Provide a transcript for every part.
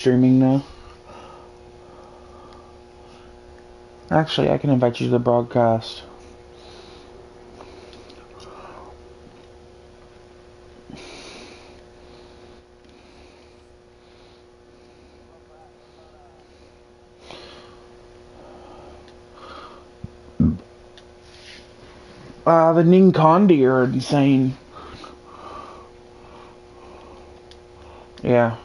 Streaming now. Actually, I can invite you to the broadcast. The Ninkandi are insane. Yeah.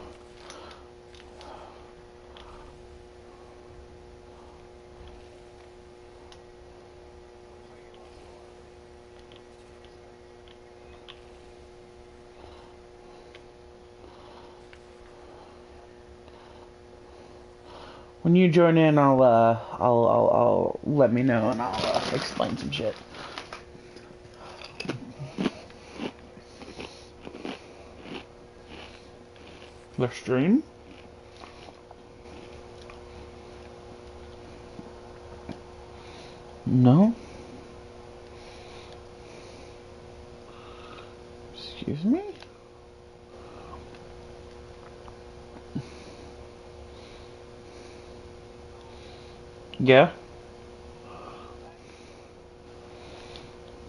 When you join in, I'll let me know and I'll explain some shit. The stream? No? Excuse me? Yeah?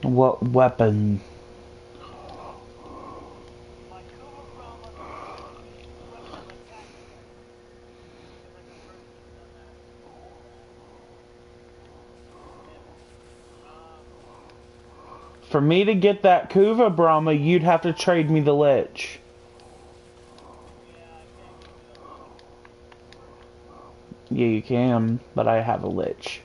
What weapon? For me to get that Kuva Brahma, you'd have to trade me the Lich. Yeah, you can, but I have a Lich.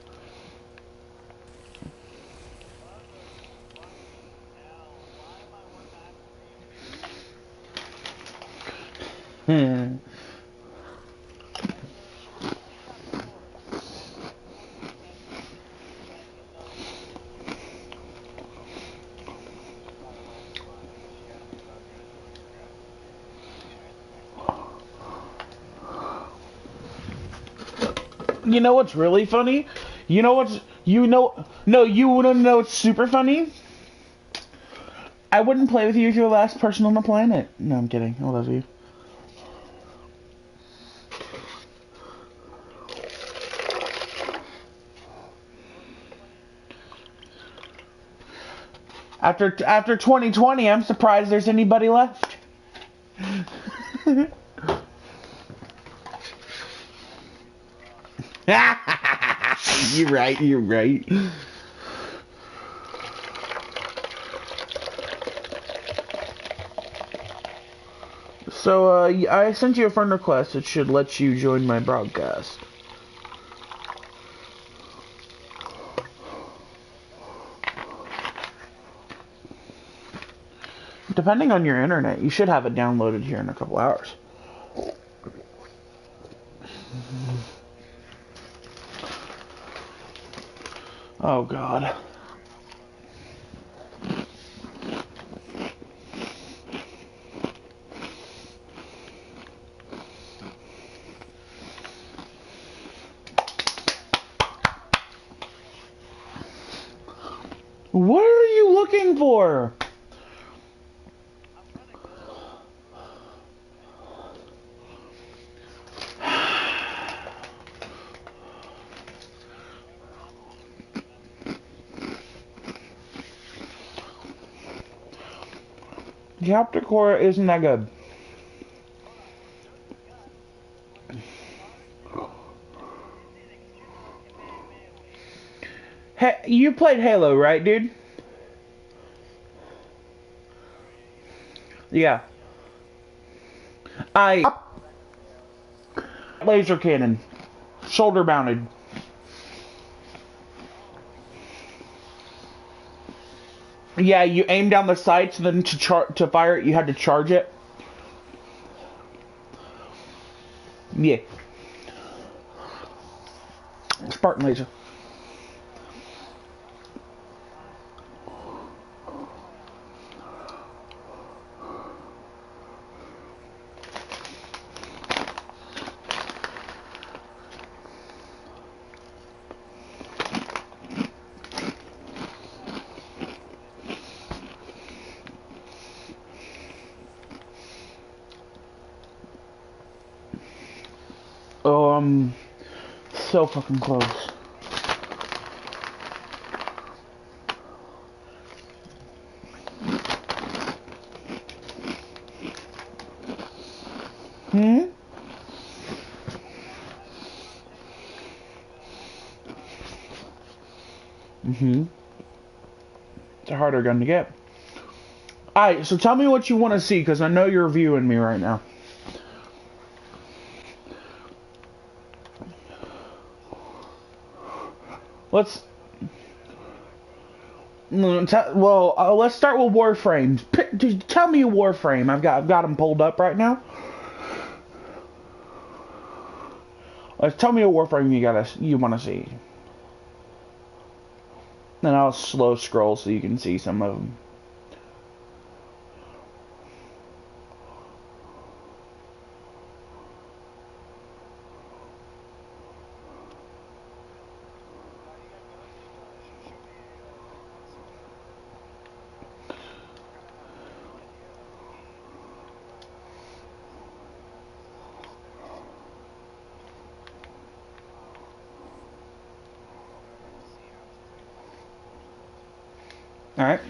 You know what's really funny? You know what's... No, you wanna know what's super funny? I wouldn't play with you if you're the last person on the planet. No, I'm kidding. I love you. After 2020, I'm surprised there's anybody left. You're right, you're right. So, I sent you a friend request. It should let you join my broadcast. Depending on your internet, you should have it downloaded here in a couple hours. Oh, God. What are you looking for? Chapter Core isn't that good. Hey, you played Halo, right, dude? Yeah. Laser cannon. Shoulder mounted. Yeah, you aim down the sights, and then to fire it, you had to charge it. Yeah. Spartan laser. Oh, I'm so fucking close. Hmm? Mm-hmm. It's a harder gun to get. Alright, so tell me what you want to see, because I know you're viewing me right now. Let's... Well, let's start with Warframes. Tell me a Warframe. I've got them pulled up right now. Tell me a Warframe you want to see. Then I'll slow scroll so you can see some of them. Alright.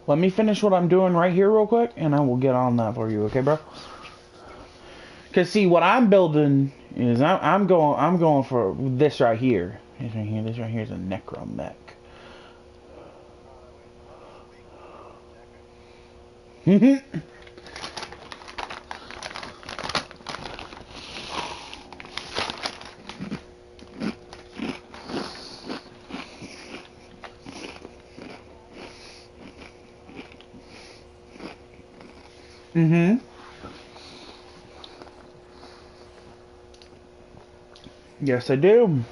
Let me finish what I'm doing right here real quick, and I will get on that for you, okay, bro? Cause see, what I'm building is I'm going for this right here. This right here is a necromech. Mm-hmm. Yes, I do.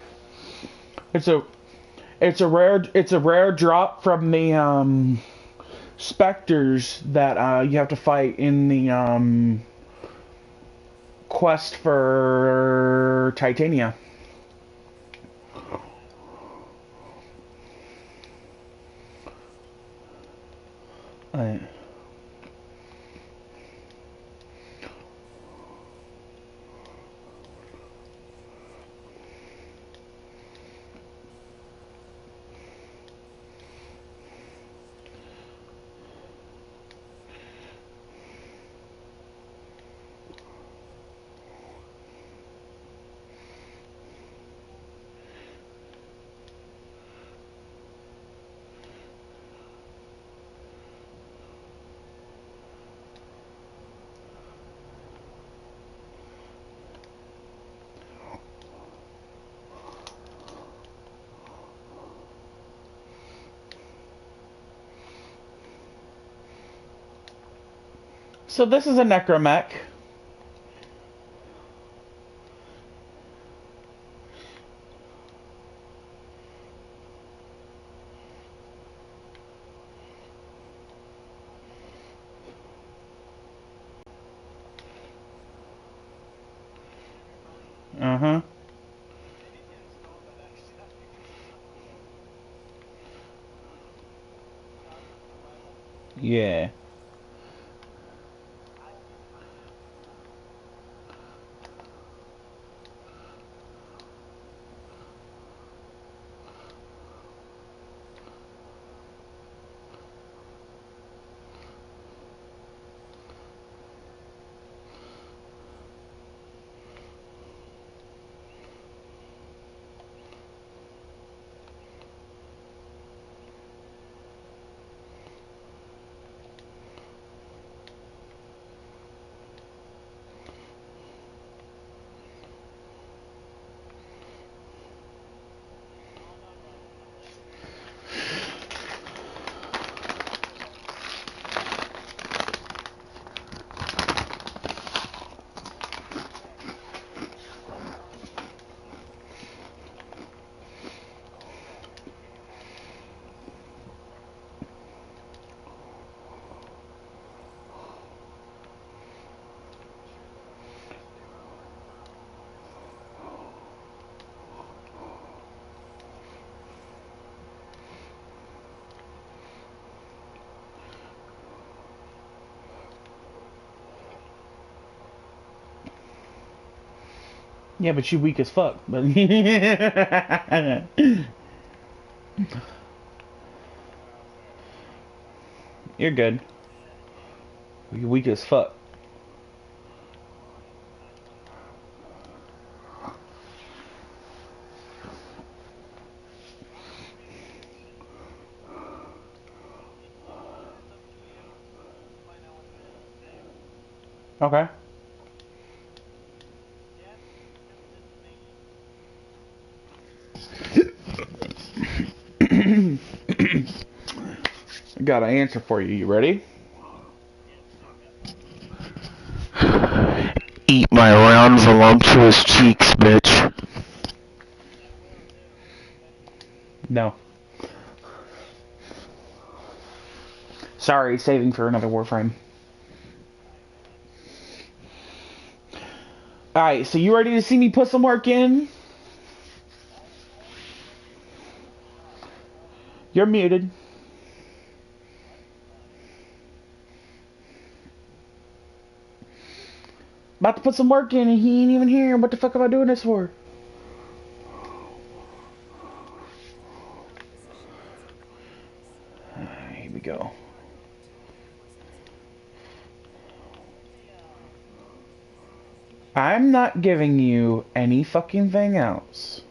It's a rare drop from the specters that you have to fight in the quest for Titania. Right. So this is a necromech. Uh-huh. Yeah. Yeah, but you weak as fuck. But you're good. You weak as fuck. Okay. I got an answer for you. You ready? Eat my round voluptuous cheeks, bitch. No. Sorry, saving for another Warframe. Alright, so you ready to see me put some work in? You're muted. About to put some work in and he ain't even here. What the fuck am I doing this for? Here we go. I'm not giving you any fucking thing else.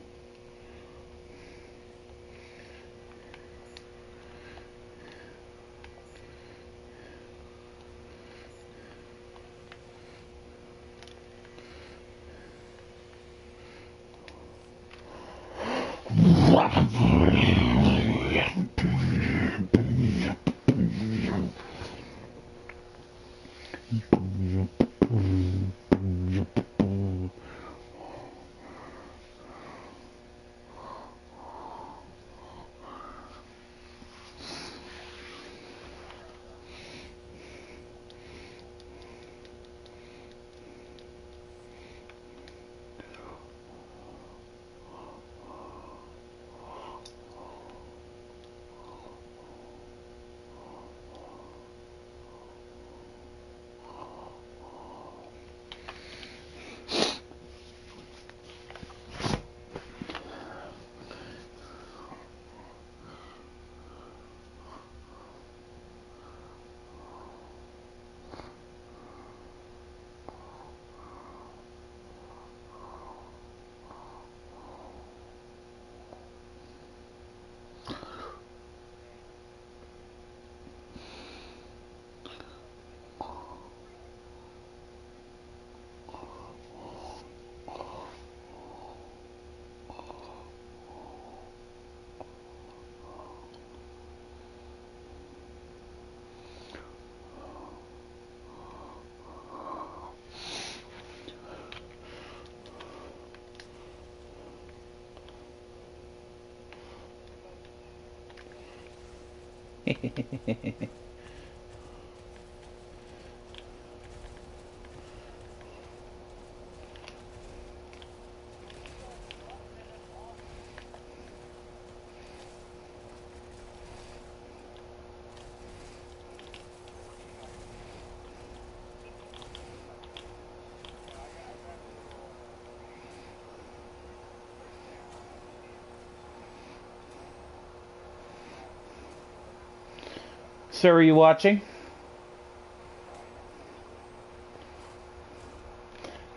Sir, are you watching?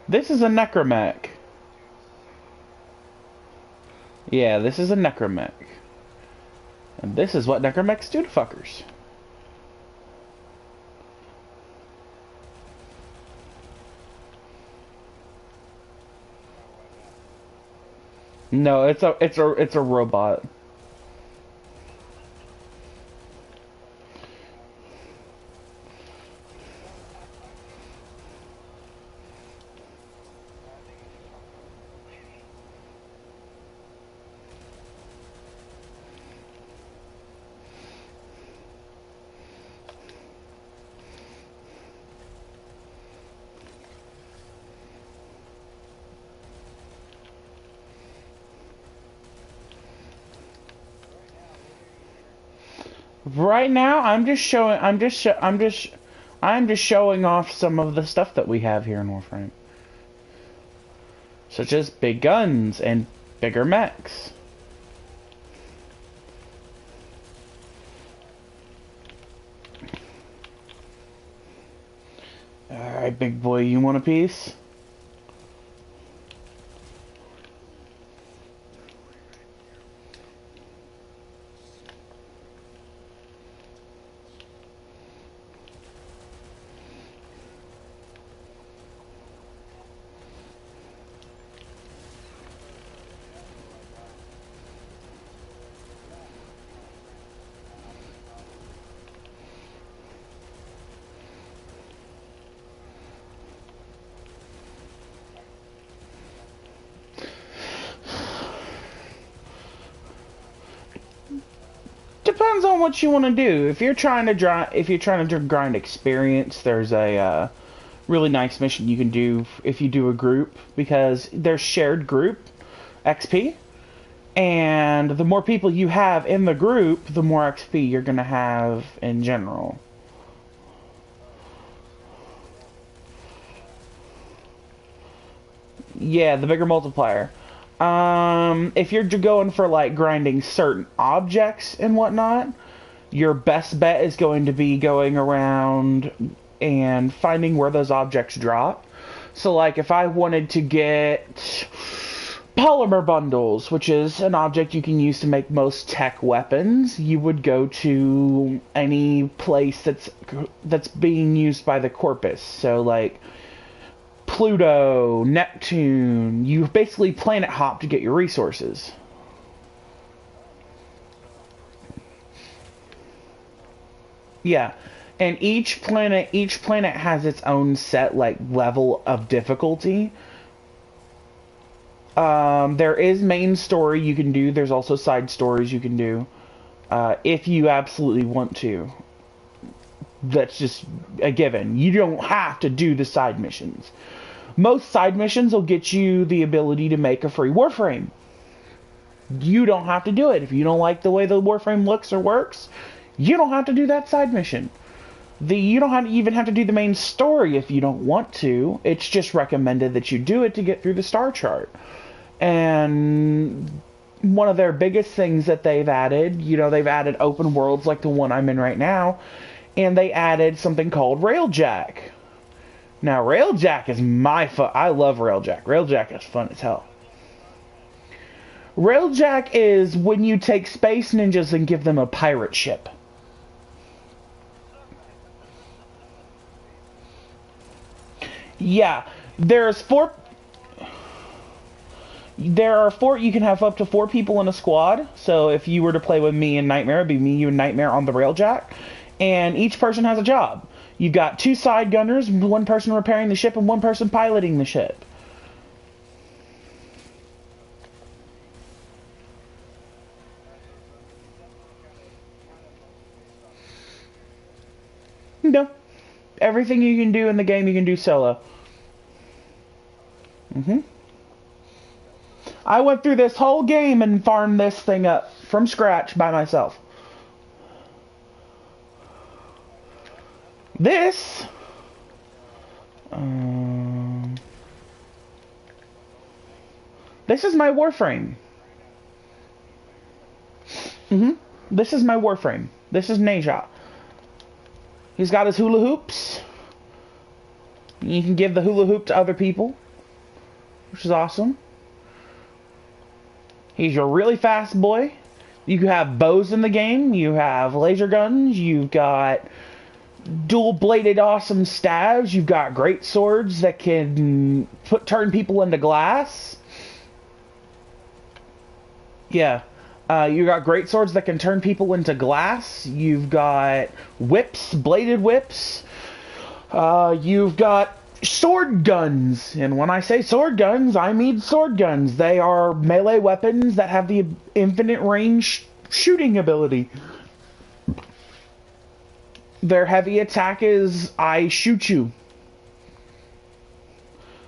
This is a necromech. Yeah, this is a necromech. And this is what necromechs do to fuckers. No, it's a robot. Right now, I'm just showing off some of the stuff that we have here in Warframe. such as big guns and bigger mechs. Alright, big boy, you want a piece? Depends on what you want to do. If you're trying to grind experience, there's a really nice mission you can do if you do a group, because there's shared group XP, and the more people you have in the group, the more XP you're gonna have in general. Yeah, the bigger multiplier. If you're going for like grinding certain objects and whatnot, your best bet is going to be going around and finding where those objects drop. So like if I wanted to get polymer bundles, which is an object you can use to make most tech weapons, you would go to any place that's being used by the corpus. So like Pluto, Neptune, you basically planet hop to get your resources. Yeah, and each planet has its own set like level of difficulty. There is main story you can do. There's also side stories you can do, if you absolutely want to. That's just a given. You don't have to do the side missions. Most side missions will get you the ability to make a free Warframe. You don't have to do it. If you don't like the way the Warframe looks or works, you don't have to do that side mission. You don't even have to do the main story if you don't want to. It's just recommended that you do it to get through the star chart. And one of their biggest things that they've added, they've added open worlds like the one I'm in right now, and they added something called Railjack. Now, Railjack is my fun. I love Railjack. Railjack is fun as hell. Railjack is when you take space ninjas and give them a pirate ship. Yeah, there are four. You can have up to 4 people in a squad. So if you were to play with me and Nightmare, it'd be me, you, and Nightmare on the Railjack. And each person has a job. You've got 2 side gunners, 1 person repairing the ship, and 1 person piloting the ship. No. Everything you can do in the game, you can do solo. I went through this whole game and farmed this thing up from scratch by myself. This is my Warframe. This is my Warframe. This is Neja. He's got his hula hoops. You can give the hula hoop to other people, which is awesome. He's your really fast boy. You have bows in the game. You have laser guns. You've got dual-bladed awesome stabs. You've got great swords that can turn people into glass. Yeah. You got great swords that can turn people into glass. You've got whips, bladed whips. You've got sword guns. And when I say sword guns, I mean sword guns. They are melee weapons that have the infinite range shooting ability. Their heavy attack is, I shoot you.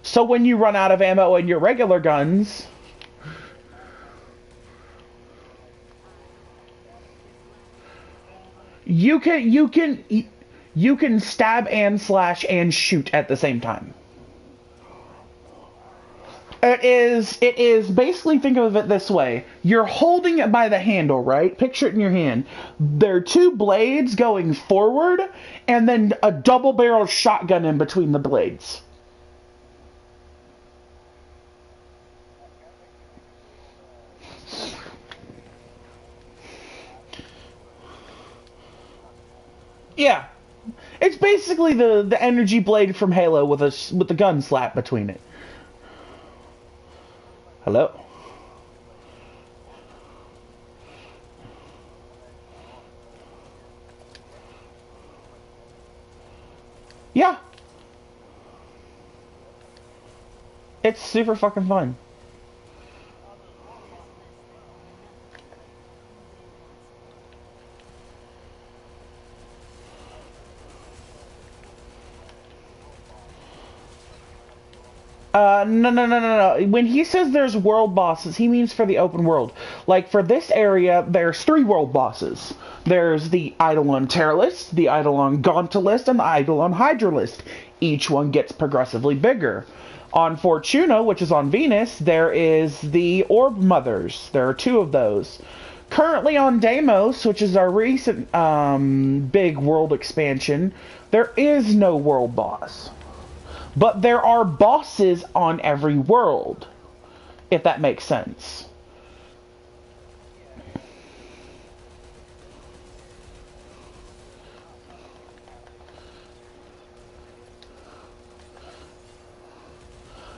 So when you run out of ammo in your regular guns, you can stab and slash and shoot at the same time. It is basically, think of it this way. You're holding it by the handle, right? Picture it in your hand. There are two blades going forward and then a double-barreled shotgun in between the blades. Yeah. It's basically the energy blade from Halo with the gun slap between it. Hello? Yeah. It's super fucking fun. No. When he says there's world bosses, he means for the open world. Like, for this area, there's 3 world bosses. There's the Eidolon Terrorist, the Eidolon Gauntlist, and the Eidolon Hydralist. Each one gets progressively bigger. On Fortuna, which is on Venus, there is the Orb Mothers. There are 2 of those. Currently on Deimos, which is our recent big world expansion, there is no world boss. But there are bosses on every world, if that makes sense.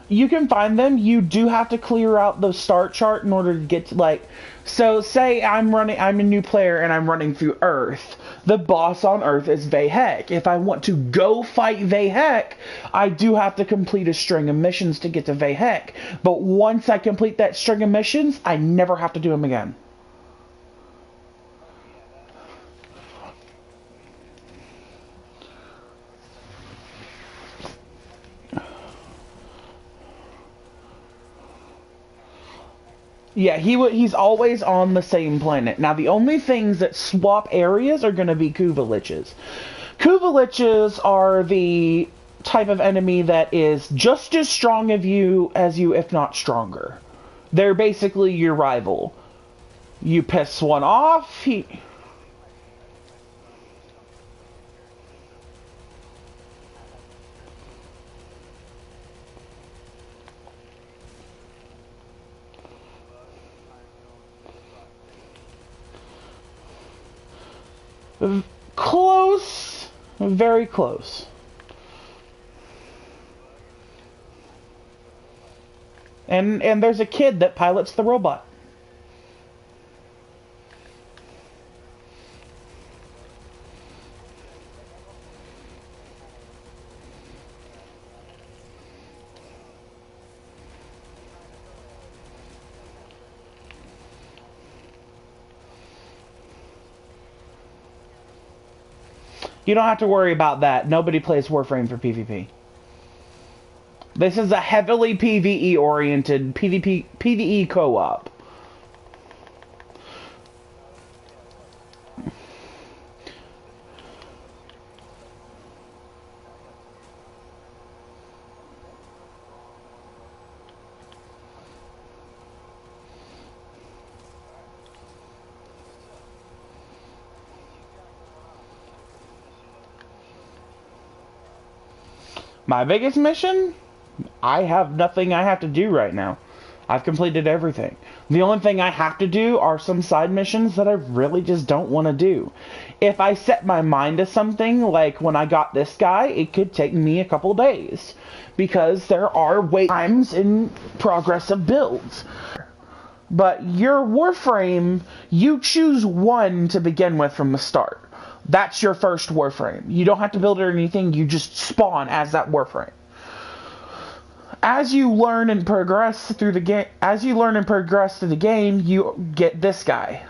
You can find them. You do have to clear out the start chart in order to get to, like, so say I'm a new player and I'm running through Earth. The boss on Earth is Vahek. If I want to go fight Vahek, I do have to complete a string of missions to get to Vahek. But once I complete that string of missions, I never have to do them again. Yeah, he's always on the same planet. Now, the only things that swap areas are going to be Kuvaliches. Kuvaliches are the type of enemy that is just as strong as you, if not stronger. They're basically your rival. You piss one off, close, very close. And there's a kid that pilots the robot. You don't have to worry about that. Nobody plays Warframe for PvP. This is a heavily PvE-oriented PvE co-op. My biggest mission? I have nothing I have to do right now. I've completed everything. The only thing I have to do are some side missions that I really just don't want to do. If I set my mind to something, like when I got this guy, it could take me a couple days. Because there are wait times in progress of builds. But your Warframe, you choose one to begin with from the start. That's your first Warframe. You don't have to build it or anything, you just spawn as that Warframe. As you learn and progress through the game, you get this guy.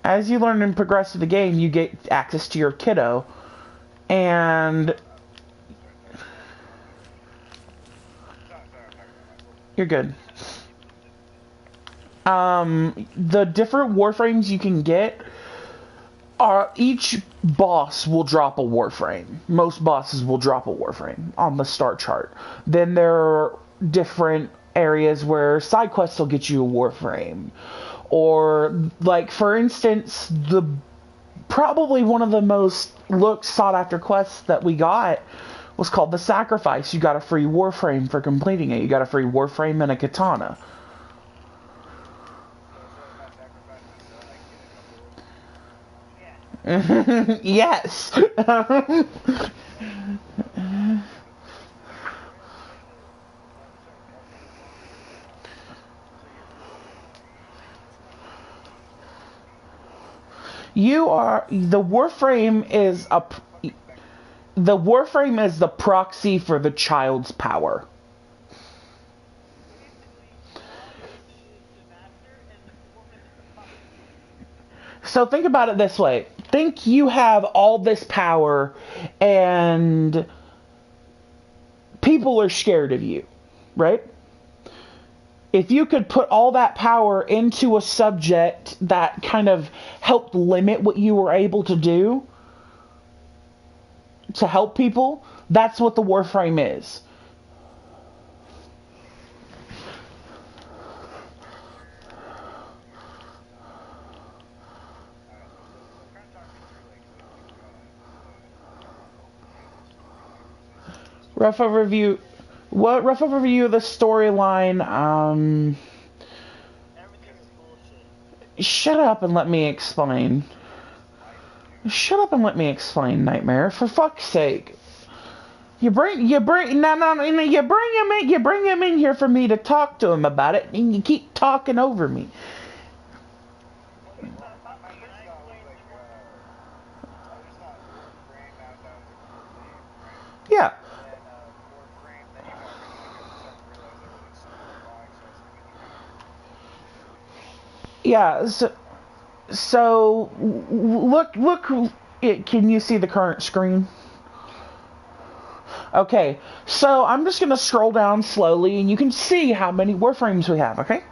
As you learn and progress through the game, you get access to your kiddo, and you're good. The different Warframes you can get Each boss will drop a warframe. Most bosses will drop a warframe on the start chart. Then there are different areas where side quests will get you a warframe. Or, like, for instance, probably one of the most sought after quests that we got was called the Sacrifice. You got a free warframe for completing it. You got a free warframe and a katana. Yes. The warframe is the proxy for the child's power. So think about it this way. Think you have all this power and people are scared of you, right? If you could put all that power into a subject that kind of helped limit what you were able to do to help people, that's what the warframe is. Rough overview. What rough overview of the storyline? Shut up and let me explain. Shut up and let me explain, Nightmare. For fuck's sake. You bring him in here for me to talk to him about it, and you keep talking over me. Yeah. Yeah, so look, can you see the current screen? Okay, so I'm just going to scroll down slowly and you can see how many warframes we have, okay?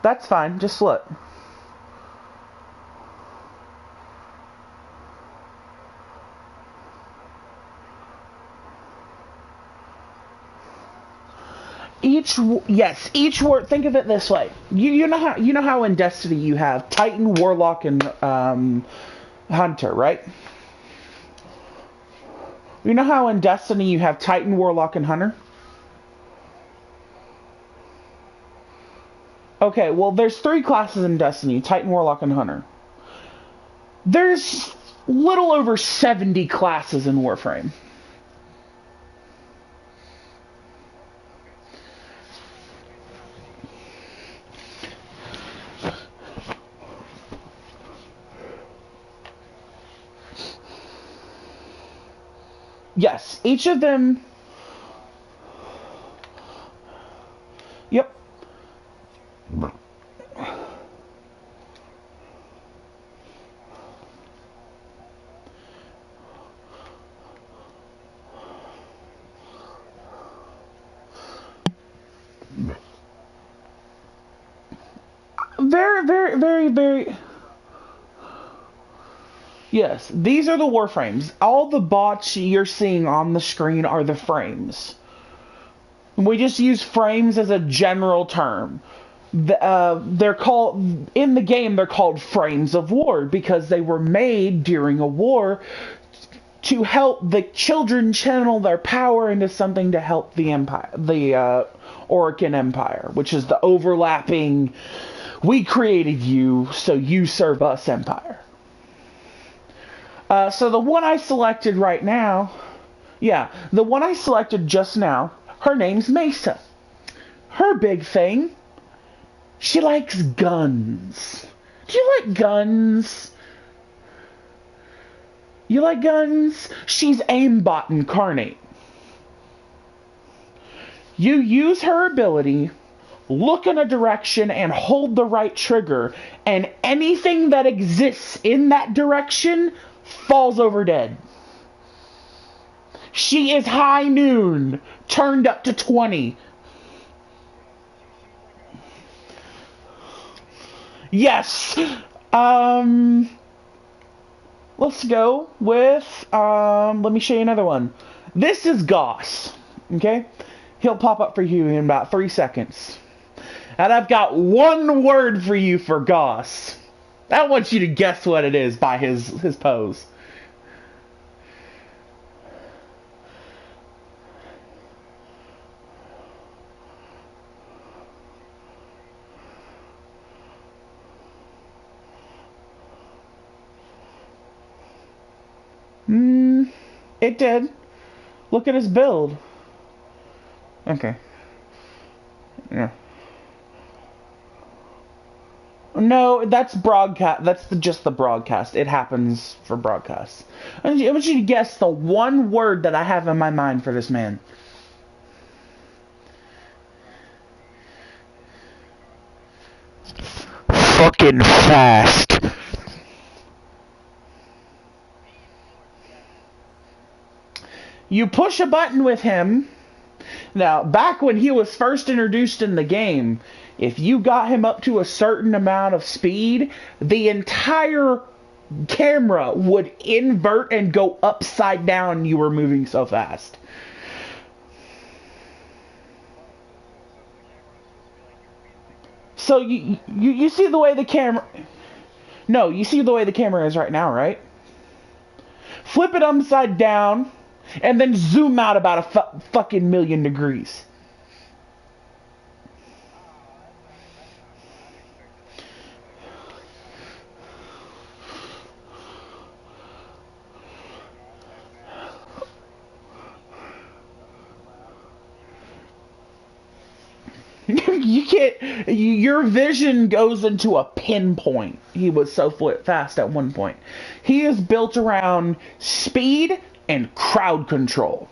That's fine, just look. Each word. Think of it this way. You know how in Destiny you have Titan, Warlock, and Hunter, right? You know how in Destiny you have Titan, Warlock, and Hunter? Okay, well there's 3 classes in Destiny: Titan, Warlock, and Hunter. There's little over 70 classes in Warframe. Yes, each of them... Yep. Very... Yes, these are the warframes. All the bots you're seeing on the screen are the frames. We just use frames as a general term. They're called, in the game, they're called frames of war because they were made during a war to help the children channel their power into something to help the empire, the Orican Empire, which is the overlapping, we created you, so you serve us empire. So the one I selected right now, the one I selected just now, her name's Mesa. Her big thing, she likes guns. Do you like guns? You like guns? She's aimbot incarnate. You use her ability, look in a direction, and hold the right trigger, and anything that exists in that direction falls over dead. She is high noon, turned up to 20. Yes! Let's go with, let me show you another one. This is Goss, okay? He'll pop up for you in about 3 seconds. And I've got one word for you for Goss. I want you to guess what it is by his pose. It did. Look at his build. Okay. Yeah. No, that's broadcast. That's just the broadcast. It happens for broadcasts. I want you to guess the one word that I have in my mind for this man. Fucking fast. You push a button with him. Now, back when he was first introduced in the game, if you got him up to a certain amount of speed, the entire camera would invert and go upside down. You were moving so fast. So you see the way the camera... No, you see the way the camera is right now, right? Flip it upside down, and then zoom out about a fucking million degrees. You can't... Your vision goes into a pinpoint. He was so fast at one point. He is built around speed and crowd control.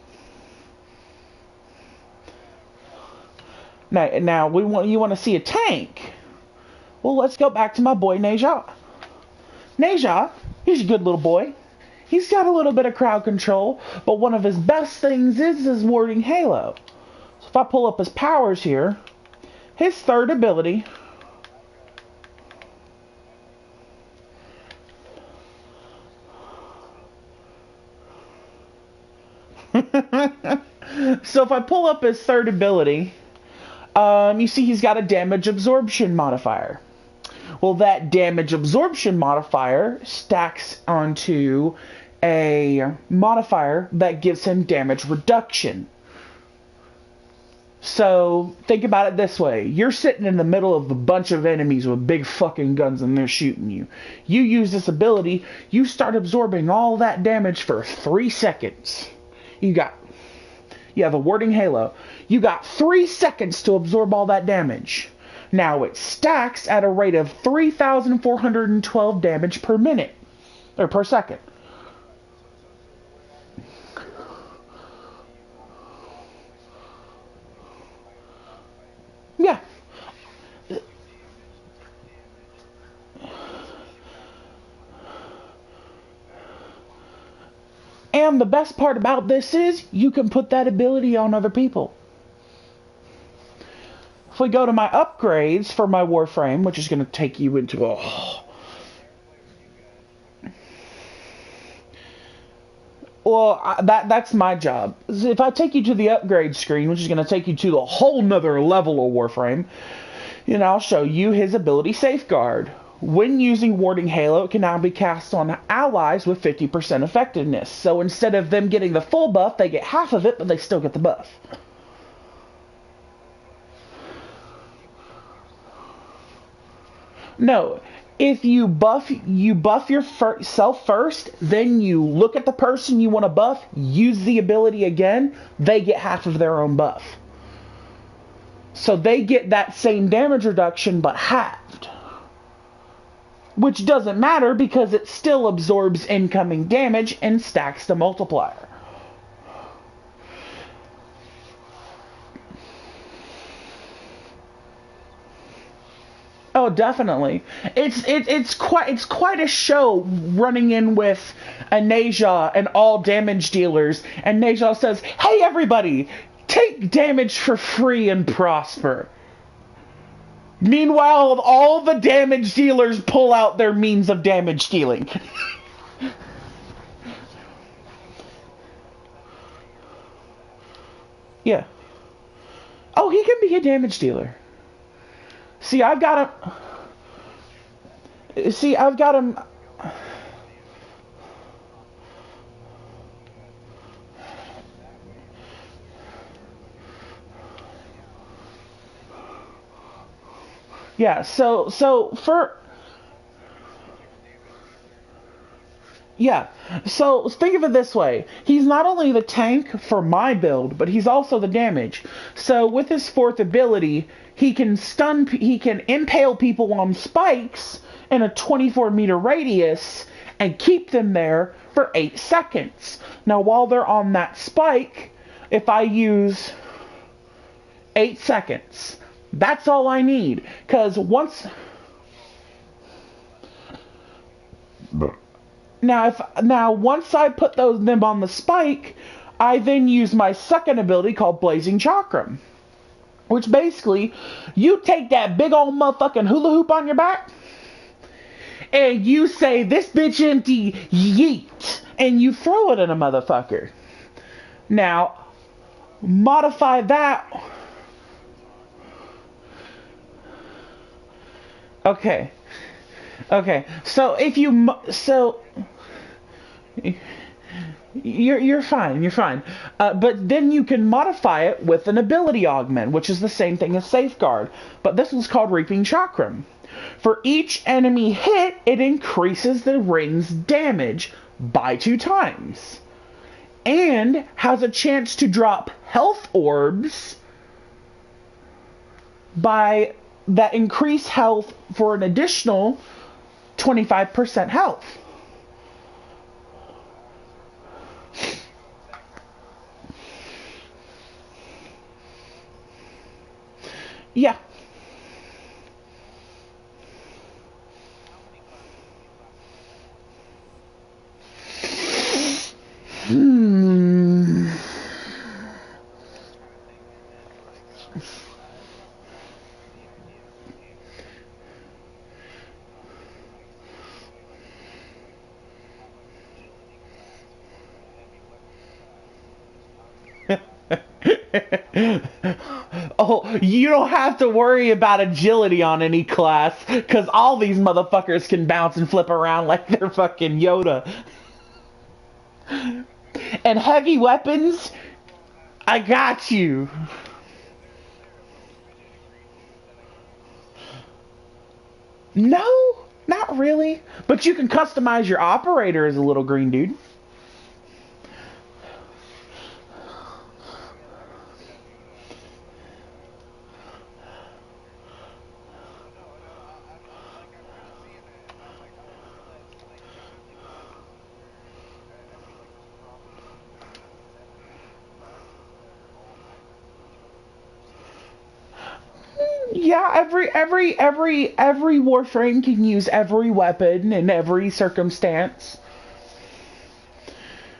Now you want to see a tank? Well, let's go back to my boy Neja. Neja, he's a good little boy. He's got a little bit of crowd control, but one of his best things is his warding halo. So if I pull up his powers here, his third ability so if I pull up his third ability, you see he's got a damage absorption modifier. Well, that damage absorption modifier stacks onto a modifier that gives him damage reduction. So think about it this way. You're sitting in the middle of a bunch of enemies with big fucking guns and they're shooting you. You use this ability, you start absorbing all that damage for 3 seconds. You have a warding halo. You got 3 seconds to absorb all that damage. Now it stacks at a rate of 3,412 damage per minute. Or per second. Yeah. And the best part about this is you can put that ability on other people. If we go to my upgrades for my Warframe, which is going to take you into a... Well, that's my job. If I take you to the upgrade screen, which is going to take you to a whole nother level of Warframe, I'll show you his ability Safeguard. When using Warding Halo, it can now be cast on allies with 50% effectiveness. So instead of them getting the full buff, they get half of it, but they still get the buff. No, if you buff yourself first, then you look at the person you want to buff, use the ability again, they get half of their own buff. So they get that same damage reduction, but halved. Which doesn't matter because it still absorbs incoming damage and stacks the multiplier. Oh, definitely. It's quite a show running in with a Neja and all damage dealers, and Neja says, "Hey everybody, take damage for free and prosper." Meanwhile, all the damage dealers pull out their means of damage dealing. Yeah. Oh, he can be a damage dealer. See, I've got him. See, I've got him. Yeah, so for yeah. So think of it this way. He's not only the tank for my build, but he's also the damage. So with his fourth ability, he can impale people on spikes in a 24-meter radius and keep them there for 8 seconds. Now while they're on that spike, if I use 8 seconds, that's all I need. Cause once once I put them on the spike, I then use my second ability called Blazing Chakram. Which basically, you take that big old motherfucking hula hoop on your back, and you say, "This bitch empty, yeet," and you throw it at a motherfucker. Now, modify that. Okay. Okay. So if you you're fine. You're fine. But then you can modify it with an ability augment, which is the same thing as Safeguard. But this one's called Reaping Chakram. For each enemy hit, it increases the ring's damage by 2 times. And has a chance to drop health orbs that increase health for an additional 25% health. Yeah. Hmm. Oh, you don't have to worry about agility on any class, because all these motherfuckers can bounce and flip around like they're fucking Yoda. And heavy weapons, I got you. No, not really. But you can customize your operator as a little green dude. Yeah, every Warframe can use every weapon in every circumstance.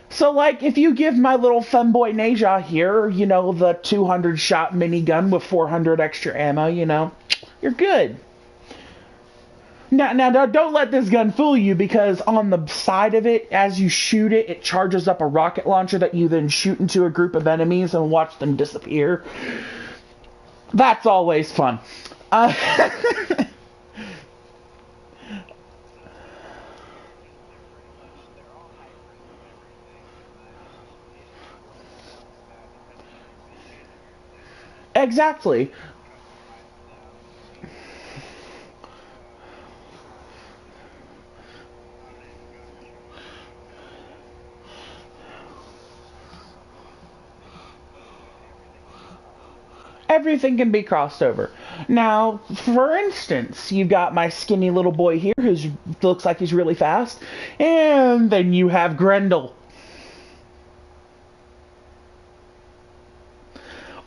So, like, if you give my little femboy Neja here, the 200 shot minigun with 400 extra ammo, you're good. Now, don't let this gun fool you, because on the side of it, as you shoot it, it charges up a rocket launcher that you then shoot into a group of enemies and watch them disappear. That's always fun. Exactly. Everything can be crossed over. Now, for instance, you've got my skinny little boy here who looks like he's really fast, and then you have Grendel.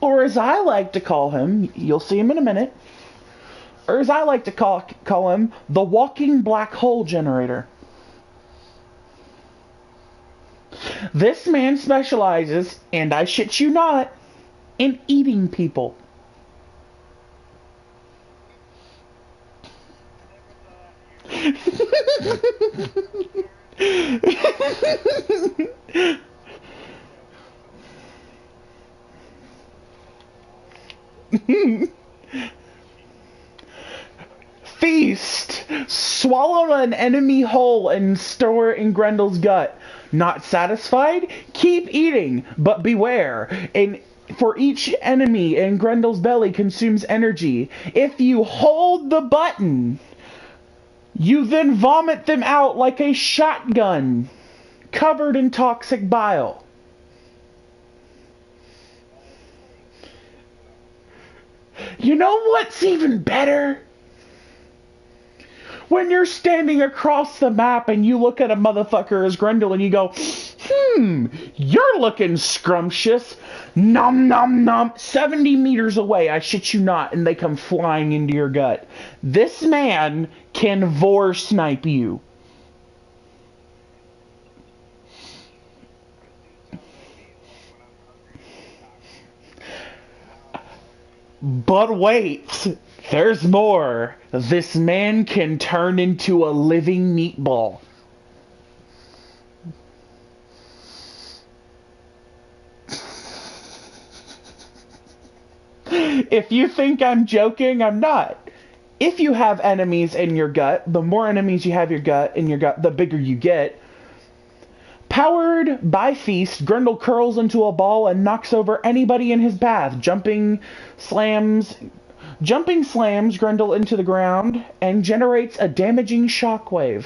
Or as I like to call him, you'll see him in a minute, or as I like to call him, the walking black hole generator. This man specializes, and I shit you not, in eating people. Feast! Swallow an enemy whole and store it in Grendel's gut. Not satisfied? Keep eating, but beware. For each enemy in Grendel's belly consumes energy. If you hold the button, you then vomit them out like a shotgun, covered in toxic bile. You know what's even better? When you're standing across the map and you look at a motherfucker as Grendel and you go, you're looking scrumptious. Nom nom nom. 70 meters away, I shit you not, and they come flying into your gut. This man can vor snipe you. But wait, there's more. This man can turn into a living meatball. If you think I'm joking, I'm not. If you have enemies in your gut, the more enemies you have in your gut, the bigger you get. Powered by Feast, Grendel curls into a ball and knocks over anybody in his path. Jumping slams Grendel into the ground and generates a damaging shockwave.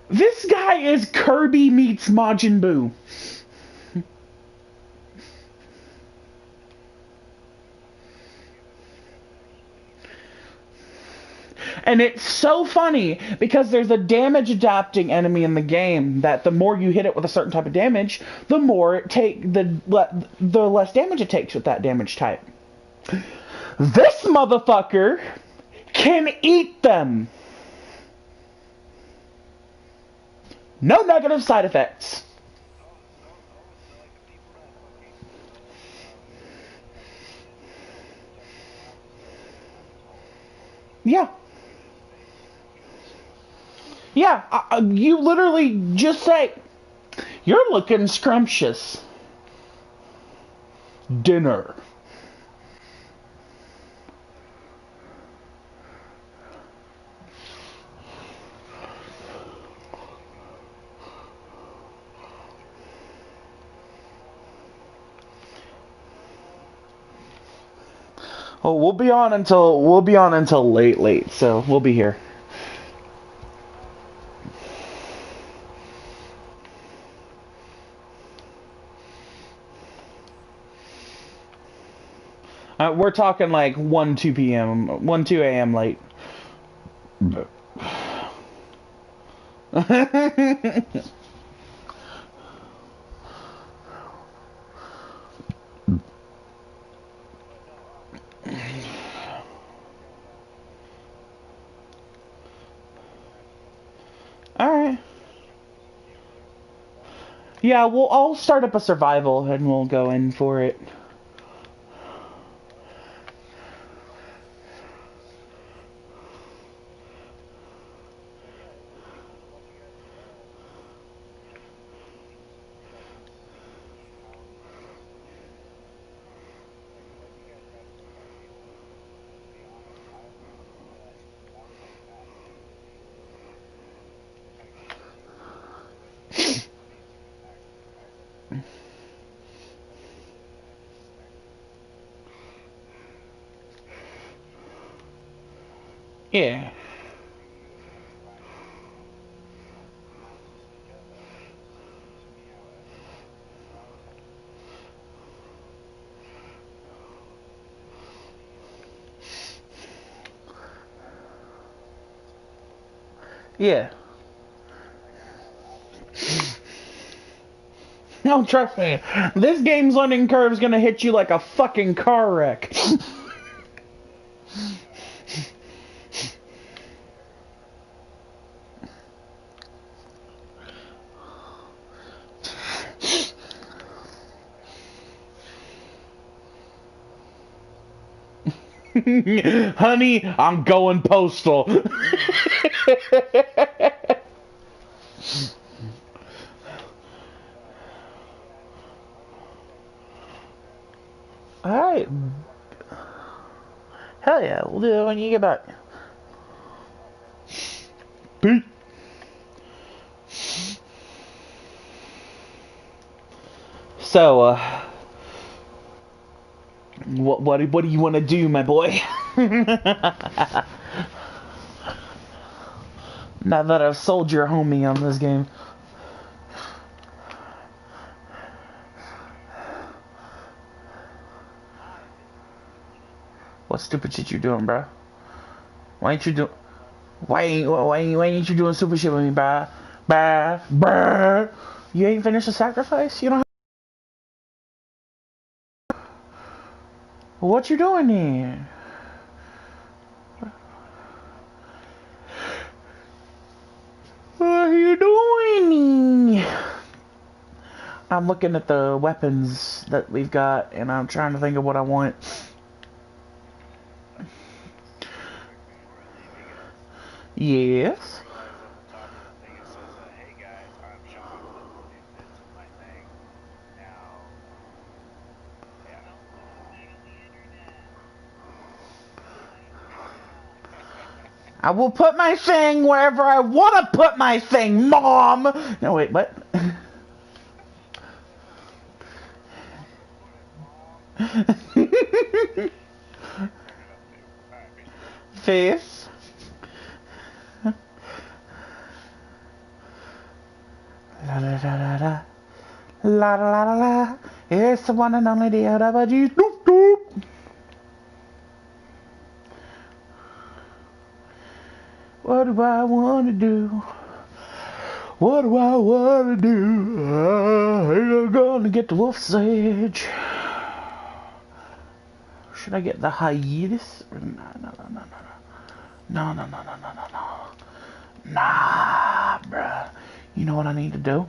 This guy is Kirby meets Majin Buu. And it's so funny because there's a damage adapting enemy in the game that the more you hit it with a certain type of damage, the more the less damage it takes with that damage type. This motherfucker can eat them. No negative side effects. Yeah. Yeah, you literally just say, you're looking scrumptious. Dinner. Oh, we'll be on until late, so we'll be here. We're talking like 2 a.m. late. Alright. Yeah, I'll start up a survival and we'll go in for it. Yeah. Yeah. No, trust me. This game's learning curve is gonna hit you like a fucking car wreck. Honey, I'm going postal. Alright. Hell yeah, we'll do it when you get back. Peace. So, what do you want to do, my boy? Now that I've sold your homie on this game. What stupid shit you doing, bro? Why ain't you you doing stupid shit with me, bruh? Bruh. You ain't finished the sacrifice? You don't have... What you doing then? What are you doing? I'm looking at the weapons that we've got, and I'm trying to think of what I want. Yes. I will put my thing wherever I want to put my thing, Mom! No, wait, what? Face. La la la la la. La la la la. It's the one and only D.O.W. Doop doop. What do I want to do? What do I want to do? I'm gonna get the wolf's edge. Should I get the hiatus? No. Nah, bruh. You know what I need to do?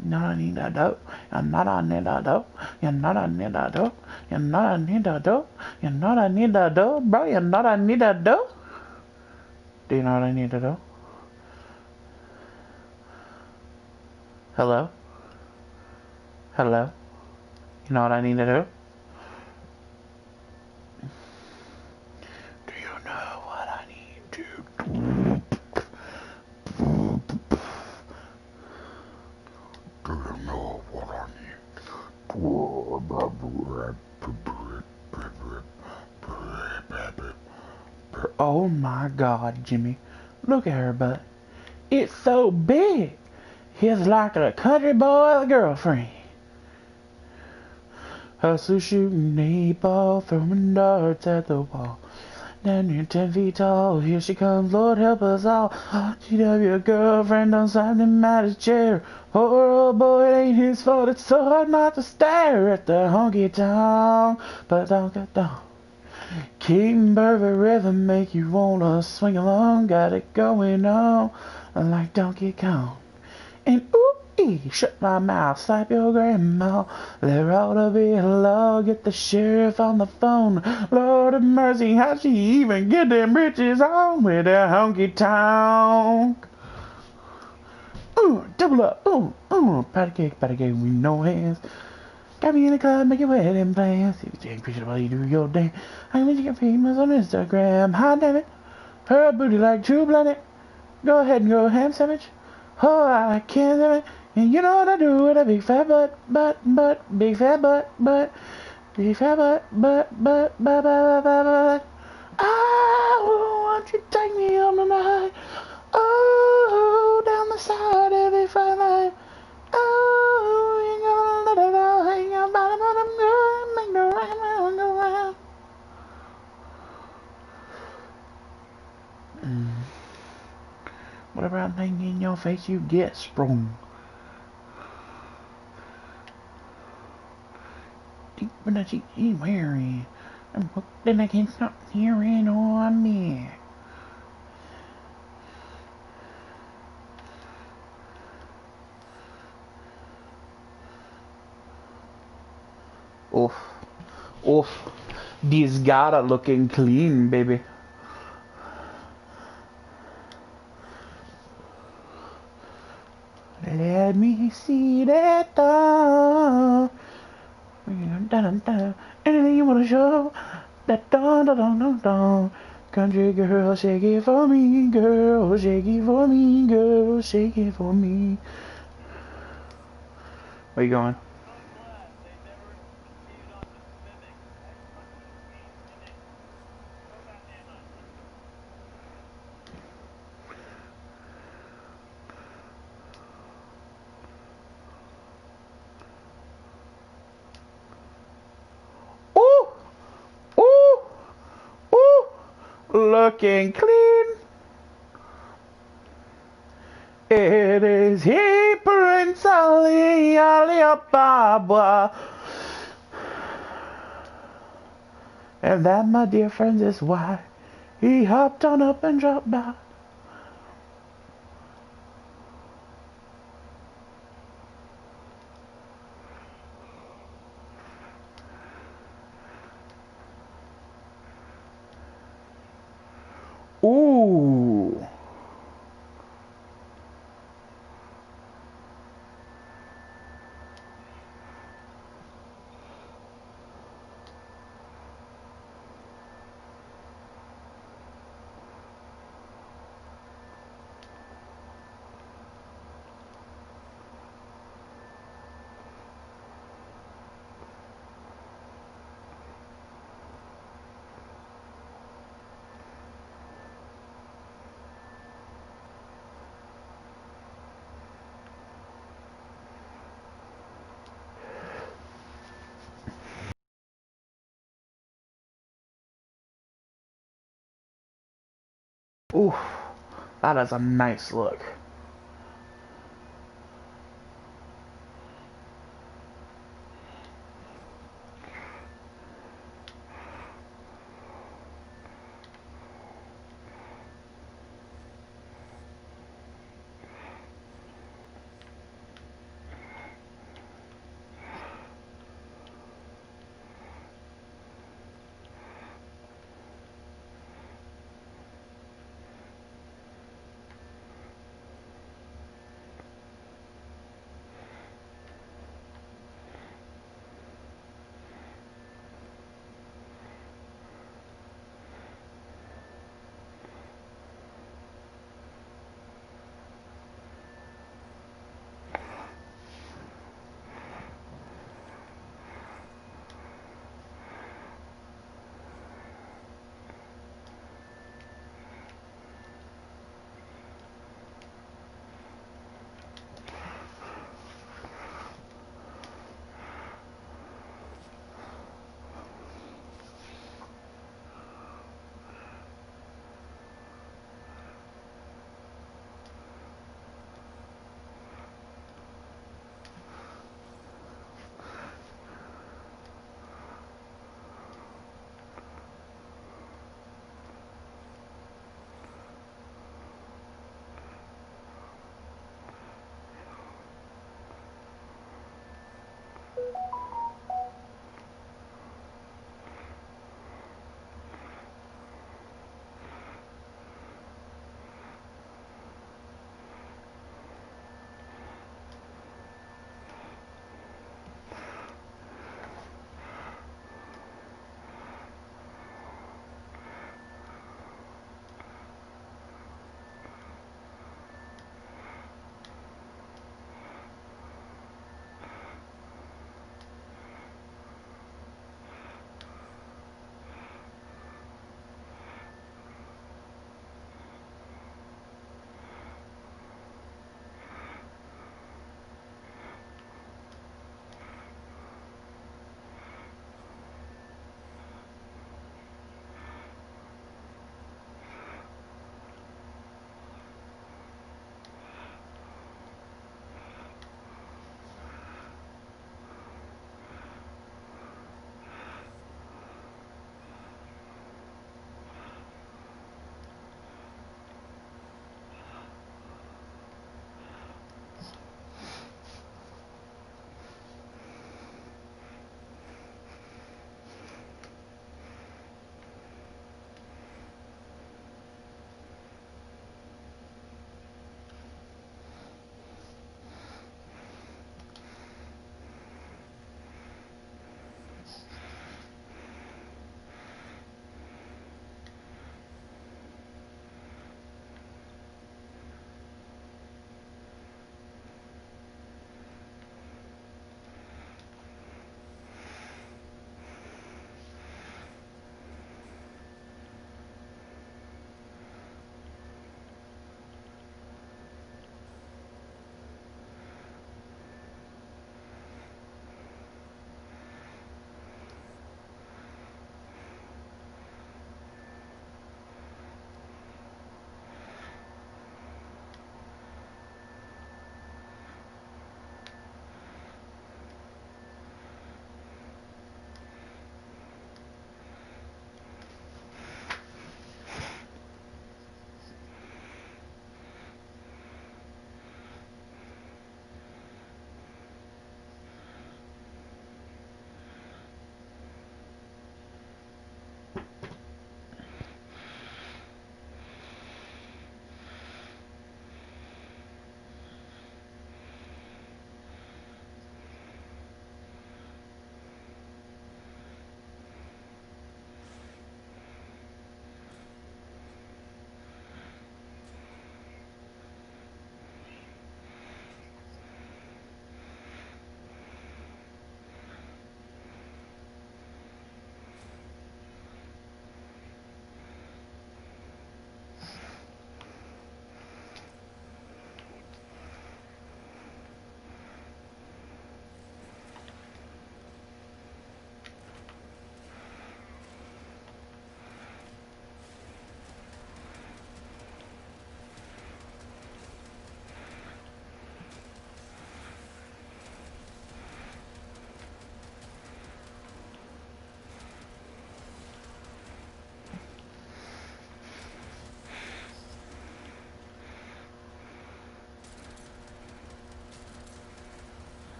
You know what I need to do? You know what I need to do? You know what I need to do? You know what I need to do? You know what I need to do, bro? You know what I need to do? Do you know what I need to do? Hello? Hello? You know what I need to do? Do you know what I need to do? Do you know what I need to do? Oh my God, Jimmy. Look at her butt. It's so big. He's like a country boy with a girlfriend. Hustle shooting 8-ball, throwing darts at the wall. Then you're 10 feet tall, here she comes, Lord help us all. She'd have your girlfriend on something at his chair. Poor old boy, it ain't his fault, it's so hard not to stare at the honky tonk. But don't get down. Keeping perfect rhythm make you wanna swing along. Got it going on like Donkey Kong. And ooh, shut my mouth, slap your grandma. There ought to be a law, get the sheriff on the phone. Lord of mercy, how'd she even get them britches on with a honky tonk? Double up, patty cake with no hands. Got me in the club, making wedding plans. See the Jane Preacher while you do your thing. I need to get famous on Instagram. Hot damn it, her booty like True Planet. Go ahead and go ham sandwich. Oh, I can't do it. And you know what I do with a big fat butt, big fat butt, big fat butt. Oh, won't you take me on tonight? Oh, down the side of every fine line. Oh, you ain't gonna let it all hang out by the bottom, girl. Make the right round go round. Whatever I'm thinking in your face, you get sprung. Deep in the sheets he's wearing. I'm hooked and I can't stop hearing on me. Oof. These gotta looking clean, baby. Let me see that thong. Anything you wanna show? That dun dun dun dun dun. Country girl, shake it for me, girl. Shake it for me, girl. Shake it for me. Where you going? Ooh, ooh, ooh. Looking clean. It is he, Prince Ali, Alibaba. And that, my dear friends, is why he hopped on up and dropped by. Ooh. Ooh. That is a nice look.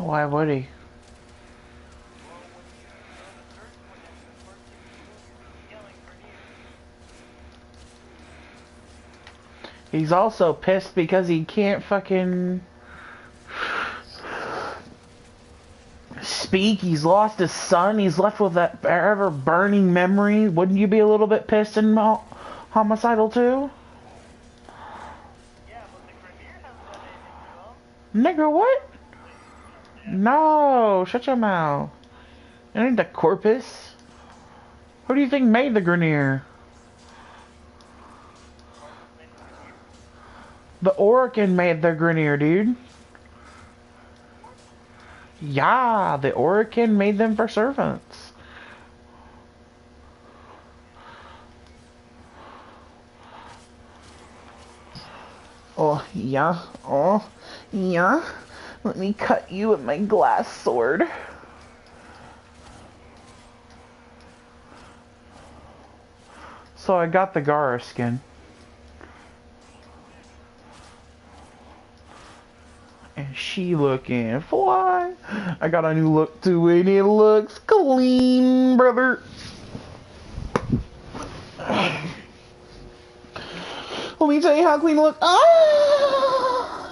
Why would he? He's also pissed because he can't fucking speak. He's lost his son. He's left with that forever burning memory. Wouldn't you be a little bit pissed and homicidal too? Nigga, what? No, shut your mouth. It ain't the corpus. Who do you think made the Grenier? The Orokin made the Grenier, dude. Yeah, the Orokin made them for servants. Oh, yeah. Oh, yeah. Let me cut you with my glass sword. So I got the Gara skin. And she looking fly. I got a new look to it. It looks clean, brother. Let me tell you how clean it looks. Ah!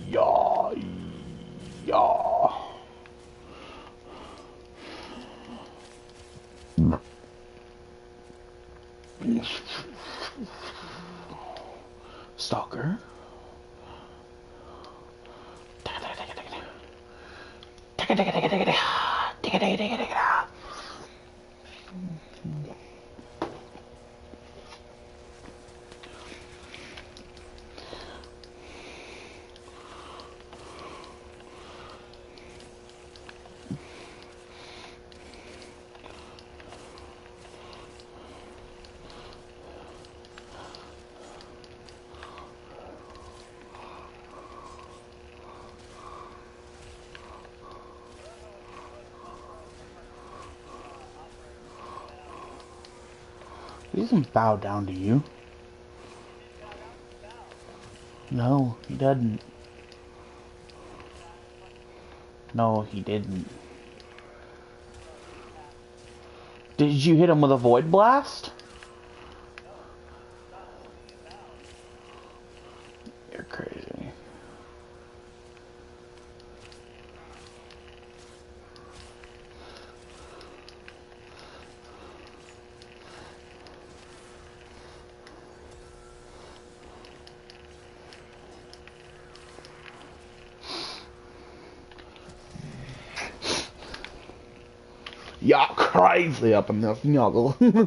Yeah, yeah. Stalker. He doesn't bow down to you. No, he doesn't. No, he didn't. Did you hit him with a void blast? You're crazy. Y'all crazy up in this snuggle. Again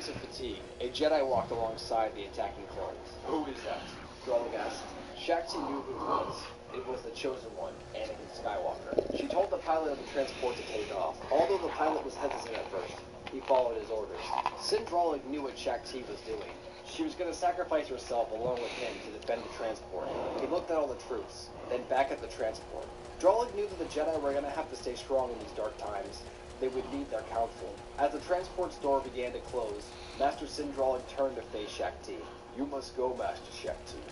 to fatigue, a Jedi walked alongside the attacking clones. Who is that? Drolling asked. Shakti knew who it was. It was the Chosen One, Anakin Skywalker. She told the pilot of the transport to take off, although the pilot was hesitant at first. He followed his orders. Sin Drolling knew what Shakti was doing. She was going to sacrifice herself along with him to defend the transport. He looked at all the troops, then back at the transport. Drolling knew that the Jedi were going to have to stay strong in these dark times. They would need their counsel. As the transport's door began to close, Master Sin Drolling turned to face Shakti. You must go, Master Shakti.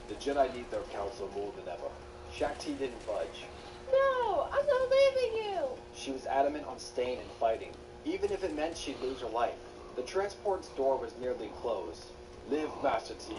The Jedi need their counsel more than ever. Shakti didn't budge. No, I'm not leaving you! She was adamant on staying and fighting, even if it meant she'd lose her life. The transport's door was nearly closed. Live, Master T.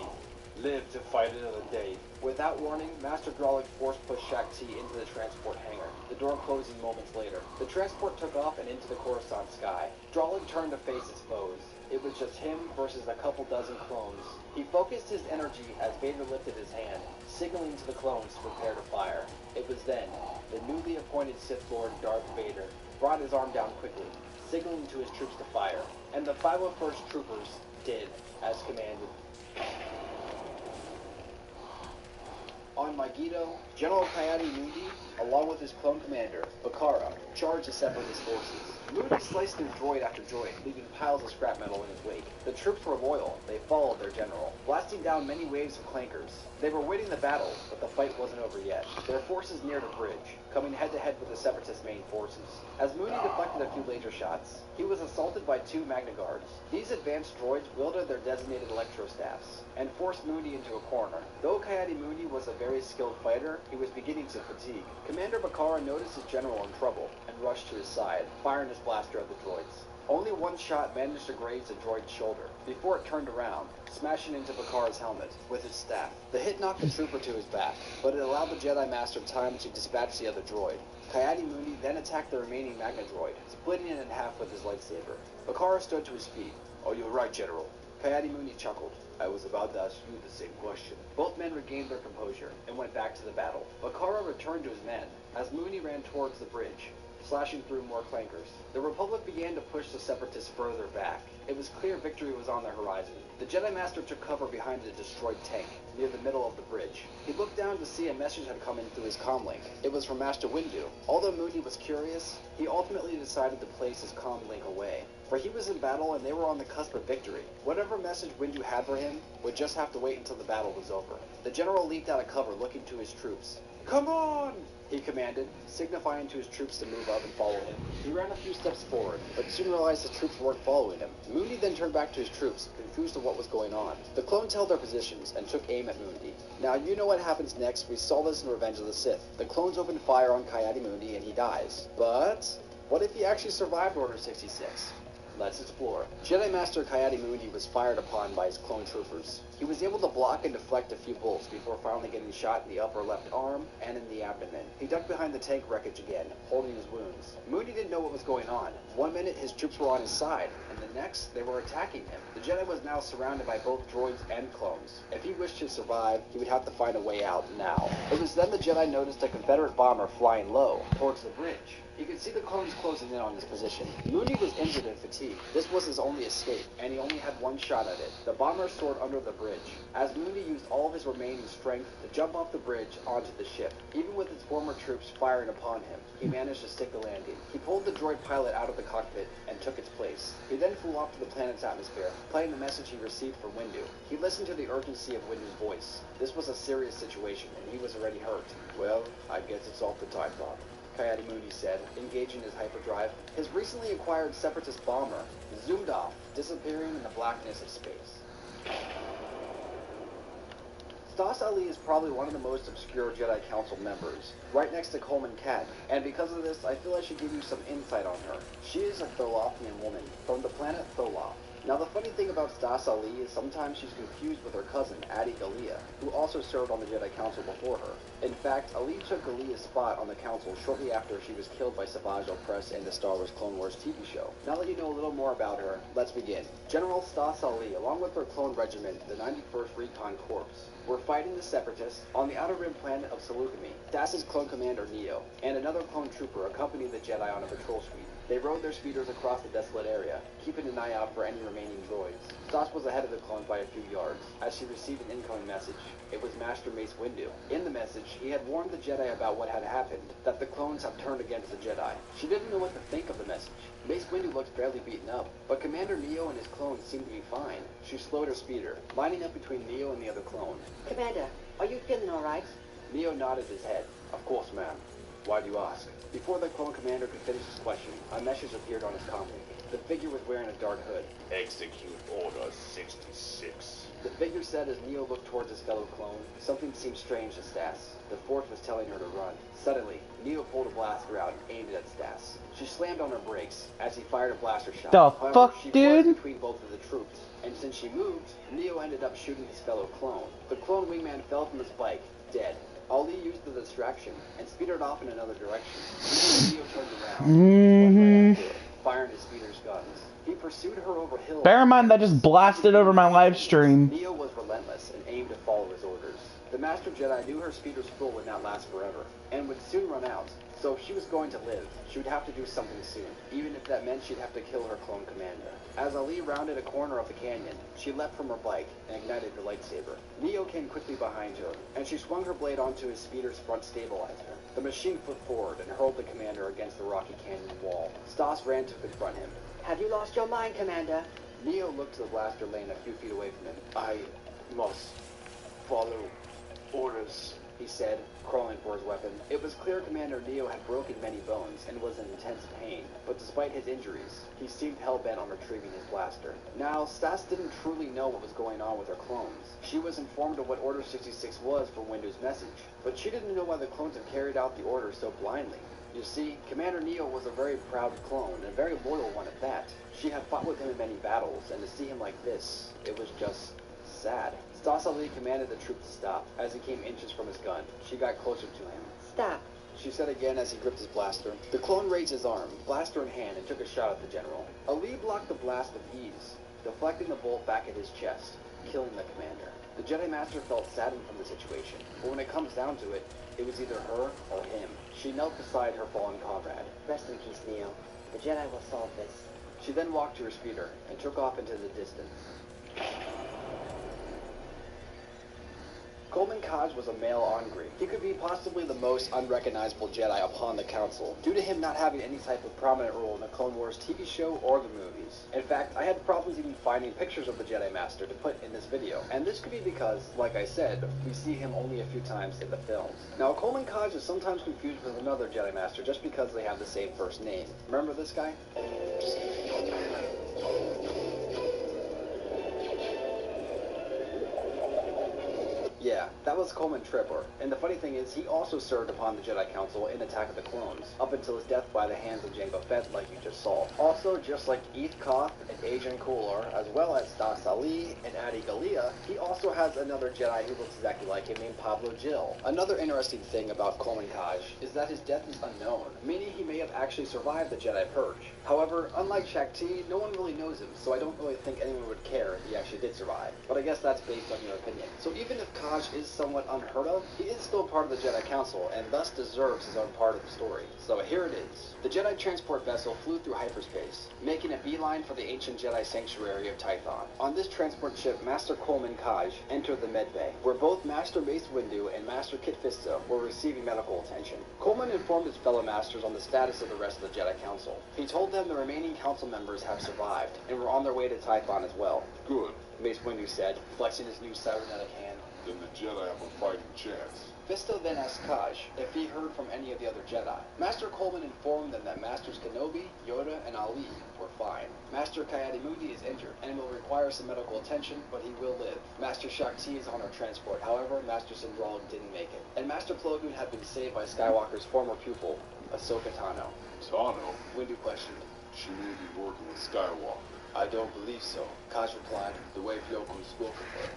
Live to fight another day. Without warning, Master Drolling force-pushed Shakti into the transport hangar, the door closing moments later. The transport took off and into the Coruscant sky. Drolling turned to face his foes. It was just him versus a couple dozen clones. He focused his energy as Vader lifted his hand, signaling to the clones to prepare to fire. It was then, the newly appointed Sith Lord Darth Vader brought his arm down quickly, signaling to his troops to fire, and the 501st troopers did, as commanded. On Megiddo, General Coyote Mundi, along with his clone commander, Bakara, charged the Separatist forces. Mundi sliced through droid after droid, leaving piles of scrap metal in his wake. The troops were loyal. They followed their general, blasting down many waves of clankers. They were winning the battle, but the fight wasn't over yet. Their forces neared a bridge, coming head-to-head with the Separatist main forces. As Mundi deflected a few laser shots, he was assaulted by 2 Magna Guards. These advanced droids wielded their designated electro-staffs and forced Mundi into a corner. Though Coyote Mundi was a very skilled fighter, he was beginning to fatigue. Commander Bakara noticed his general in trouble and rushed to his side, firing his blaster at the droids. Only one shot managed to graze the droid's shoulder before it turned around, smashing into Bakara's helmet with his staff. The hit knocked the trooper to his back, but it allowed the Jedi Master time to dispatch the other droid. Coyote Mundi then attacked the remaining Magna droid, splitting it in half with his lightsaber. Bakara stood to his feet. "Oh, you're right, General." Coyote Mundi chuckled. "I was about to ask you the same question." Both men regained their composure and went back to the battle. Bakara returned to his men as Mundi ran towards the bridge, slashing through more clankers. The Republic began to push the Separatists further back. It was clear victory was on the horizon. The Jedi Master took cover behind a destroyed tank near the middle of the bridge. He looked down to see a message had come in through his comlink. It was from Master Windu. Although Mundi was curious, he ultimately decided to place his comlink away, for he was in battle and they were on the cusp of victory. Whatever message Windu had for him would just have to wait until the battle was over. The general leaped out of cover looking to his troops. "Come on!" he commanded, signifying to his troops to move up and follow him. He ran a few steps forward, but soon realized the troops weren't following him. Mundi then turned back to his troops, confused of what was going on. The clones held their positions and took aim at Mundi. Now you know what happens next. We saw this in Revenge of the Sith. The clones open fire on Coyote Mundi and he dies. But what if he actually survived Order 66? Let's explore. Jedi Master Coyote Mundi was fired upon by his clone troopers. He was able to block and deflect a few bullets before finally getting shot in the upper left arm and in the abdomen. He ducked behind the tank wreckage again, holding his wounds. Mundi didn't know what was going on. One minute his troops were on his side, and the next they were attacking him. The Jedi was now surrounded by both droids and clones. If he wished to survive, he would have to find a way out now. It was then the Jedi noticed a Confederate bomber flying low towards the bridge. He could see the clones closing in on his position. Mundi was injured and fatigued. This was his only escape, and he only had one shot at it. The bomber soared under the bridge, as Mundi used all of his remaining strength to jump off the bridge onto the ship. Even with his former troops firing upon him, he managed to stick the landing. He pulled the droid pilot out of the cockpit and took its place. He then flew off to the planet's atmosphere, playing the message he received from Windu. He listened to the urgency of Windu's voice. This was a serious situation, and he was already hurt. "Well, I guess it's off the time bomb," Coyote Mundi said, engaging his hyperdrive. His recently acquired Separatist bomber zoomed off, disappearing in the blackness of space. Stas Ali is probably one of the most obscure Jedi Council members, right next to Coleman Cat, and because of this, I feel I should give you some insight on her. She is a Tholofian woman, from the planet Tholof. Now the funny thing about Stas Ali is sometimes she's confused with her cousin, Adi Gallia, who also served on the Jedi Council before her. In fact, Ali took Gallia's spot on the Council shortly after she was killed by Savage Opress in the Star Wars Clone Wars TV show. Now that you know a little more about her, let's begin. General Stas Ali, along with her clone regiment, the 91st Recon Corps, were fighting the Separatists on the outer rim planet of Seleucami. Stas's clone commander, Neo, and another clone trooper accompanied the Jedi on a patrol suite. They rode their speeders across the desolate area, keeping an eye out for any remaining droids. Stas was ahead of the clone by a few yards, as she received an incoming message. It was Master Mace Windu. In the message, he had warned the Jedi about what had happened, that the clones have turned against the Jedi. She didn't know what to think of the message. Mace Windu looked fairly beaten up, but Commander Neo and his clones seemed to be fine. She slowed her speeder, lining up between Neo and the other clone. Commander, are you feeling all right? Neo nodded his head. "Of course, ma'am. Why do you ask?" Before the clone commander could finish his question, a message appeared on his comlink. The figure was wearing a dark hood. Execute Order 66. The figure said as Neo looked towards his fellow clone, something seemed strange to Stas. The Force was telling her to run. Suddenly, Neo pulled a blaster out and aimed it at Stas. She slammed on her brakes as he fired a blaster shot. The However, fuck, she dude? forced between both of the troops, and since she moved, Neo ended up shooting his fellow clone. The clone wingman fell from his bike, dead. Ali used the distraction and speeded off in another direction. Neo turned around and went right after her, firing his speeder's guns. He pursued her over hills. Bear in mind that just blasted over my live stream. Neo was relentless and aimed to follow his orders. The Master Jedi knew her speeder's fuel would not last forever, and would soon run out, So if she was going to live, she would have to do something soon, even if that meant she'd have to kill her clone commander. As Ali rounded a corner of the canyon, she leapt from her bike and ignited her lightsaber. Neo came quickly behind her, and she swung her blade onto his speeder's front stabilizer. The machine flipped forward and hurled the commander against the rocky canyon wall. Stas ran to confront him. Have you lost your mind, Commander? Neo looked to the blaster lane a few feet away from him. I must follow orders, he said, crawling for his weapon. It was clear Commander Neo had broken many bones and was in intense pain, but despite his injuries, he seemed hell-bent on retrieving his blaster. Now, Stas didn't truly know what was going on with her clones. She was informed of what Order 66 was from Windu's message, but she didn't know why the clones had carried out the order so blindly. You see, Commander Neo was a very proud clone, and a very loyal one at that. She had fought with him in many battles, and to see him like this, it was just sad. Stas Ali commanded the troop to stop. As he came inches from his gun, she got closer to him. Stop. She said again as he gripped his blaster. The clone raised his arm, blaster in hand, and took a shot at the general. Ali blocked the blast with ease, deflecting the bolt back at his chest, killing the commander. The Jedi Master felt saddened from the situation, but when it comes down to it, it was either her or him. She knelt beside her fallen comrade. Rest in peace, Neo. The Jedi will solve this. She then walked to her speeder and took off into the distance. Coleman Kaj was a male Angri. He could be possibly the most unrecognizable Jedi upon the Council, due to him not having any type of prominent role in the Clone Wars TV show or the movies. In fact, I had problems even finding pictures of the Jedi Master to put in this video, and this could be because, like I said, we see him only a few times in the films. Now, Coleman Kaj is sometimes confused with another Jedi Master just because they have the same first name. Remember this guy? Yeah, that was Coleman Tripper, and the funny thing is he also served upon the Jedi Council in Attack of the Clones, up until his death by the hands of Jango Fett like you just saw. Also, just like Eth Koth and Ajan Kular, as well as Stas Ali and Adi Gallia, he also has another Jedi who looks exactly like him named Pablo Gil. Another interesting thing about Coleman Kaj is that his death is unknown, meaning he may have actually survived the Jedi Purge. However, unlike Shakti, no one really knows him, so I don't really think anyone would care if he actually did survive. But I guess that's based on your opinion. So even if Kaj is somewhat unheard of, he is still part of the Jedi Council, and thus deserves his own part of the story. So here it is. The Jedi transport vessel flew through hyperspace, making a beeline for the ancient Jedi sanctuary of Tython. On this transport ship, Master Coleman Kaj entered the medbay, where both Master Mace Windu and Master Kit Fisto were receiving medical attention. Coleman informed his fellow masters on the status of the rest of the Jedi Council. He told them the remaining council members have survived, and were on their way to Tython as well. Good. Mace Windu said, flexing his new cybernetic hand. Then the Jedi have a fighting chance. Fisto then asked Kaj if he heard from any of the other Jedi. Master Coleman informed them that Masters Kenobi, Yoda, and Ali were fine. Master Kayadi-Mundi is injured and will require some medical attention, but he will live. Master Shakti is on her transport, however, Master Sindral didn't make it. And Master Plo Koon had been saved by Skywalker's former pupil, Ahsoka Tano. Tano? Windu questioned. She may be working with Skywalker. I don't believe so. Kaj replied, the way Plo Koon spoke of her.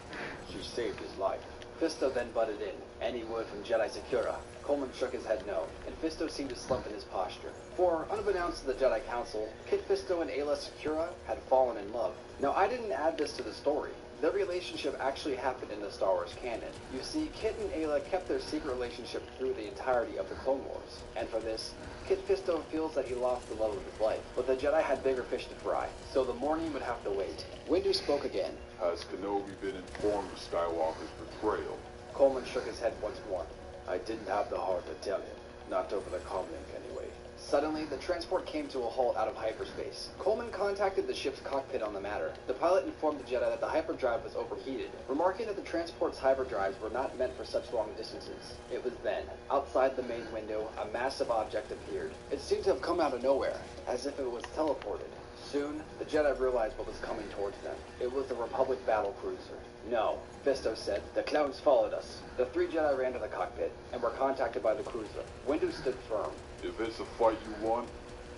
She saved his life. Fisto then butted in. Any word from Jedi Secura? Coleman shook his head no, and Fisto seemed to slump in his posture. For, unbeknownst to the Jedi Council, Kit Fisto and Ayla Secura had fallen in love. Now, I didn't add this to the story. Their relationship actually happened in the Star Wars canon. You see, Kit and Ayla kept their secret relationship through the entirety of the Clone Wars. And for this, Kit Fisto feels that he lost the love of his life. But the Jedi had bigger fish to fry, so the morning would have to wait. Windu spoke again. Has Kenobi been informed of Skywalker's betrayal? Coleman shook his head once more. I didn't have the heart to tell him. Not over the comlink, anyway. Suddenly, the transport came to a halt out of hyperspace. Coleman contacted the ship's cockpit on the matter. The pilot informed the Jedi that the hyperdrive was overheated, remarking that the transport's hyperdrives were not meant for such long distances. It was then, outside the main window, a massive object appeared. It seemed to have come out of nowhere, as if it was teleported. Soon, the Jedi realized what was coming towards them. It was the Republic battle cruiser. No, Fisto said. The clones followed us. The three Jedi ran to the cockpit and were contacted by the cruiser. Windu stood firm. If it's a fight you want,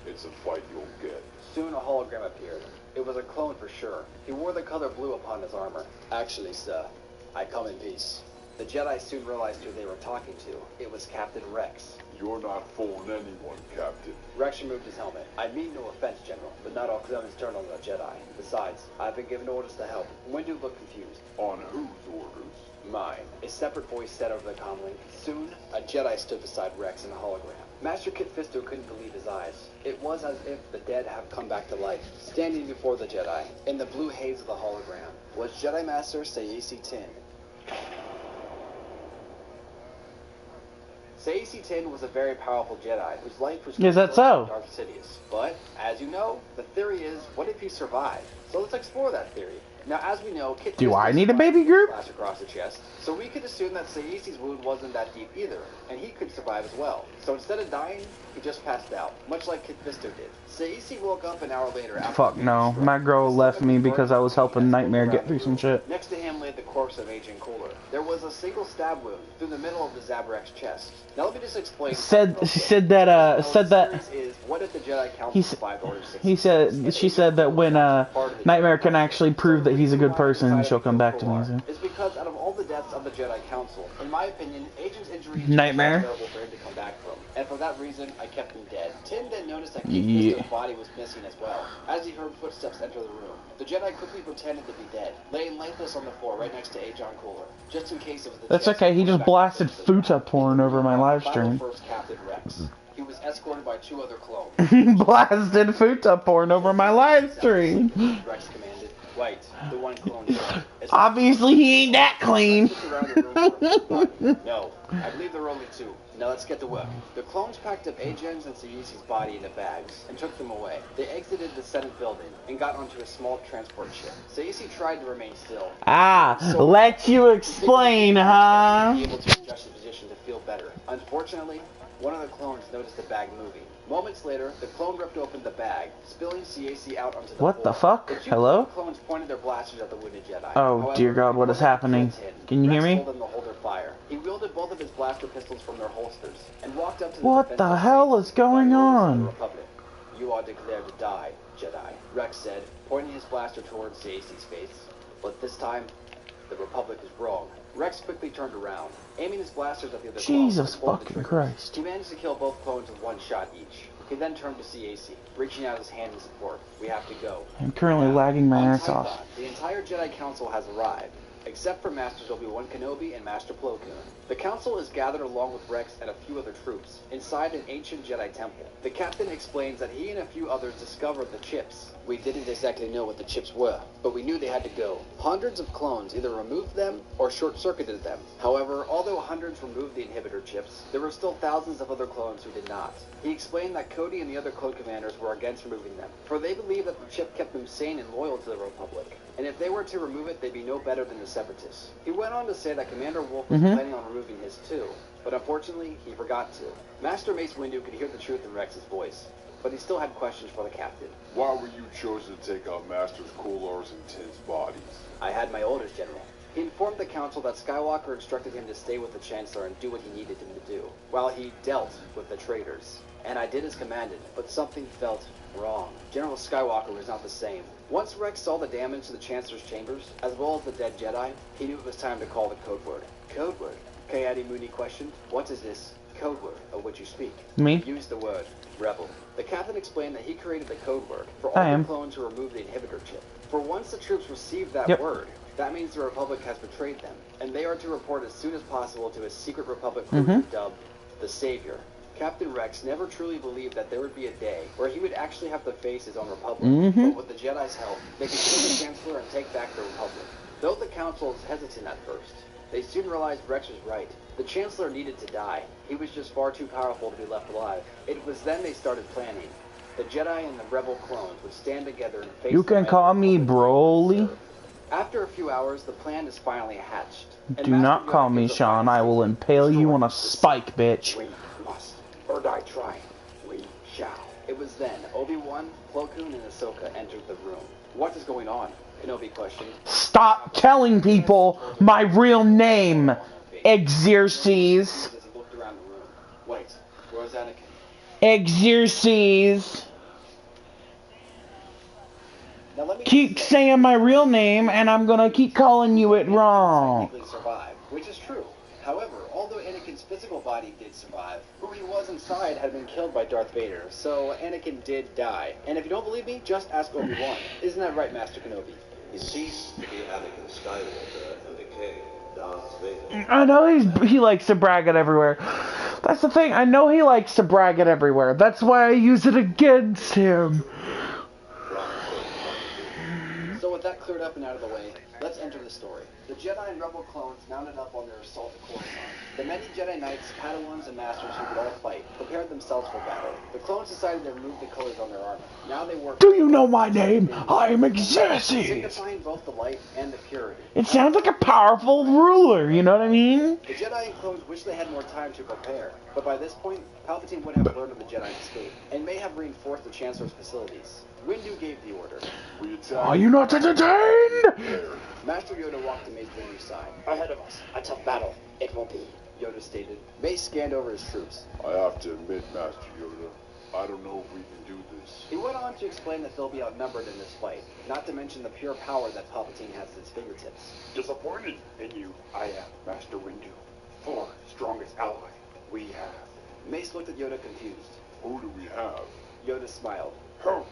it's a fight you'll get. Soon a hologram appeared. It was a clone for sure. He wore the color blue upon his armor. Actually, sir, I come in peace. The Jedi soon realized who they were talking to. It was Captain Rex. You're not fooling anyone, Captain. Rex removed his helmet. I mean no offense, General, but not all clones turn on the Jedi. Besides, I've been given orders to help. Windu looked confused. On whose orders? Mine. A separate voice said over the comlink. Soon, a Jedi stood beside Rex in a hologram. Master Kit Fisto couldn't believe his eyes. It was as if the dead have come back to life. Standing before the Jedi, in the blue haze of the hologram, was Jedi Master Saesi Tin. Saesi Tin was a very powerful Jedi whose life was Is that so? Darth Sidious. But, as you know, the theory is, what if he survived? So let's explore that theory. Now, as we know, Kit Do Fisto I need a baby group? slash across the chest, so we could assume that Saesi's wound wasn't that deep either, and he could survive as well. So instead of dying, he just passed out, much like Kit Fisto did. Saesi woke up an hour later after Fuck no. My girl left me because I was helping Nightmare get through some shit. Next to him lay the corpse of Agent Cooler. There was a single stab wound through the middle of the Zabrak's chest. Now let me just explain. She said that Is, what if the Jedi Council he survived Order 66? she said that when Nightmare can actually prove that he's a good person, she'll come back to me. So. It's because out of all the deaths of the Jedi Council, in my opinion, Agent's injury is Nightmare. terrible for him to come back from. And for that reason, I kept him dead. Tim then noticed that Kit Yeah. Fisto's body was missing as well. As he heard footsteps enter the room, the Jedi quickly pretended to be dead, laying lifeless on the floor right next to Agent Cooler, just in case it was the That's chance okay, he to just come back blasted to the futa porn over my live stream. First Captain Rex. He was escorted by 2 other clones. Blasted futa porn over my live stream. Rex commanded, "Wait, the one clone dead." Obviously he ain't that clean. No, I believe there were only 2. Now let's get to work. The clones packed up Agen's and Saesi's body into bags and took them away. They exited the Senate building and got onto a small transport ship. Saesi tried to remain still. Let you explain, huh? Be able to adjust the position to feel better. Unfortunately, one of the clones noticed the bag moving. Moments later, the clone ripped open the bag, spilling Saesi out onto the floor. What the fuck? The 2 Hello? clones pointed their blasters at the wounded Jedi. Oh, However, dear God, what is happening? Can you hear Rex me? told them to hold their fire. He wielded both of his blaster pistols from their holsters and walked up to the What the defensive hell base is going by orders of the on? Republic. "You are declared to die, Jedi," Rex said, pointing his blaster towards Saesi's face. But this time, the Republic is wrong. Rex quickly turned around, aiming his blasters at the other clones. Jesus and pulled the fucking triggers. Christ. He managed to kill both clones with 1 shot each. He then turned to Saesi, reaching out his hand in support. "We have to go." I'm currently lagging my On ass Tython, off. the entire Jedi Council has arrived, except for Masters Obi-Wan Kenobi and Master Plo Koon. The Council is gathered along with Rex and a few other troops, inside an ancient Jedi temple. The captain explains that he and a few others discovered the chips. "We didn't exactly know what the chips were, but we knew they had to go. Hundreds of clones either removed them or short-circuited them. However, although hundreds removed the inhibitor chips, there were still thousands of other clones who did not." He explained that Cody and the other clone commanders were against removing them, for they believed that the chip kept them sane and loyal to the Republic, and if they were to remove it, they'd be no better than the Separatists. He went on to say that Commander Wolf was planning on removing his too, but unfortunately, he forgot to. Master Mace Windu could hear the truth in Rex's voice, but he still had questions for the captain. Why were you chosen to take out Masters Coolor's and Tin's bodies? "I had my orders, General." He informed the council that Skywalker instructed him to stay with the Chancellor and do what he needed him to do, while he dealt with the traitors. "And I did as commanded, but something felt wrong." General Skywalker was not the same. Once Rex saw the damage to the Chancellor's chambers, as well as the dead Jedi, he knew it was time to call the code word. "Code word?" Kayadi Mooney questioned. "What is this code word of which you speak?" Me? Use the word rebel. The captain explained that he created the code word for I all am. the clones who removed the inhibitor chip. For once the troops received that Yep. word, that means the Republic has betrayed them, and they are to report as soon as possible to a secret Republic cruiser dubbed the Savior. Captain Rex never truly believed that there would be a day where he would actually have to face his own Republic, but with the Jedi's help, they could kill the Chancellor and take back the Republic. Though the Council was hesitant at first, they soon realized Rex was right. The Chancellor needed to die. He was just far too powerful to be left alive. It was then they started planning. The Jedi and the Rebel clones would stand together and face You can the call me Broly. After a few hours, the plan is finally hatched. And Do Master not Yoda call me gives a Sean. final I will impale you on a spike, bitch. "We must, or die trying. We shall." It was then Obi-Wan, Plo Koon, and Ahsoka entered the room. "What is going on?" Kenobi questioned. Stop telling people my real name, Exerces. As he looked around the room. "Wait, where's Anakin?" Exerces. Now let me Keep saying my real name, and I'm gonna keep calling you it wrong. technically survive, which is true. However, although Anakin's physical body did survive, who he was inside had been killed by Darth Vader, so Anakin did die. And if you don't believe me, just ask Obi-Wan. Isn't that right, Master Kenobi? He ceased to be Anakin Skywalker and became Darth Vader. I know he likes to brag it everywhere. That's the thing. I know he likes to brag it everywhere. That's why I use it against him. So with that cleared up and out of the way, let's enter the story. The Jedi and Rebel clones mounted up on their assault at Coruscant. The many Jedi Knights, Padawans, and Masters who could all fight prepared themselves for battle. The clones decided to remove the colors on their armor. Now they wore... Do you know my name? I am Xerxes. signifying both the light and the purity. It sounds like a powerful ruler, you know what I mean? The Jedi and clones wish they had more time to prepare, but by this point, Palpatine would have learned of the Jedi's escape, and may have reinforced the Chancellor's facilities. Windu gave the order. We attack. Are you not entertained? Master Yoda walked to Mace Windu's side. Ahead of us. A tough battle. It will be. Yoda stated. Mace scanned over his troops. I have to admit, Master Yoda, I don't know if we can do this. He went on to explain that they'll be outnumbered in this fight, not to mention the pure power that Palpatine has at his fingertips. Disappointed in you, I am Master Windu. Fourth strongest ally we have. Mace looked at Yoda confused. Who do we have? Yoda smiled. Who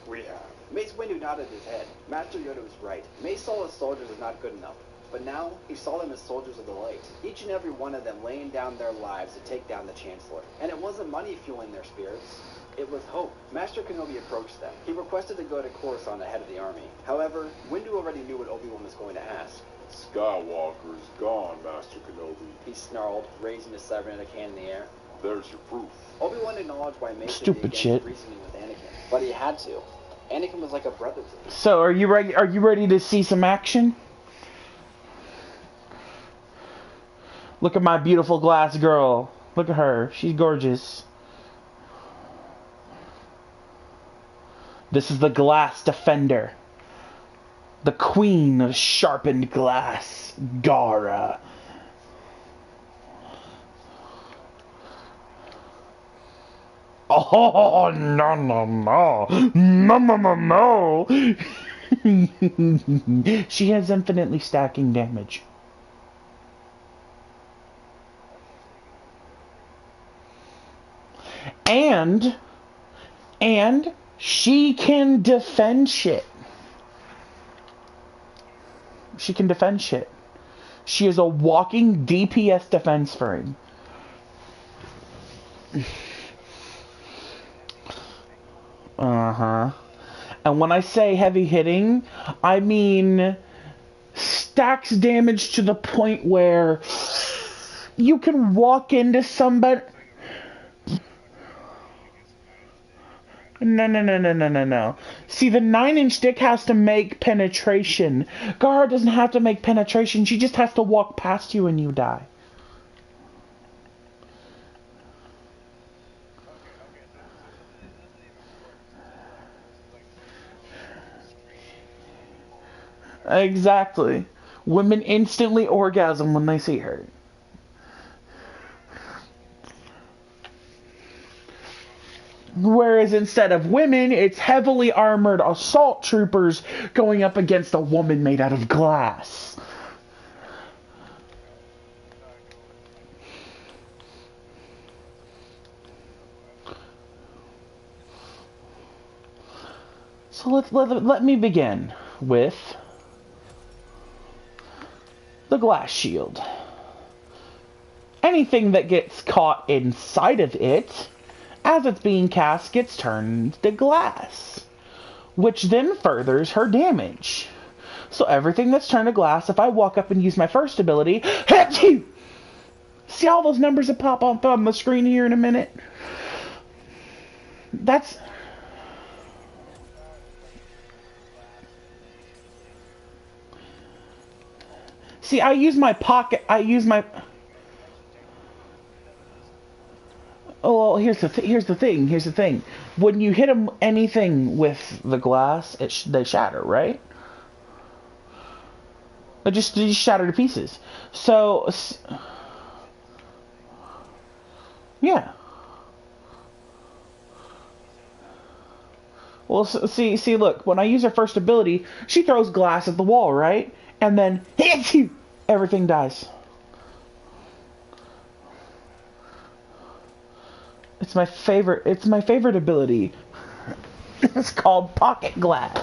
we have. Mace Windu nodded his head. Master Yoda was right. Mace saw his soldiers as not good enough. But now, he saw them as soldiers of the light. Each and every one of them laying down their lives to take down the Chancellor. And it wasn't money fueling their spirits. It was hope. Master Kenobi approached them. He requested to go to Coruscant ahead of the army. However, Windu already knew what Obi-Wan was going to ask. Skywalker is gone, Master Kenobi. He snarled, raising his cybernetic hand in the air. There's your proof. Obi-Wan acknowledged why Mace would be Stupid against shit. reasoning with Anakin. But he had to. Anakin was like a brother to him. So, are you ready? Are you ready to see some action? Look at my beautiful glass girl. Look at her. She's gorgeous. This is the glass defender. The queen of sharpened glass. Gara. Oh, no, no, no. No, no, no, no. She has infinitely stacking damage. And she can defend shit. She can defend shit. She is a walking DPS defense frame. Uh-huh. And when I say heavy hitting, I mean stacks damage to the point where you can walk into somebody. No. See, the 9-inch stick has to make penetration. Gara doesn't have to make penetration. She just has to walk past you and you die. Exactly. Women instantly orgasm when they see her. Whereas instead of women, it's heavily armored assault troopers going up against a woman made out of glass. So let me begin with the glass shield. Anything that gets caught inside of it, as it's being cast, gets turned to glass, which then furthers her damage. So everything that's turned to glass, if I walk up and use my first ability, see all those numbers that pop up on the screen here in a minute? That's... See, I use my pocket, Oh, well, here's the thing. When you hit anything with the glass, they shatter, right? They just shatter to pieces. So, yeah. Well, see, look. When I use her first ability, she throws glass at the wall, right? And then hits you. Everything dies. It's my favorite ability. It's called pocket glass.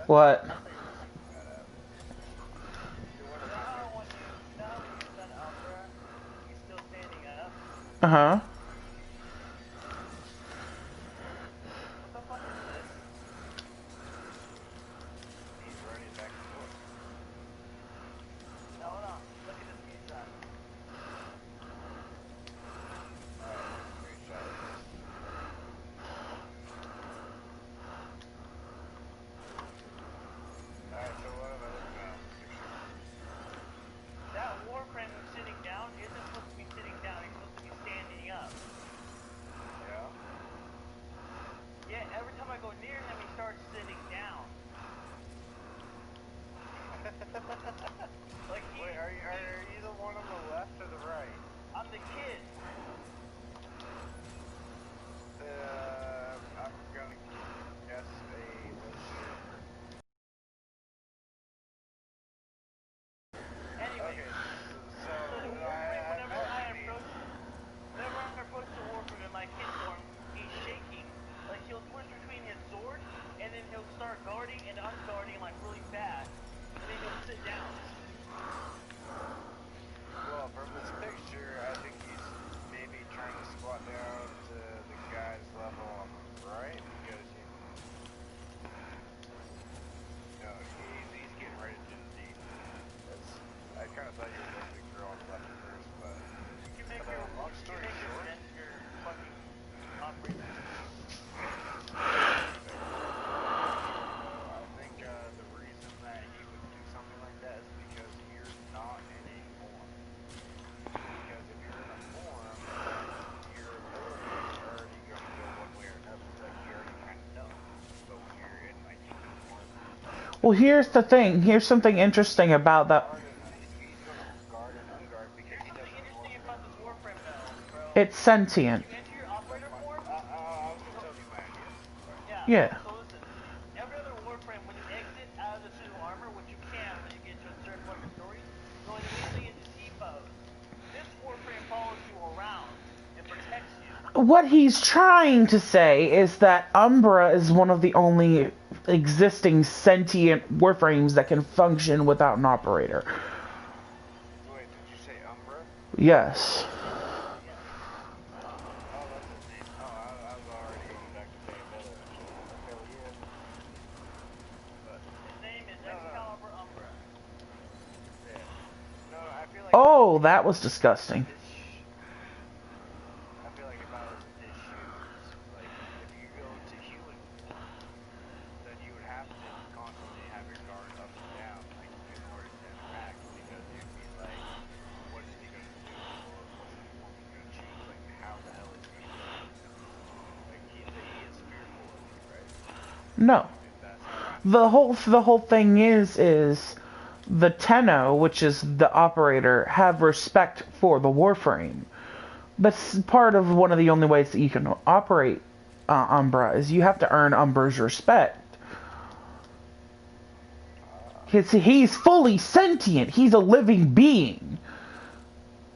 What? Uh-huh. What the fuck is this? He's running back and forth. Now hold on. Look at this screenshot. Alright, screenshot this. Alright, so what am I looking at on the picture? That warframe who's sitting down isn't supposed to be sitting down, he's supposed to be standing up. Yeah? Yeah, every time I go near him, he starts sitting down. Like wait, are you the one on the left or the right? I'm the kid. I'm gonna guess a anyway, okay, so the warframe, whenever I approach the warframe in my kid form, he's shaking. Like he'll switch between his sword, and then he'll start guarding and unguarding like really fast, and then he'll sit down. Well, from this picture, I think he's maybe trying to squat down to the guy's level on the right, because he's getting ready to do the deep. I kind of thought you were the big girl on the left first, but you make long story short, your fucking operator. I think the reason that he would do something like that is because you're not in a form. Because if you're in a form, your abilities are already going to go one way or another. Like you already kind of know. But when you're in like a form, Well, here's the thing. Here's something interesting about that. he's going to guard and unguard because he doesn't know what's about this warframe though, bro. It's sentient. You enter your operator form? I was going to tell you my idea. Yeah. So listen, every other warframe, when you exit out of the suit of armor, which you can when you get to a certain point of your story, you'll immediately into T-pose. This warframe follows you around and protects you. What he's trying to say is that Umbra is one of the only existing sentient warframes that can function without an operator. Wait, did you say Umbra? Yes. Oh, that's his name. Oh, I was already going back to Bayonetta. Hell yeah. But his name is Excalibur Umbra. Yeah. No, I feel like... Oh, that was disgusting. I feel like if I was in his shoes, like, if you go to human form, then you would have to constantly have your guard up and down, like, in order to interact, because you'd be like, what is he gonna do, or what's the form he's gonna choose, like, how the hell is he gonna do it? Like, he is fearful of you, right? No. The whole thing is the Tenno, which is the operator, have respect for the warframe. That's part of one of the only ways that you can operate Umbra is you have to earn Umbra's respect. He's fully sentient. He's a living being.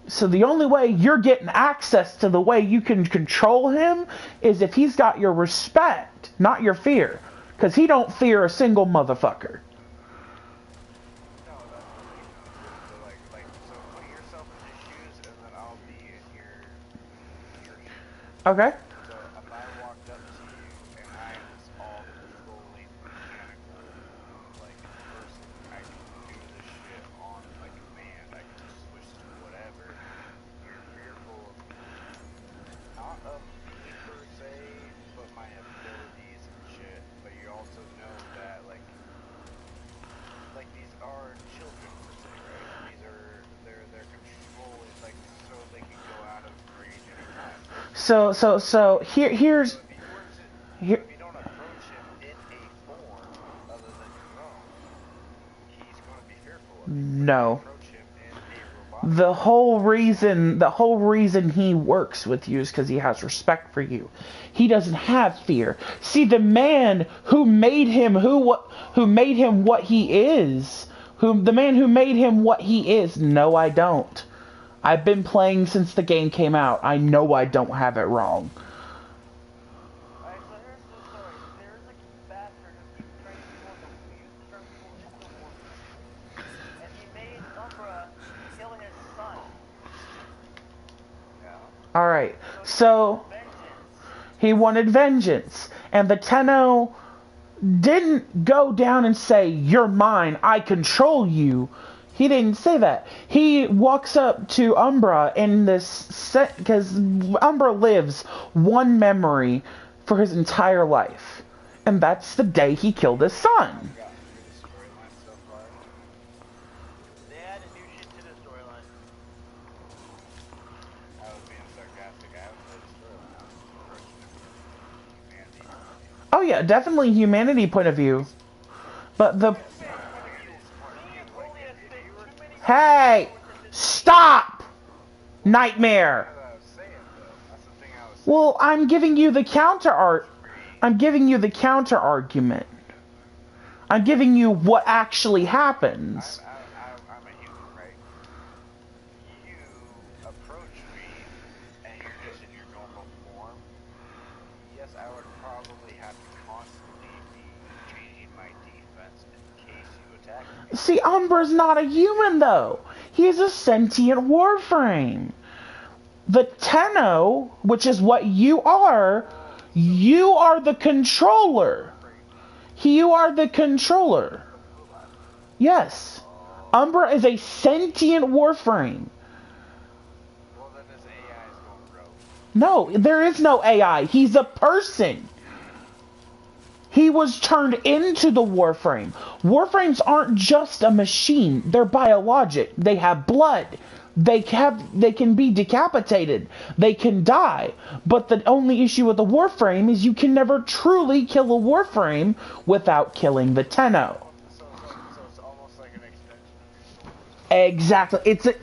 So the only way you're getting access to the way you can control him is if he's got your respect, not your fear. Because he don't fear a single motherfucker. No, that's what makes sense. So put yourself in his shoes, and then I'll be in your shoes. Okay. So if I walked up to you, and I was all fully mechanical, like, person, I can do this shit on, like, command, I can just switch to whatever, you're fearful of me. Not of me per se, but my abilities and shit, but you also know that, like these are children per se, right? They're controlling, like, so they can go out of range anytime. So here's So if you don't approach him in a form other than your own, he's going to be fearful of you. no. Approach him in a robotic The whole reason he works with you is because he has respect for you. He doesn't have fear. See, the man who made him what he is, the man who made him what he is. No, I don't. I've been playing since the game came out. I know I don't have it wrong. Alright, so here's the story. There's a bastard who keeps turning people into, he used to turn people into warframes. And he made Umbra kill his son. Yeah. All right. Right. So he wanted vengeance. And the Tenno didn't go down and say, "You're mine, I control you." He didn't say that. He walks up to Umbra in this set, because Umbra lives one memory for his entire life. And that's the day he killed his son. They added new shit to the storyline. I was being sarcastic. I haven't played the storyline. I was just approaching it from humanity. Oh yeah, definitely humanity point of view. But the... Hey! Stop! Nightmare! Well, I'm giving you the I'm giving you the counter argument. I'm giving you what actually happens. I'm a human, right? You approach me, and you're just in your normal form. Yes, I would probably have to constantly be changing my defense in case you attack me. See, Umbra's not a human, though. He's a sentient warframe. The Tenno, which is what you are the controller. You are the controller. Yes. Umbra is a sentient warframe. Well, then this AI is going rogue. No, there is no AI. He's a person. He was turned into the warframe. Warframes aren't just a machine. They're biologic. They have blood. They can be decapitated. They can die. But the only issue with the warframe is you can never truly kill a warframe without killing the Tenno. So it's almost like an extension of your soul. Exactly. It's a...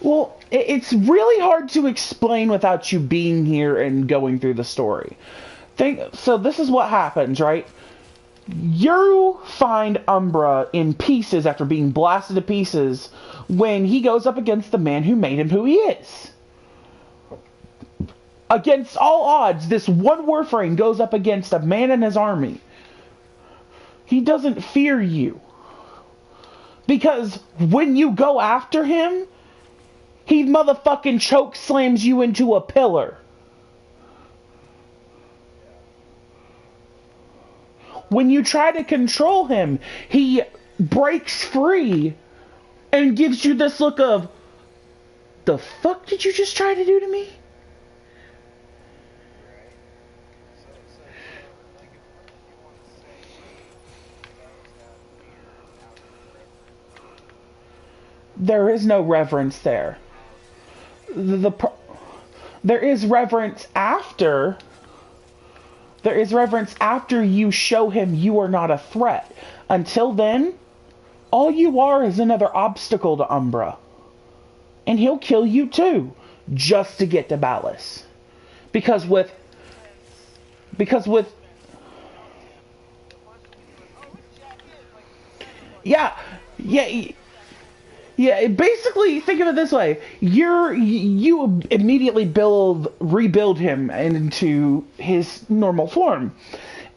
Well, it's really hard to explain without you being here and going through the story. So this is what happens, right? You find Umbra in pieces after being blasted to pieces when he goes up against the man who made him who he is. Against all odds, this one warframe goes up against a man and his army. He doesn't fear you. Because when you go after him, he motherfucking choke slams you into a pillar. When you try to control him, he breaks free and gives you this look of, "The fuck did you just try to do to me?" There is no reverence there. There is reverence after... There is reverence after you show him you are not a threat. Until then, all you are is another obstacle to Umbra. And he'll kill you too, just to get to Ballas. Because with... Yeah, basically, think of it this way. You immediately rebuild him into his normal form.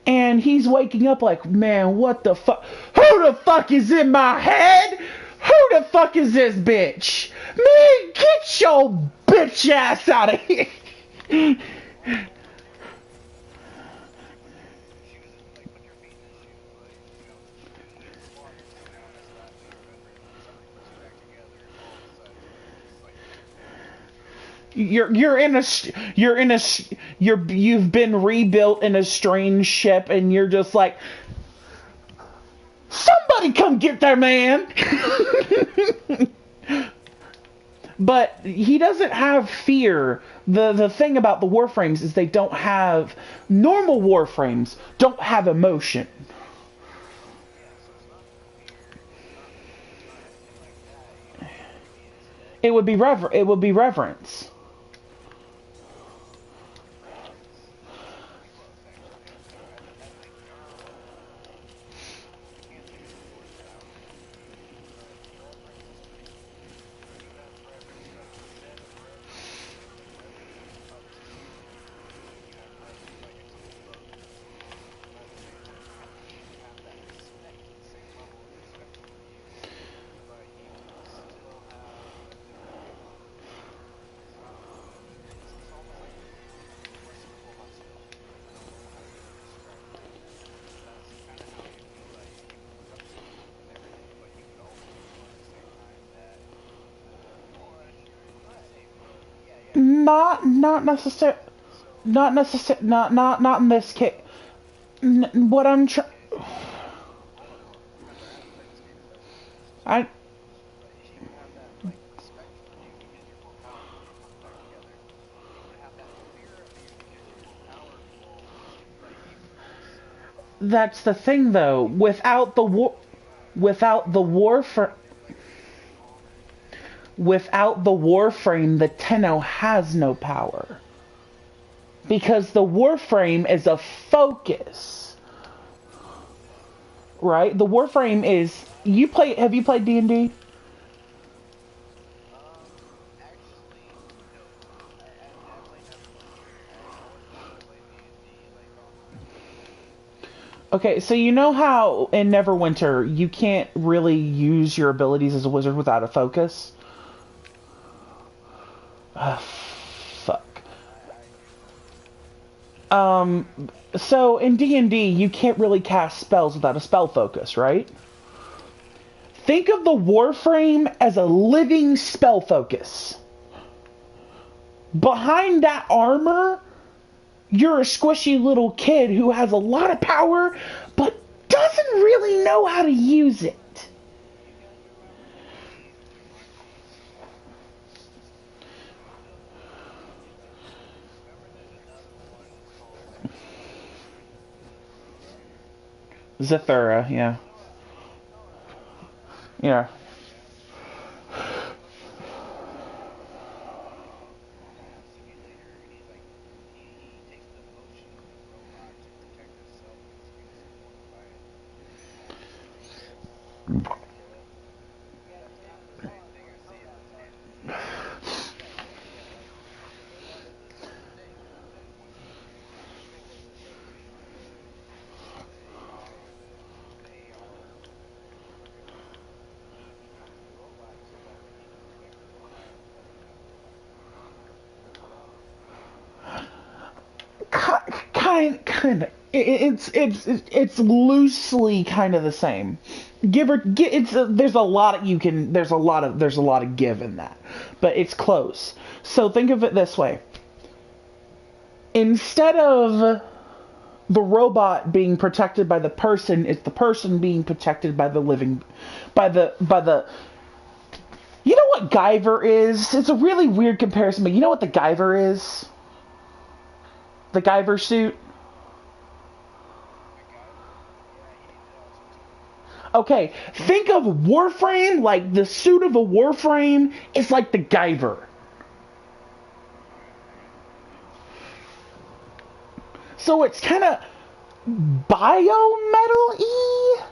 And he's waking up like, "Man, what the fuck? Who the fuck is in my head? Who the fuck is this bitch? Man, get your bitch ass out of here." You've been rebuilt in a strange ship, and you're just like, "Somebody come get their man." But he doesn't have fear. The thing about the warframes is they don't have... Normal warframes don't have emotion. It would be reverence. not necessarily. Not in this case. What I'm trying. I. That's the thing, though. Without the Warframe, the Tenno has no power. Because the Warframe is a focus. Right? The Warframe is... Have you played D&D? Okay, so you know how in Neverwinter you can't really use your abilities as a wizard without a focus? Fuck. So in D&D you can't really cast spells without a spell focus, right? Think of the Warframe as a living spell focus. Behind that armor, you're a squishy little kid who has a lot of power, but doesn't really know how to use it. Zathura, yeah. Yeah. Kind of. It's loosely kind of the same. There's a lot of give in that, but it's close. So think of it this way: instead of the robot being protected by the person, it's the person being protected by the living, by the. You know what Guyver is? It's a really weird comparison, but you know what the Guyver is? The Guyver suit? Okay, think of Warframe like the suit of a Warframe is like the Guyver. So it's kind of biometal-y?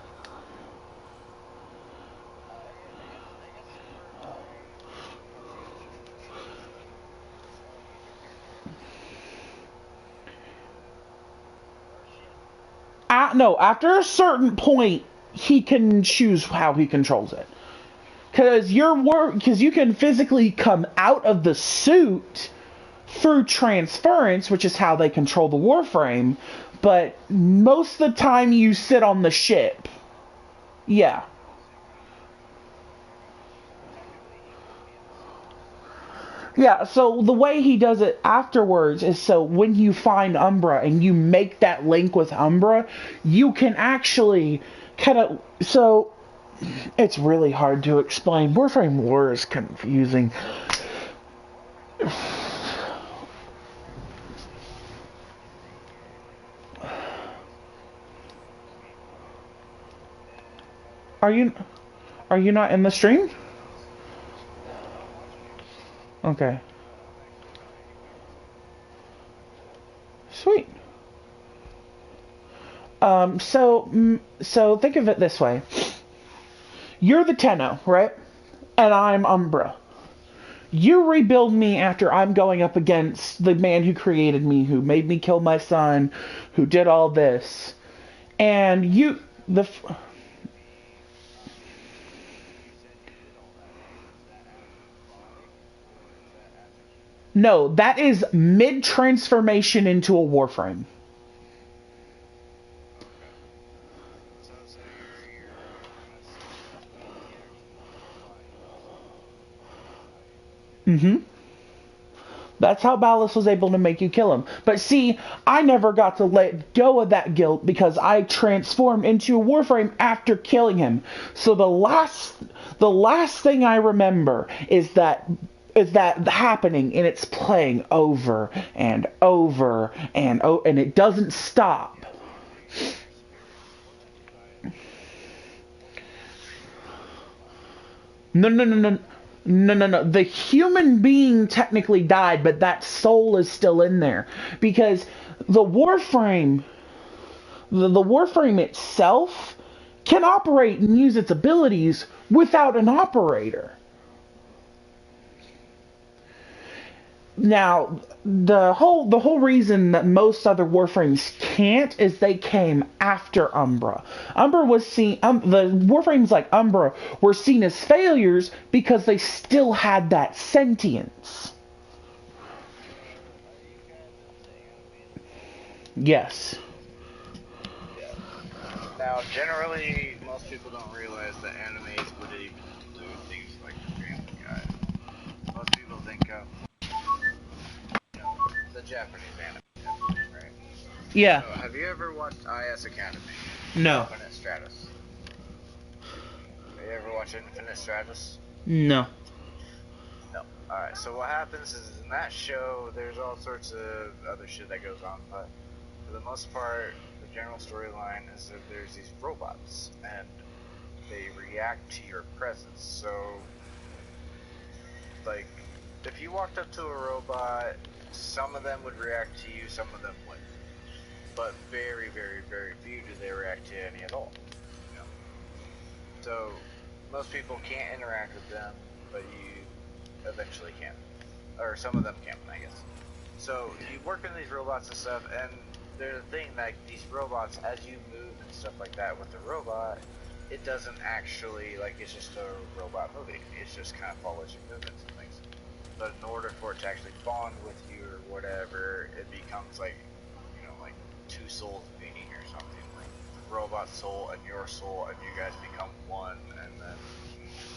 No, after a certain point, he can choose how he controls it. Because you can physically come out of the suit through transference, which is how they control the Warframe, but most of the time you sit on the ship. Yeah. Yeah, so the way he does it afterwards is so when you find Umbra and you make that link with Umbra, you can actually kind of... So, it's really hard to explain. Warframe lore is confusing. Are you not in the stream? Okay. Sweet. So think of it this way. You're the Tenno, right? And I'm Umbra. You rebuild me after I'm going up against the man who created me, who made me kill my son, who did all this. And No, that is mid-transformation into a Warframe. Mm-hmm. That's how Ballas was able to make you kill him. But see, I never got to let go of that guilt because I transformed into a Warframe after killing him. So the last thing I remember is that happening, and it's playing over and over and it doesn't stop. No. The human being technically died, but that soul is still in there because the Warframe itself can operate and use its abilities without an operator. Now, the whole reason that most other Warframes can't is they came after Umbra. The Warframes like Umbra were seen as failures because they still had that sentience. Yes. Now, generally, most people don't realize that animes would even include things like the Family Guy. Most people think of the Japanese anime, right? Yeah. So, have you ever watched IS Academy? No. Infinite Stratus. Have you ever watched Infinite Stratus? No. No. Alright, so what happens is in that show, there's all sorts of other shit that goes on, but for the most part, the general storyline is that there's these robots, and they react to your presence. So, like, if you walked up to a robot, some of them would react to you, some of them wouldn't. But very, very, very few do they react to any at all. You know? So, most people can't interact with them, but you eventually can. Or some of them can, I guess. So, you work in these robots and stuff, and there's a thing like these robots, as you move and stuff like that with the robot, it doesn't actually, like, it's just a robot moving. It just kind of follows your movements and things. But in order for it to actually bond with you or whatever, it becomes like, you know, like two souls meeting or something. Like the robot soul and your soul, and you guys become one, and then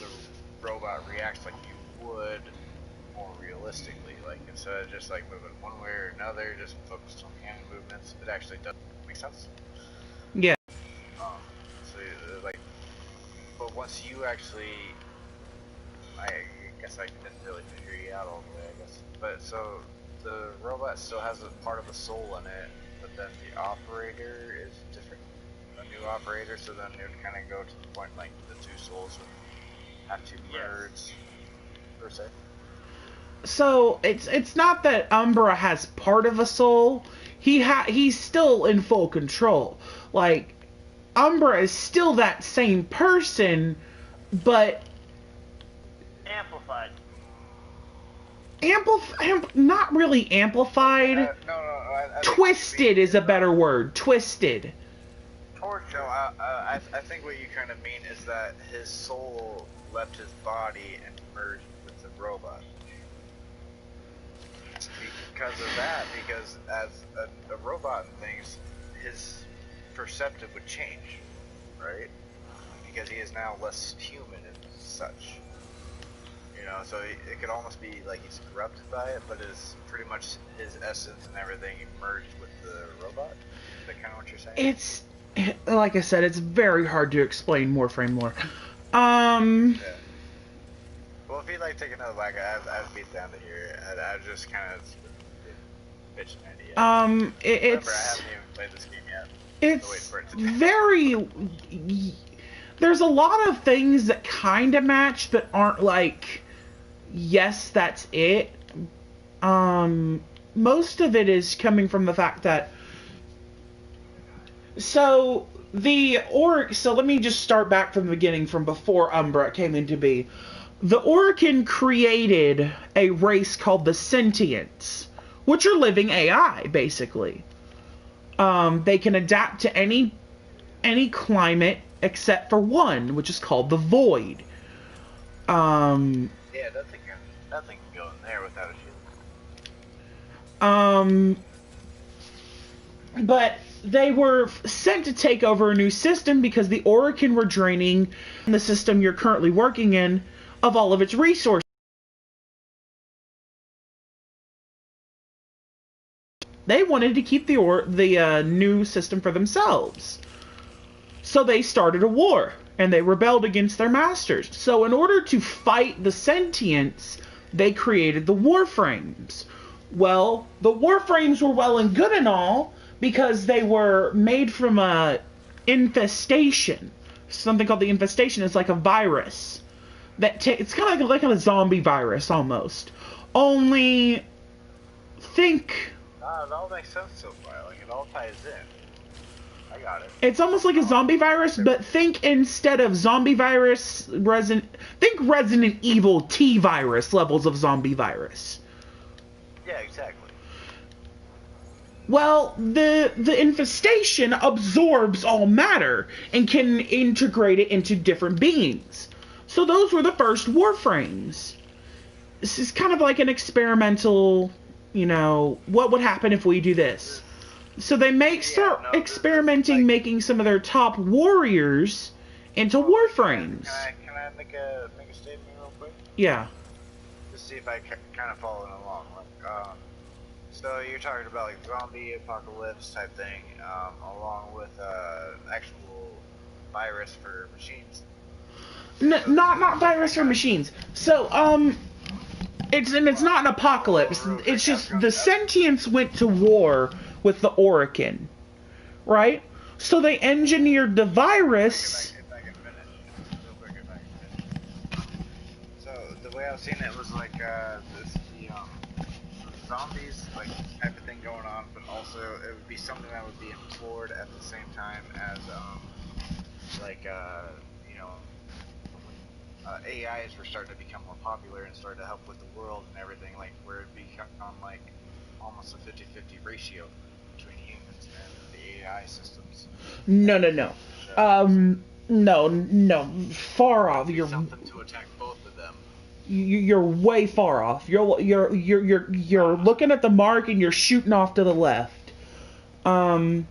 the robot reacts like you would more realistically. Like instead of just like moving one way or another, just focused on hand movements, it actually does make sense. Yeah. So like, but once you actually, I guess I didn't really figure you out all the way, I guess. But so the robot still has a part of a soul in it, but then the operator is different. A new operator, so then it would kind of go to the point like the two souls would have to merge, per se. So it's not that Umbra has part of a soul. He's still in full control. Like Umbra is still that same person, but not really amplified. I Twisted is a better word. Twisted. No, I think what you kind of mean is that his soul left his body and merged with the robot. Because of that, because as a robot and things, his perceptive would change, right? Because he is now less human and such. You know, so it could almost be like he's corrupted by it, but it's pretty much his essence and everything merged with the robot. Is that kind of what you're saying? It's, like I said, it's very hard to explain Warframe lore. Yeah. Well, if you'd like to take another whack, I'd beat down to here. I'd just kind of pitch an idea. Remember, I haven't even played this game yet. It's very. There's a lot of things that kind of match, but aren't like, yes, that's it. Most of it is coming from the fact that. So let me just start back from the beginning, from before Umbra came into be. The Orokin created a race called the Sentients, which are living AI, basically. They can adapt to any climate except for one, which is called the Void. Yeah, nothing can go in there without a shield. But they were sent to take over a new system because the Orokin were draining the system you're currently working in of all of its resources. They wanted to keep the new system for themselves. So they started a war, and they rebelled against their masters. So in order to fight the sentients, they created the Warframes. Well, the Warframes were well and good and all, because they were made from a infestation. Something called the infestation. It's like a virus. It's kind of like a zombie virus, almost. Only, think... It all makes sense so far. Like, it all ties in. I got it. It's almost like a zombie virus, but think instead of zombie virus, think Resident Evil T-virus levels of zombie virus. Yeah, exactly. Well, the infestation absorbs all matter and can integrate it into different beings. So those were the first Warframes. This is kind of like an experimental, what would happen if we do this? So they start experimenting, making some of their top warriors into Warframes. Can I make a statement real quick? Yeah. Just see if I kind of following along. So you're talking about like zombie apocalypse type thing, along with actual virus for machines. Not virus or machines. So it's not an apocalypse. It's just the sentients went to war with the Orokin, right? So they engineered the virus. If I can finish, real quick, if I can finish. So the way I've seen it was like the zombies like type of thing going on, but also it would be something that would be implored at the same time as AIs were starting to become more popular and started to help with the world and everything, like where it became like almost a 50-50 ratio between humans and the AI systems. No. No. Far off. You're something to attack both of them. You're way far off. You're looking at the mark and you're shooting off to the left. So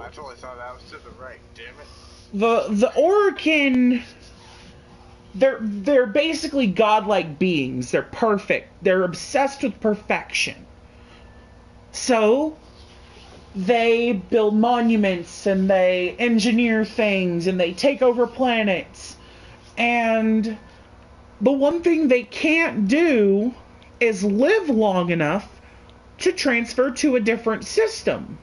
I totally thought I was to the right. Damn it. the Orokin, they're basically godlike beings. They're perfect. They're obsessed with perfection. So they build monuments and they engineer things and they take over planets. And the one thing they can't do is live long enough to transfer to a different system.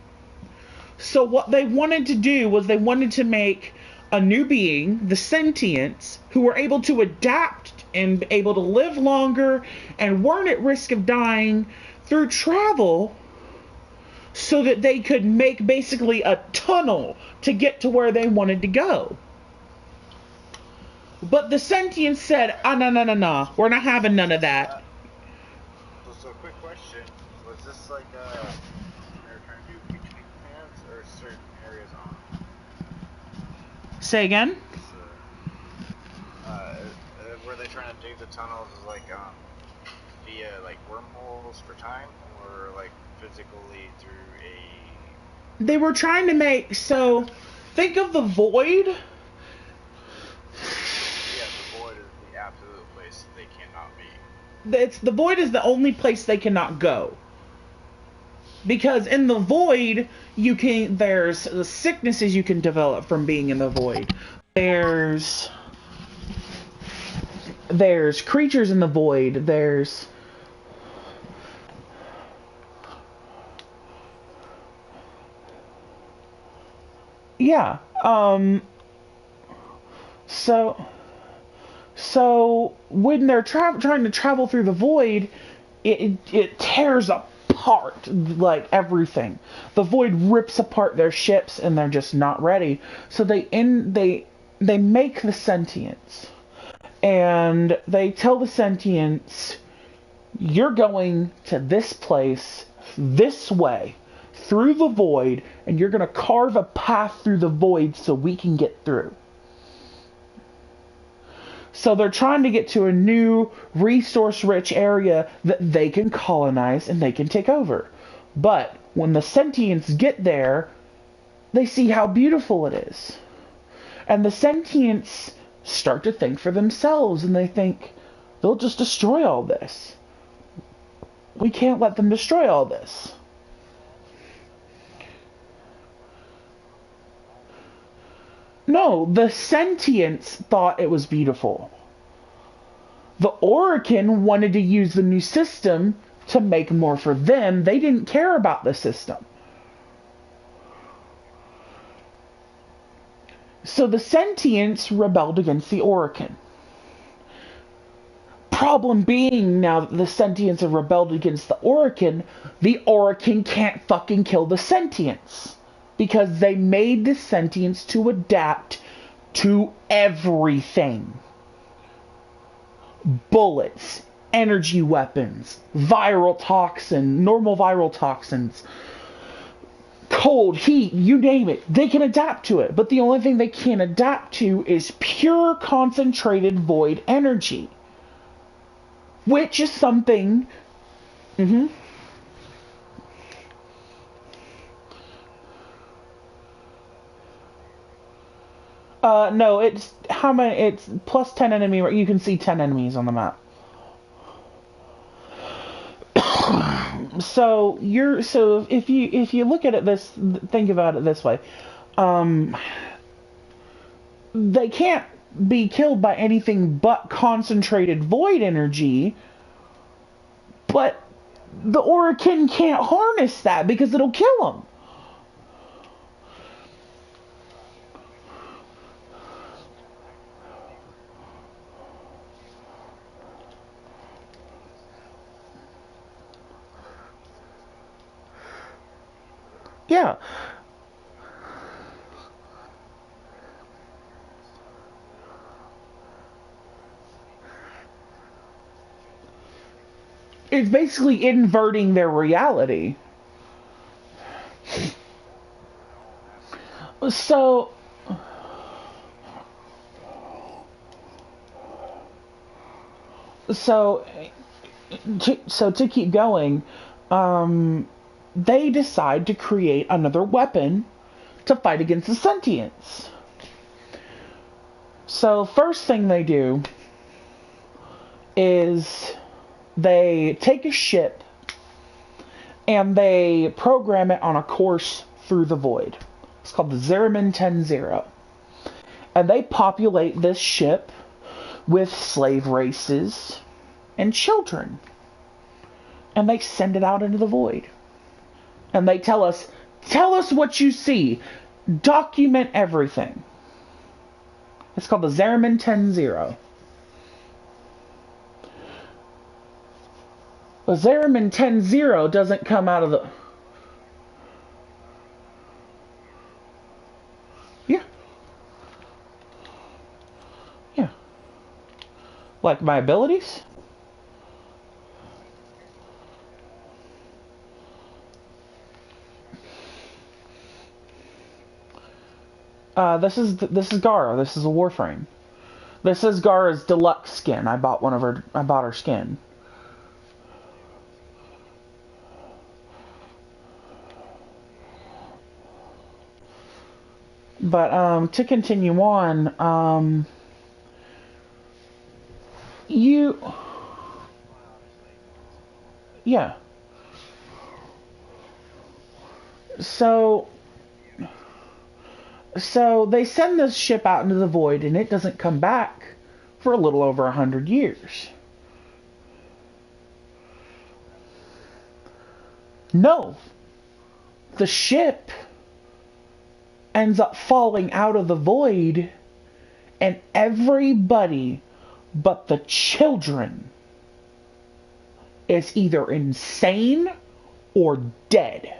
So what they wanted to do was they wanted to make a new being, the sentients, who were able to adapt and able to live longer and weren't at risk of dying through travel, so that they could make basically a tunnel to get to where they wanted to go. But the sentients said, no, we're not having none of that. So quick question, was this like they were trying to do between hands or certain areas on? Say again? Were they trying to dig the tunnels like via like wormholes for time, or like physically through a... They were trying to make, so think of the void. Yeah, the void is the absolute place that they cannot be. The void is the only place they cannot go. Because in the void, there's the sicknesses you can develop from being in the void. There's creatures in the void. Yeah. So when they're trying to travel through the void, it tears apart like everything. The void rips apart their ships, and they're just not ready. So they make the sentients, and they tell the sentients, "You're going to this place this way through the void, and you're going to carve a path through the void so we can get through." So they're trying to get to a new resource-rich area that they can colonize and they can take over. But when the sentients get there, they see how beautiful it is. And the sentients start to think for themselves, and they think, they'll just destroy all this. We can't let them destroy all this. No, the sentients thought it was beautiful. The Orokin wanted to use the new system to make more for them. They didn't care about the system. So the sentients rebelled against the Orokin. Problem being, now that the sentients have rebelled against the Orokin can't fucking kill the sentients. Because they made the sentients to adapt to everything. Bullets, energy weapons, viral toxin, normal viral toxins, cold, heat, you name it. They can adapt to it. But the only thing they can't adapt to is pure concentrated void energy. Which is something... No, it's how many? It's plus 10 enemy. You can see 10 enemies on the map. So if you look at it think about it this way, they can't be killed by anything but concentrated void energy. But the Orokin can't harness that because it'll kill them. Yeah. It's basically inverting their reality. So to keep going, they decide to create another weapon to fight against the sentients. So first thing they do is they take a ship and they program it on a course through the void. It's called the Zeramin 10-0. And they populate this ship with slave races and children. And they send it out into the void. And they tell us what you see. Document everything. It's called the Zeramin 10-0. The Zeramin 10-0 doesn't come out of the... Yeah. Yeah. Like my abilities? This is Gara. This is a Warframe. This is Gara's deluxe skin. I bought her skin. But to continue on, yeah. So they send this ship out into the void, and it doesn't come back for a little over 100 years. No. The ship ends up falling out of the void, and everybody but the children is either insane or dead.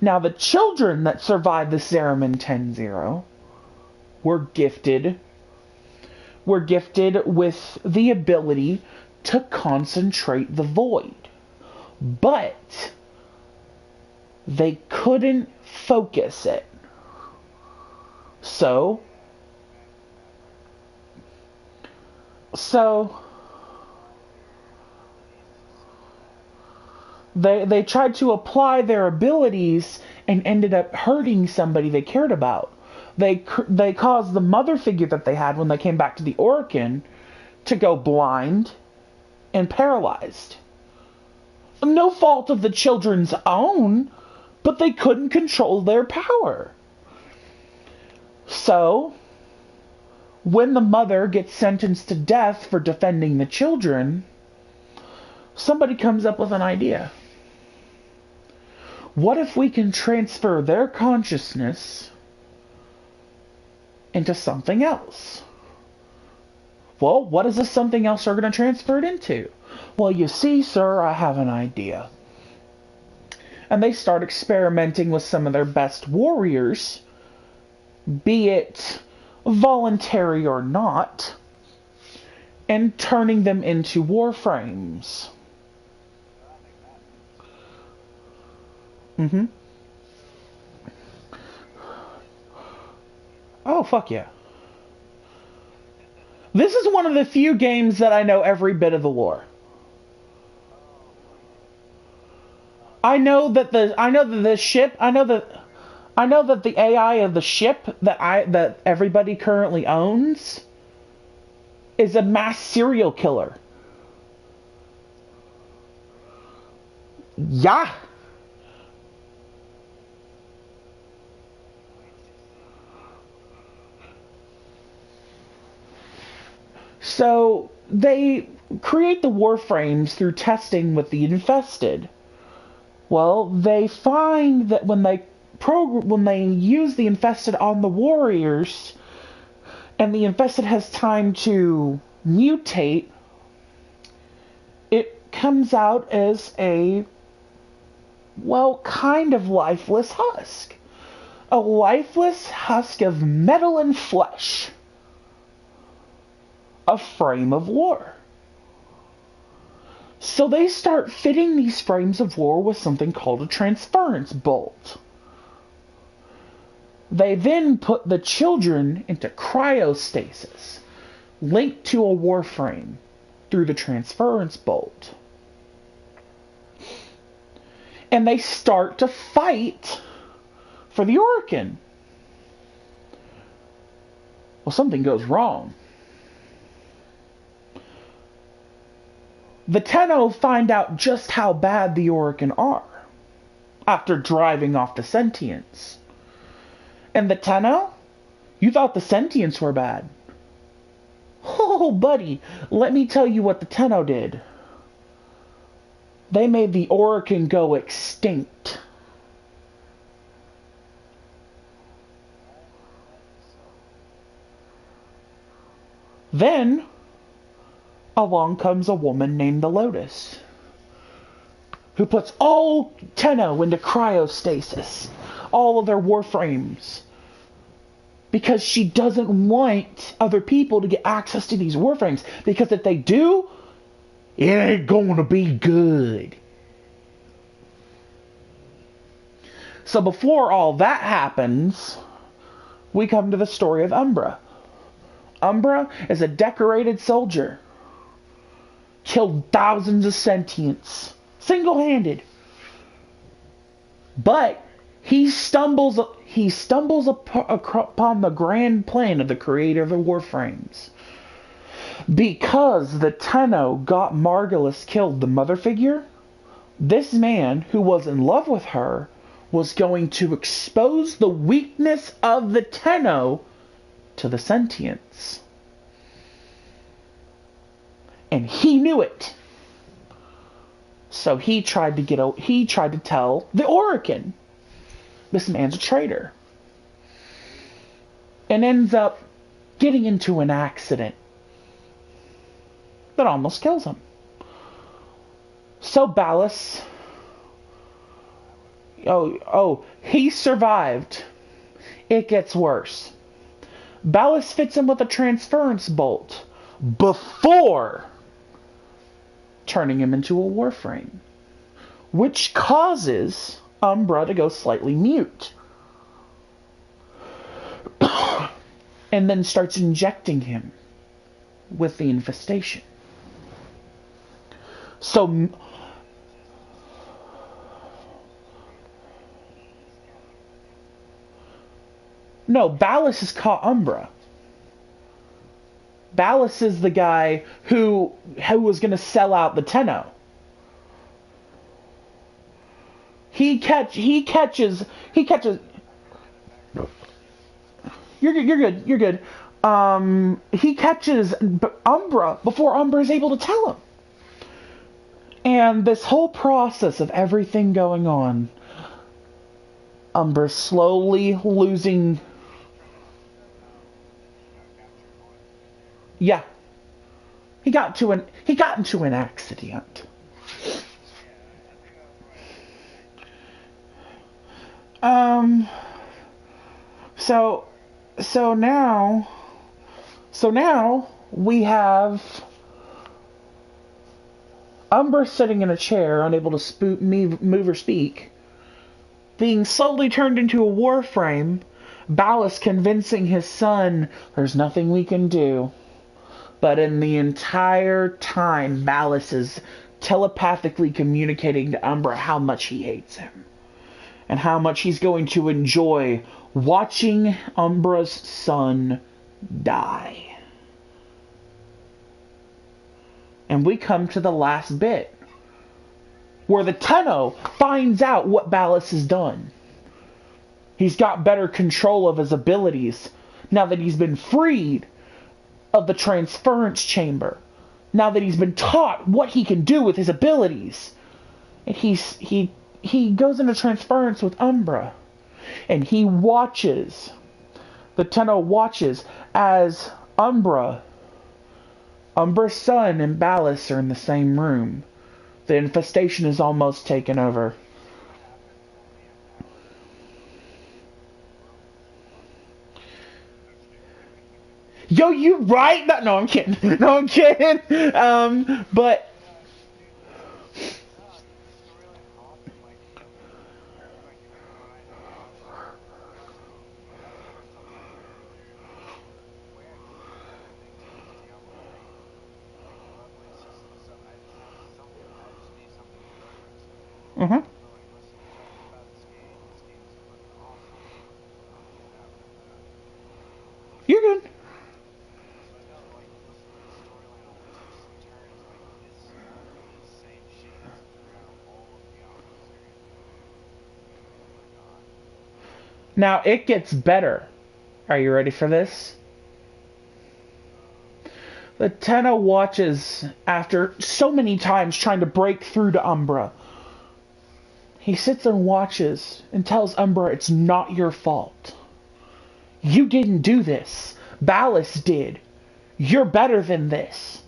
Now, the children that survived the Zeramin 10-0 were gifted with the ability to concentrate the void. But they couldn't focus it. So they tried to apply their abilities and ended up hurting somebody they cared about. They caused the mother figure that they had when they came back to the Orokin to go blind and paralyzed. No fault of the children's own, but they couldn't control their power. So, when the mother gets sentenced to death for defending the children, somebody comes up with an idea. What if we can transfer their consciousness into something else? Well, what is this something else they're going to transfer it into? Well, you see, sir, I have an idea. And they start experimenting with some of their best warriors, be it voluntary or not, and turning them into warframes. Oh, fuck yeah. This is one of the few games that I know every bit of the lore. I know that the AI of the ship that everybody currently owns is a mass serial killer. Yeah. So they create the warframes through testing with the infested. Well, they find that when they use the infested on the warriors, and the infested has time to mutate, it comes out as a, well, kind of lifeless husk. A lifeless husk of metal and flesh. A frame of war. So they start fitting these frames of war with something called a transference bolt. They then put the children into cryostasis, linked to a warframe through the transference bolt. And they start to fight for the Orokin. Well, something goes wrong. The Tenno find out just how bad the Orokin are after driving off the sentients. And the Tenno? You thought the sentients were bad. Oh, buddy, let me tell you what the Tenno did. They made the Orokin go extinct. Then along comes a woman named the Lotus, who puts all Tenno into cryostasis, all of their warframes, because she doesn't want other people to get access to these warframes, because if they do, it ain't going to be good. So before all that happens, we come to the story of Umbra. Umbra is a decorated soldier. Killed thousands of sentients. Single-handed. But he stumbles upon the grand plan of the creator of the Warframes. Because the Tenno got Margulis killed, the mother figure, this man, who was in love with her, was going to expose the weakness of the Tenno to the sentients. And he knew it. So he tried to tell the Orokin, this man's a traitor. And ends up getting into an accident that almost kills him. So Ballas, he survived. It gets worse. Ballas fits him with a transference bolt before turning him into a warframe, which causes Umbra to go slightly mute. And then starts injecting him with the infestation. So no, Ballas has caught Umbra. Ballas is the guy who was going to sell out the Tenno. He catches You're good. You're good. You're good. He catches Umbra before Umbra is able to tell him. And this whole process of everything going on, Umbra slowly losing. Yeah. He got into an accident. So now we have Umber sitting in a chair, unable to move or speak, being slowly turned into a warframe. Ballas convincing his son, "There's nothing we can do." But in the entire time, Ballas is telepathically communicating to Umbra how much he hates him. And how much he's going to enjoy watching Umbra's son die. And we come to the last bit, where the Tenno finds out what Ballas has done. He's got better control of his abilities now that he's been freed of the transference chamber. Now that he's been taught what he can do with his abilities. And he goes into transference with Umbra. And he watches, the Tenno watches as Umbra's son and Ballas are in the same room. The infestation is almost taken over. Yo, you right? No, I'm kidding. No, I'm kidding. But mm-hmm. You're good. Now it gets better. Are you ready for this? The Tenno watches after so many times trying to break through to Umbra. He sits and watches and tells Umbra it's not your fault. You didn't do this. Ballas did. You're better than this.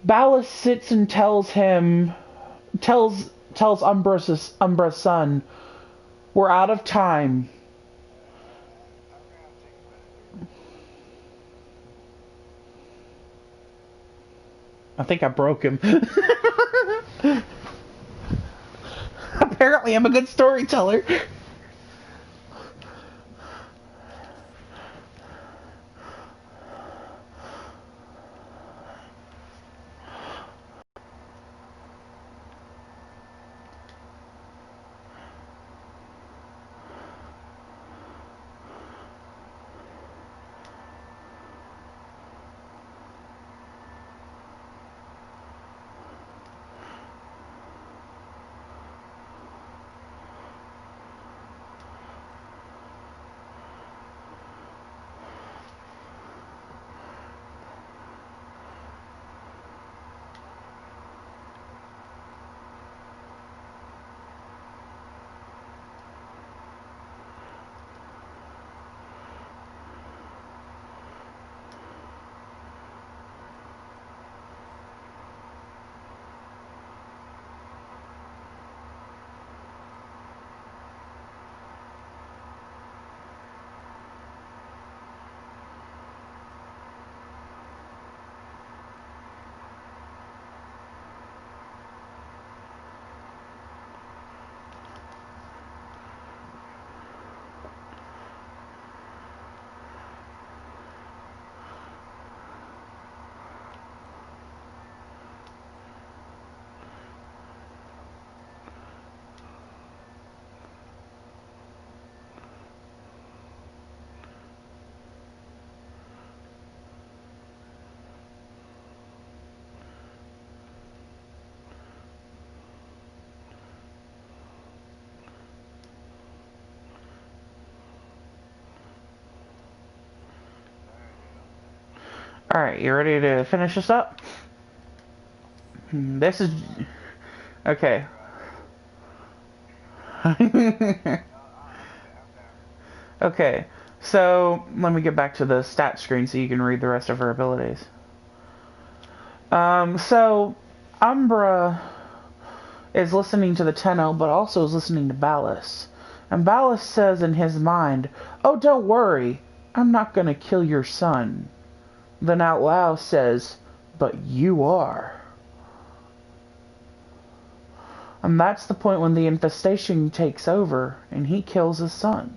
Ballas sits and tells Umbra's son, "We're out of time." I think I broke him. Apparently I'm a good storyteller. Alright, you ready to finish this up? This is... Okay. Okay, so let me get back to the stat screen so you can read the rest of her abilities. So Umbra is listening to the Tenno, but also is listening to Ballas. And Ballas says in his mind, "Oh, don't worry, I'm not gonna kill your son." Then out loud says, "But you are." And that's the point when the infestation takes over and he kills his son.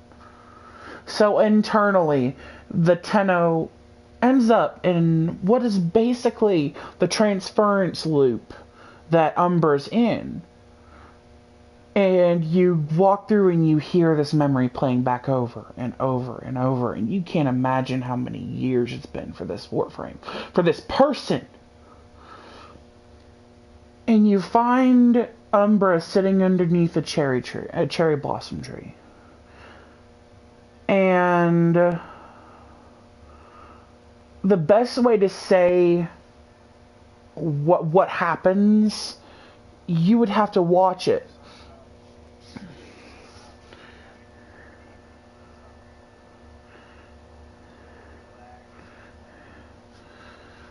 So internally, the Tenno ends up in what is basically the transference loop that Umbra's in. And you walk through and you hear this memory playing back over and over and over, and you can't imagine how many years it's been for this Warframe, for this person. And you find Umbra sitting underneath a cherry blossom tree. And the best way to say what happens, you would have to watch it.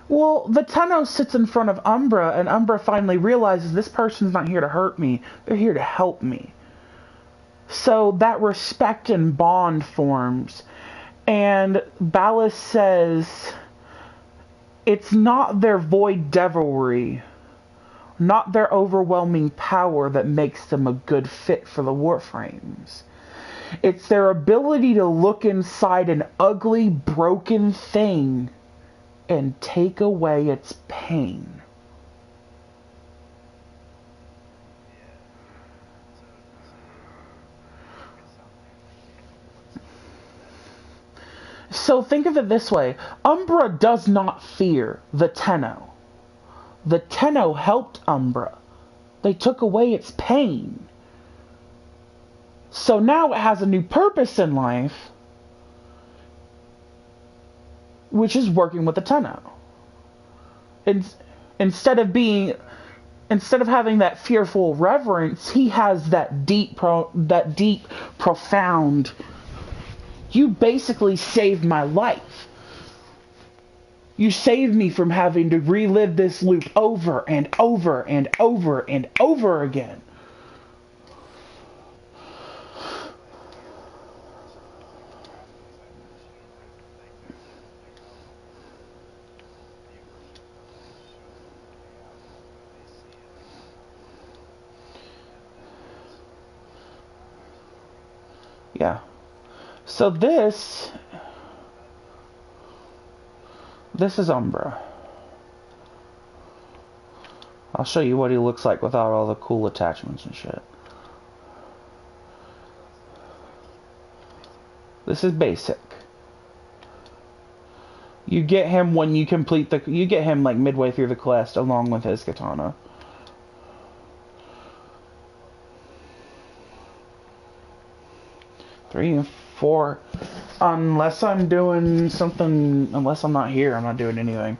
Well, the Tenno sits in front of Umbra, and Umbra finally realizes this person's not here to hurt me. They're here to help me. So that respect and bond forms. And Ballas says it's not their void devilry, not their overwhelming power that makes them a good fit for the Warframes. It's their ability to look inside an ugly, broken thing and take away its pain. So think of it this way. Umbra does not fear the Tenno. The Tenno helped Umbra. They took away its pain. So now it has a new purpose in life, which is working with the Tenno. Instead of having that fearful reverence, he has that deep, profound. You basically saved my life. You saved me from having to relive this loop over and over and over and over again. Yeah. So this is Umbra. I'll show you what he looks like without all the cool attachments and shit. This is basic. You get him when you complete you get him like midway through the quest along with his katana. Three and four. Unless I'm doing something, unless I'm not here, I'm not doing anything.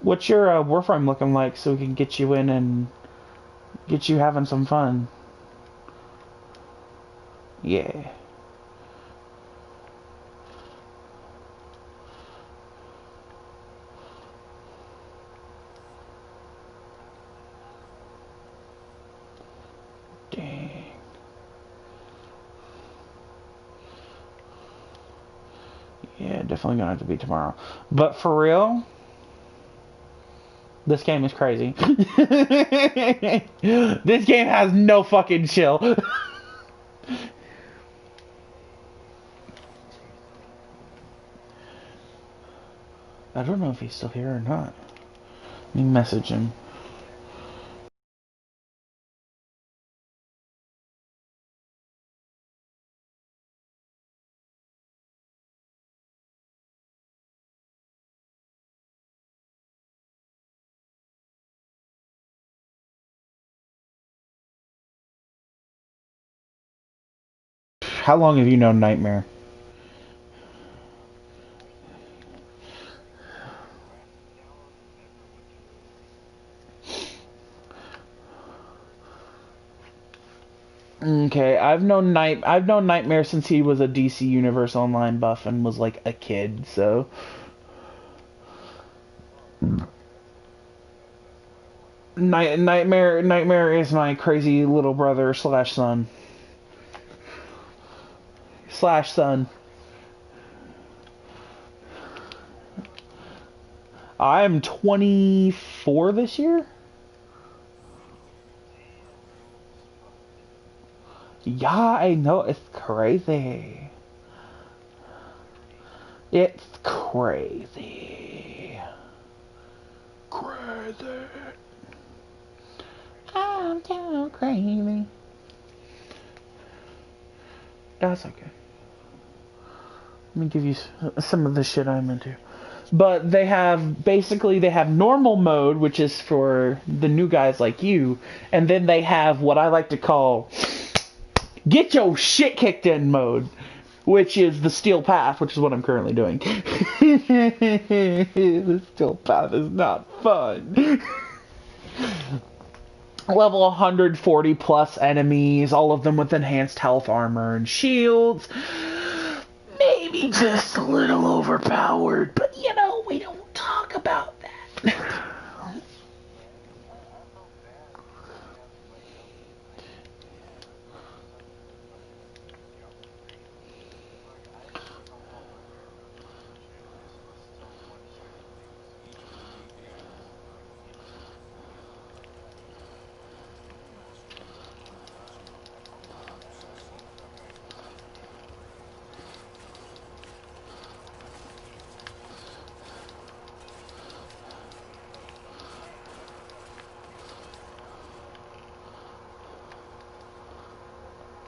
What's your Warframe looking like so we can get you in and get you having some fun? Yeah. Dang. Yeah, definitely gonna have to be tomorrow. But for real, this game is crazy. This game has no fucking chill. I don't know if he's still here or not. Let me message him. How long have you known Nightmare? Okay, I've known Nightmare since he was a DC Universe Online buff and was like a kid, so Nightmare is my crazy little brother slash son. Slash son. I'm 24 this year? Yeah, I know, it's crazy. It's crazy. Crazy. I'm so crazy. That's okay. Let me give you some of the shit I'm into. But they have normal mode, which is for the new guys like you, and then they have what I like to call get your shit kicked in mode, which is the steel path, which is what I'm currently doing. The steel path is not fun. Level 140 plus enemies, all of them with enhanced health, armor, and shields. Maybe just a little overpowered, but you know, we don't talk about that.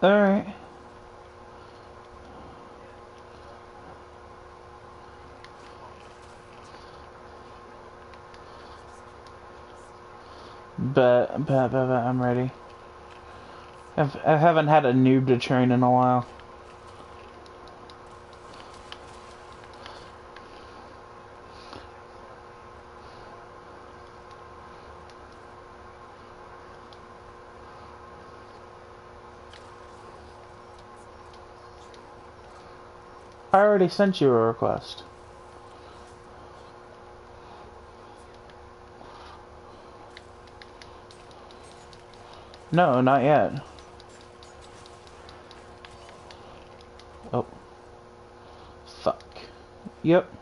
Alright. But I'm ready. I haven't had a noob to train in a while. I already sent you a request. No, not yet. Oh. Fuck. Yep.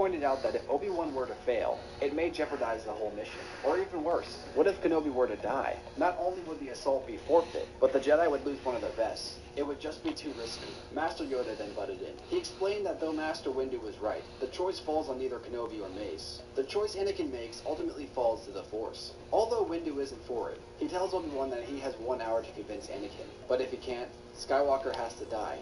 pointed out that if Obi-Wan were to fail, it may jeopardize the whole mission. Or even worse, what if Kenobi were to die? Not only would the assault be forfeit, but the Jedi would lose one of their best. It would just be too risky. Master Yoda then butted in. He explained that though Master Windu was right, the choice falls on either Kenobi or Mace. The choice Anakin makes ultimately falls to the Force. Although Windu isn't for it, he tells Obi-Wan that he has 1 hour to convince Anakin. But if he can't, Skywalker has to die.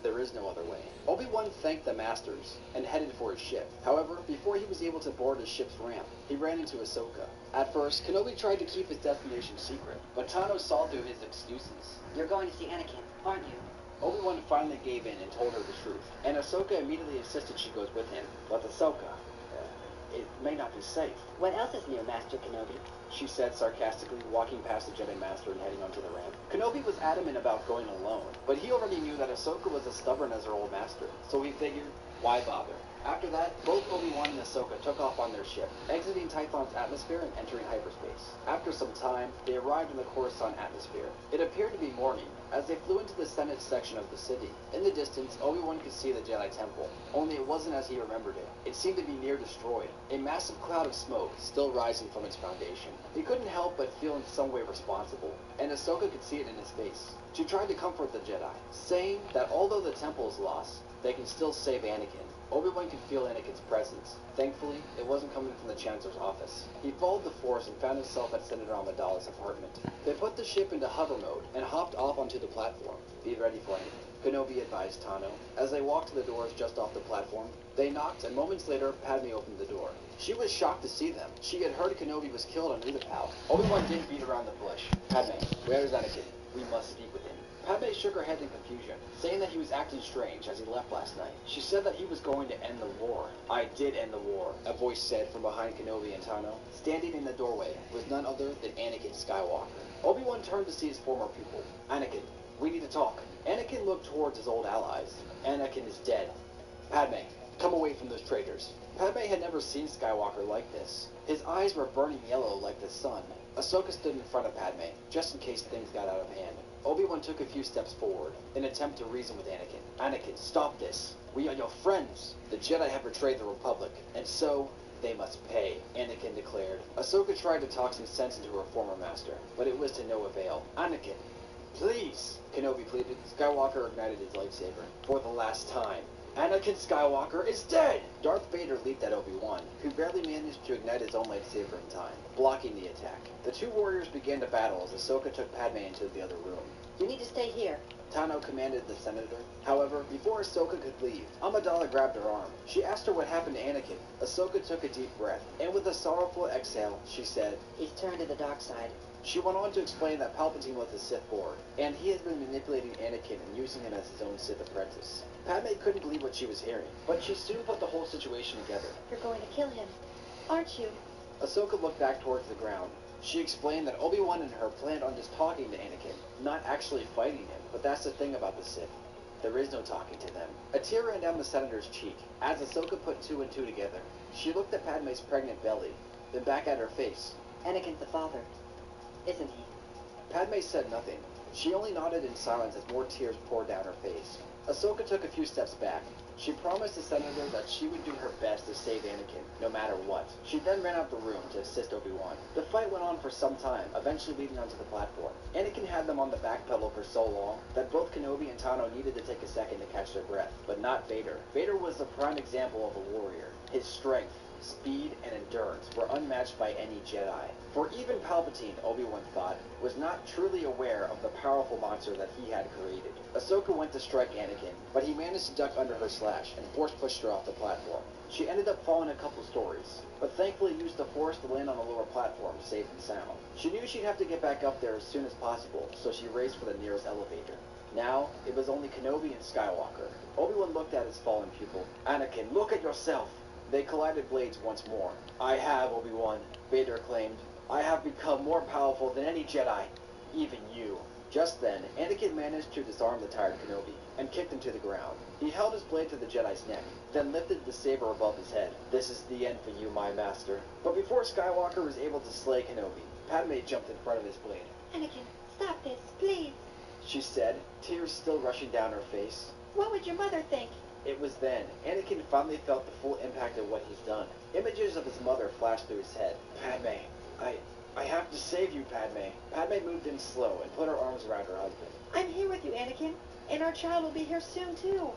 There is no other way. Obi-Wan thanked the Masters and headed for his ship. However, before he was able to board his ship's ramp, he ran into Ahsoka. At first, Kenobi tried to keep his destination secret, but Tano saw through his excuses. You're going to see Anakin, aren't you? Obi-Wan finally gave in and told her the truth, and Ahsoka immediately insisted she goes with him. But Ahsoka, it may not be safe. What else is new, Master Kenobi? She said sarcastically, walking past the Jedi Master and heading onto the ramp. Kenobi was adamant about going alone, but he already knew that Ahsoka was as stubborn as her old master, so he figured, why bother? After that, both Obi-Wan and Ahsoka took off on their ship, exiting Tython's atmosphere and entering hyperspace. After some time, they arrived in the Coruscant atmosphere. It appeared to be morning, as they flew into the Senate section of the city. In the distance, Obi-Wan could see the Jedi Temple, only it wasn't as he remembered it. It seemed to be near destroyed, a massive cloud of smoke still rising from its foundation. He couldn't help but feel in some way responsible, and Ahsoka could see it in his face. She tried to comfort the Jedi, saying that although the temple is lost, they can still save Anakin. Obi-Wan could feel Anakin's presence. Thankfully, it wasn't coming from the Chancellor's office. He followed the Force and found himself at Senator Amidala's apartment. They put the ship into hover mode and hopped off onto the platform. Be ready for anything, Kenobi advised Tano. As they walked to the doors just off the platform, they knocked, and moments later, Padme opened the door. She was shocked to see them. She had heard Kenobi was killed on Utapau. Obi-Wan didn't beat around the bush. Padme, where is Anakin? We must speak with him. Padme shook her head in confusion, saying that he was acting strange as he left last night. She said that he was going to end the war. I did end the war, a voice said from behind Kenobi and Tano. Standing in the doorway was none other than Anakin Skywalker. Obi-Wan turned to see his former pupil. Anakin, we need to talk. Anakin looked towards his old allies. Anakin is dead. Padme, come away from those traitors. Padme had never seen Skywalker like this. His eyes were burning yellow like the sun. Ahsoka stood in front of Padme, just in case things got out of hand. Obi-Wan took a few steps forward, in an attempt to reason with Anakin. Anakin, stop this. We are your friends. The Jedi have betrayed the Republic, and so they must pay, Anakin declared. Ahsoka tried to talk some sense into her former master, but it was to no avail. Anakin, please, Kenobi pleaded. Skywalker ignited his lightsaber. For the last time. Anakin Skywalker is dead! Darth Vader leaped at Obi-Wan, who barely managed to ignite his own lightsaber in time, blocking the attack. The two warriors began to battle as Ahsoka took Padme into the other room. You need to stay here. Tano commanded the senator. However, before Ahsoka could leave, Amidala grabbed her arm. She asked her what happened to Anakin. Ahsoka took a deep breath, and with a sorrowful exhale, she said, He's turned to the dark side. She went on to explain that Palpatine was the Sith Lord, and he has been manipulating Anakin and using him as his own Sith apprentice. Padme couldn't believe what she was hearing, but she soon put the whole situation together. You're going to kill him, aren't you? Ahsoka looked back towards the ground. She explained that Obi-Wan and her planned on just talking to Anakin, not actually fighting him. But that's the thing about the Sith. There is no talking to them. A tear ran down the senator's cheek as Ahsoka put two and two together. She looked at Padme's pregnant belly, then back at her face. Anakin's the father, isn't he? Padme said nothing. She only nodded in silence as more tears poured down her face. Ahsoka took a few steps back. She promised the senator that she would do her best to save Anakin, no matter what. She then ran out the room to assist Obi-Wan. The fight went on for some time, eventually leading onto the platform. Anakin had them on the back pedal for so long that both Kenobi and Tano needed to take a second to catch their breath. But not Vader. Vader was the prime example of a warrior. His strength, speed, and endurance were unmatched by any Jedi. For even Palpatine, Obi-Wan thought, was not truly aware of the powerful monster that he had created. Ahsoka went to strike Anakin, but he managed to duck under her slash and force pushed her off the platform. She ended up falling a couple stories, but thankfully used the Force to land on the lower platform, safe and sound. She knew she'd have to get back up there as soon as possible, so she raced for the nearest elevator. Now, it was only Kenobi and Skywalker. Obi-Wan looked at his fallen pupil. Anakin, look at yourself! They collided blades once more. I have, Obi-Wan, Vader claimed. I have become more powerful than any Jedi, even you. Just then, Anakin managed to disarm the tired Kenobi and kicked him to the ground. He held his blade to the Jedi's neck, then lifted the saber above his head. This is the end for you, my master. But before Skywalker was able to slay Kenobi, Padme jumped in front of his blade. Anakin, stop this, please. She said, tears still rushing down her face. What would your mother think? It was then Anakin finally felt the full impact of what he's done. Images of his mother flashed through his head. Padme, I have to save you, Padme. Padme moved in slow and put her arms around her husband. I'm here with you, Anakin. And our child will be here soon, too.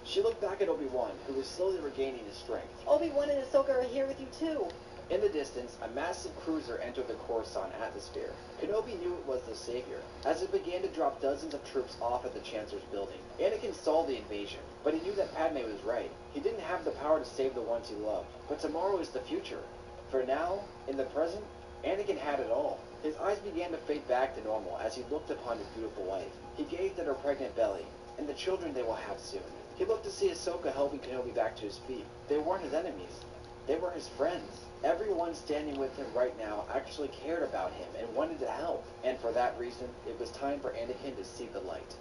She looked back at Obi-Wan, who was slowly regaining his strength. Obi-Wan and Ahsoka are here with you, too. In the distance, a massive cruiser entered the Coruscant atmosphere. Kenobi knew it was the Savior, as it began to drop dozens of troops off at the Chancellor's building. Anakin saw the invasion, but he knew that Padme was right. He didn't have the power to save the ones he loved. But tomorrow is the future. For now, in the present, Anakin had it all. His eyes began to fade back to normal as he looked upon his beautiful wife. He gazed at her pregnant belly, and the children they will have soon. He looked to see Ahsoka helping Kenobi back to his feet. They weren't his enemies. They were his friends. Everyone standing with him right now actually cared about him and wanted to help. And for that reason, it was time for Anakin to see the light.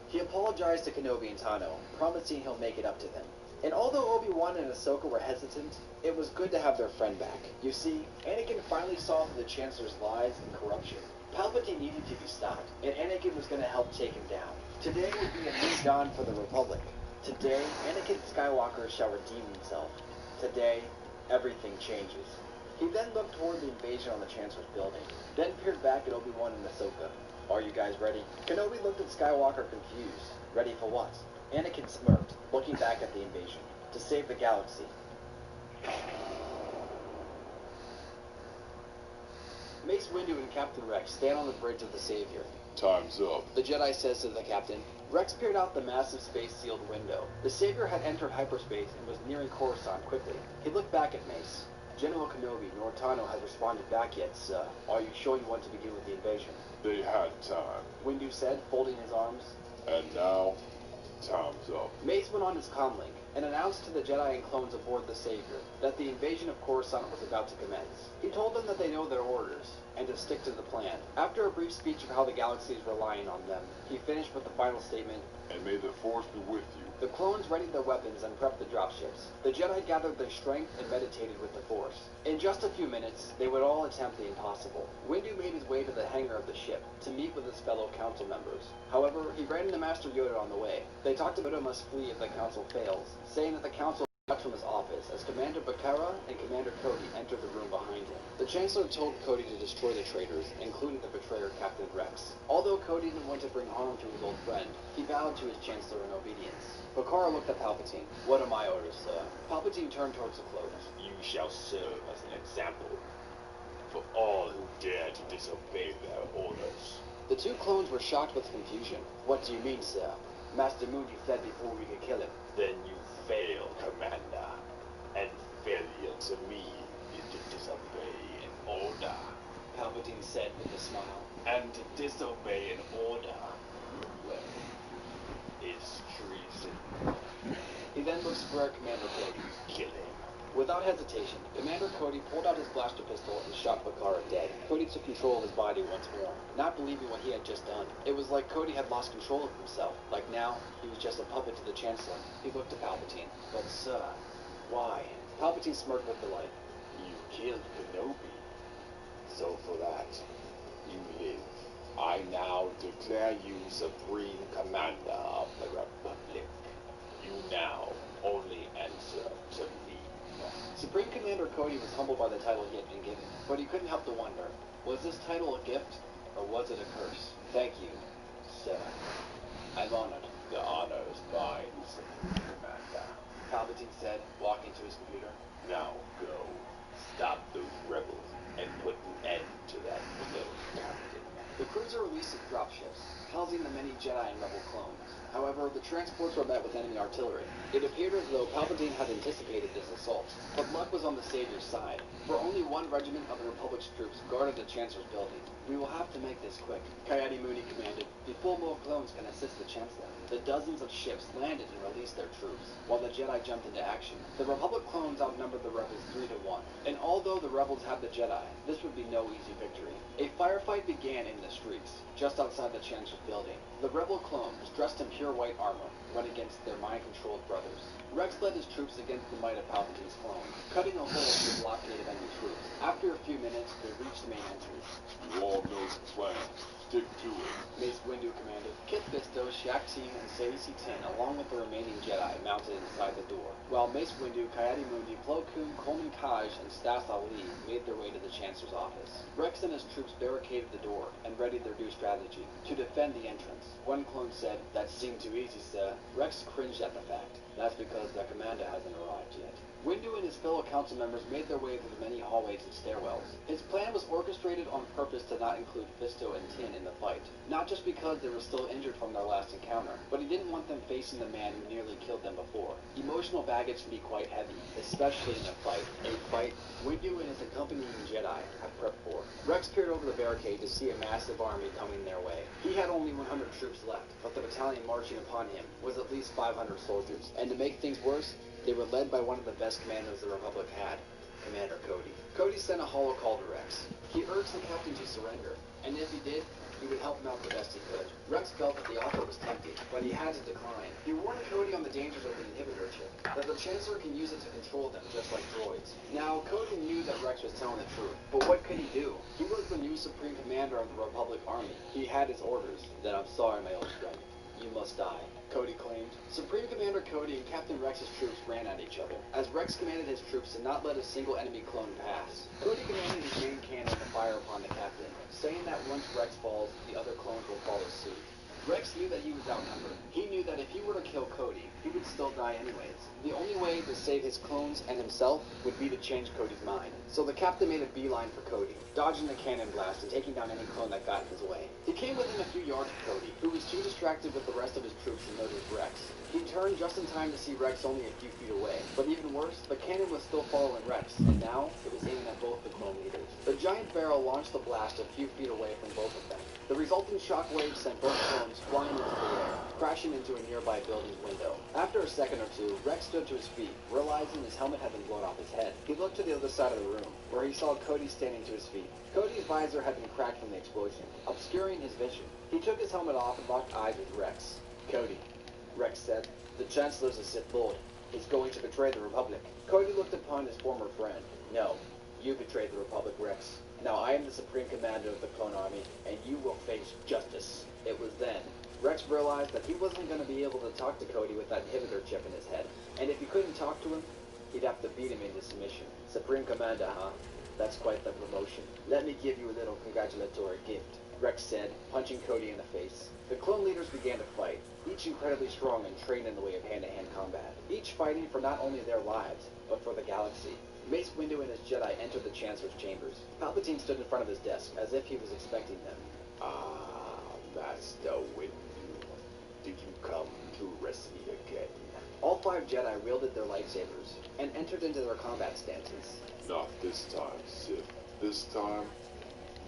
He apologized to Kenobi and Tano, promising he'll make it up to them. And although Obi-Wan and Ahsoka were hesitant, it was good to have their friend back. You see, Anakin finally saw through the Chancellor's lies and corruption. Palpatine needed to be stopped, and Anakin was going to help take him down. Today would be a new dawn for the Republic. Today, Anakin Skywalker shall redeem himself. Today, everything changes. He then looked toward the invasion on the Chancellor's building, then peered back at Obi-Wan and Ahsoka. Are you guys ready? Kenobi looked at Skywalker confused. Ready for what? Anakin smirked, looking back at the invasion. To save the galaxy. Mace Windu and Captain Rex stand on the bridge of the Savior. Time's up. The Jedi says to the captain. Rex peered out the massive space-sealed window. The Savior had entered hyperspace and was nearing Coruscant quickly. He looked back at Mace. General Kenobi nor Tano has responded back yet, sir. Are you sure you want to begin with the invasion? They had time. Windu said, folding his arms. And now, time's up. Mace went on his comlink and announced to the Jedi and clones aboard the Savior that the invasion of Coruscant was about to commence. He told them that they know their orders and to stick to the plan. After a brief speech of how the galaxy is relying on them, he finished with the final statement. And may the Force be with you. The clones readied their weapons and prepped the dropships. The Jedi gathered their strength and meditated with the Force. In just a few minutes, they would all attempt the impossible. Windu made his way to the hangar of the ship to meet with his fellow council members. However, he ran into Master Yoda on the way. They talked about Yoda must flee if the council fails, saying that the council left from his office as Commander Bakara and Commander Cody entered the room behind him. The Chancellor told Cody to destroy the traitors, including the betrayer Captain Rex. Although Cody didn't want to bring harm to his old friend, he bowed to his Chancellor in obedience. Bakara looked at Palpatine. What are my orders, sir? Palpatine turned towards the clones. You shall serve as an example for all who dare to disobey their orders. The two clones were shocked with confusion. What do you mean, sir? Master Moody fled before we could kill him. Then you fail, Commander, and failure to me is to disobey an order. Palpatine said with a smile. And to disobey an order, well, is treason. He then looked square at Commander Cody. Kill him. Without hesitation, Commander Cody pulled out his blaster pistol and shot Bakara dead. Cody took control of his body once more, not believing what he had just done. It was like Cody had lost control of himself. Like now, he was just a puppet to the Chancellor. He looked at Palpatine. But sir, why? Palpatine smirked with delight. You killed Kenobi. So for that, you live. I now declare you Supreme Commander of the Republic. You now only answer to me. Supreme Commander Cody was humbled by the title he had been given, but he couldn't help to wonder, was this title a gift, or was it a curse? Thank you, sir. I'm honored. The honor is mine, Supreme Commander. Palpatine said, walking to his computer. Now go. Stop those rebels and put an end to that blow, Captain. The cruiser released its dropships, housing the many Jedi and Rebel clones. However, the transports were met with enemy artillery. It appeared as though Palpatine had anticipated this assault, but luck was on the Savior's side, for only one regiment of the Republic's troops guarded the Chancellor's building. We will have to make this quick, Coyote Mooney commanded, before more clones can assist the Chancellor. The dozens of ships landed and released their troops, while the Jedi jumped into action. The Republic clones outnumbered the Rebels 3-1, and although the Rebels had the Jedi, this would be no easy victory. A firefight began in the streets, just outside the Chancellor's building. The Rebel clones, dressed in pure white armor, went against their mind-controlled brothers. Rex led his troops against the might of Palpatine's clones, cutting a hole through the blockade of enemy troops. After a few minutes, they reached the main entrance. You all know the plan. Stick to it. Mace Windu commanded. Kit Fisto, Shaq Ti, and Sadie Tin, along with the remaining Jedi, mounted inside the door, while Mace Windu, Coyote Mundi, Plo Koon, Coleman Kaj, and Stas Ali made their way to the Chancellor's office. Rex and his troops barricaded the door and readied their new strategy to defend the entrance. One clone said, "That seemed too easy, sir." Rex cringed at the fact. "That's because their commander hasn't arrived yet." Windu and his fellow council members made their way through the many hallways and stairwells. His plan was orchestrated on purpose to not include Fisto and Tin in the fight, not just because they were still injured from their last encounter, but he didn't want them facing the man who nearly killed them before. Emotional baggage can be quite heavy, especially in a fight Windu and his accompanying Jedi have prepped for. Rex peered over the barricade to see a massive army coming their way. He had only 100 troops left, but the battalion marching upon him was at least 500 soldiers, and to make things worse, they were led by one of the best commanders the Republic had, Commander Cody. Cody sent a hollow call to Rex. He urged the captain to surrender, and if he did, he would help him out the best he could. Rex felt that the offer was tempting, but he had to decline. He warned Cody on the dangers of the inhibitor chip, that the Chancellor can use it to control them just like droids. Now, Cody knew that Rex was telling the truth, but what could he do? He was the new Supreme Commander of the Republic Army. He had his orders. "Then I'm sorry, my old friend. You must die," Cody claimed. Supreme Commander Cody and Captain Rex's troops ran at each other, as Rex commanded his troops to not let a single enemy clone pass. Cody commanded his main cannon to fire upon the captain, saying that once Rex falls, the other clones will follow suit. Rex knew that he was outnumbered. He knew that if he were to kill Cody, he would still die anyways. The only way to save his clones and himself would be to change Cody's mind. So the captain made a beeline for Cody, dodging the cannon blast and taking down any clone that got in his way. He came within a few yards of Cody, who was too distracted with the rest of his troops to notice Rex. He turned just in time to see Rex only a few feet away. But even worse, the cannon was still following Rex, and now it was aiming at both the clone leaders. The giant barrel launched the blast a few feet away from both of them. The resulting shockwave sent both clones flying into the air, crashing into a nearby building's window. After a second or two, Rex stood to his feet, realizing his helmet had been blown off his head. He looked to the other side of the room, where he saw Cody standing to his feet. Cody's visor had been cracked from the explosion, obscuring his vision. He took his helmet off and locked eyes with Rex. "Cody," Rex said, "the Chancellor's a Sith Lord. He's going to betray the Republic." Cody looked upon his former friend. "No, you betrayed the Republic, Rex. Now I am the Supreme Commander of the Clone Army, and you will face justice." It was then Rex realized that he wasn't going to be able to talk to Cody with that inhibitor chip in his head. And if he couldn't talk to him, he'd have to beat him into submission. "Supreme Commander, huh? That's quite the promotion. Let me give you a little congratulatory gift," Rex said, punching Cody in the face. The clone leaders began to fight, each incredibly strong and trained in the way of hand-to-hand combat, each fighting for not only their lives, but for the galaxy. Mace Windu and his Jedi entered the Chancellor's chambers. Palpatine stood in front of his desk, as if he was expecting them. Ah, Master Windu. Did you come to arrest me again? All 5 Jedi wielded their lightsabers, and entered into their combat stances. Not this time, Sith. This time,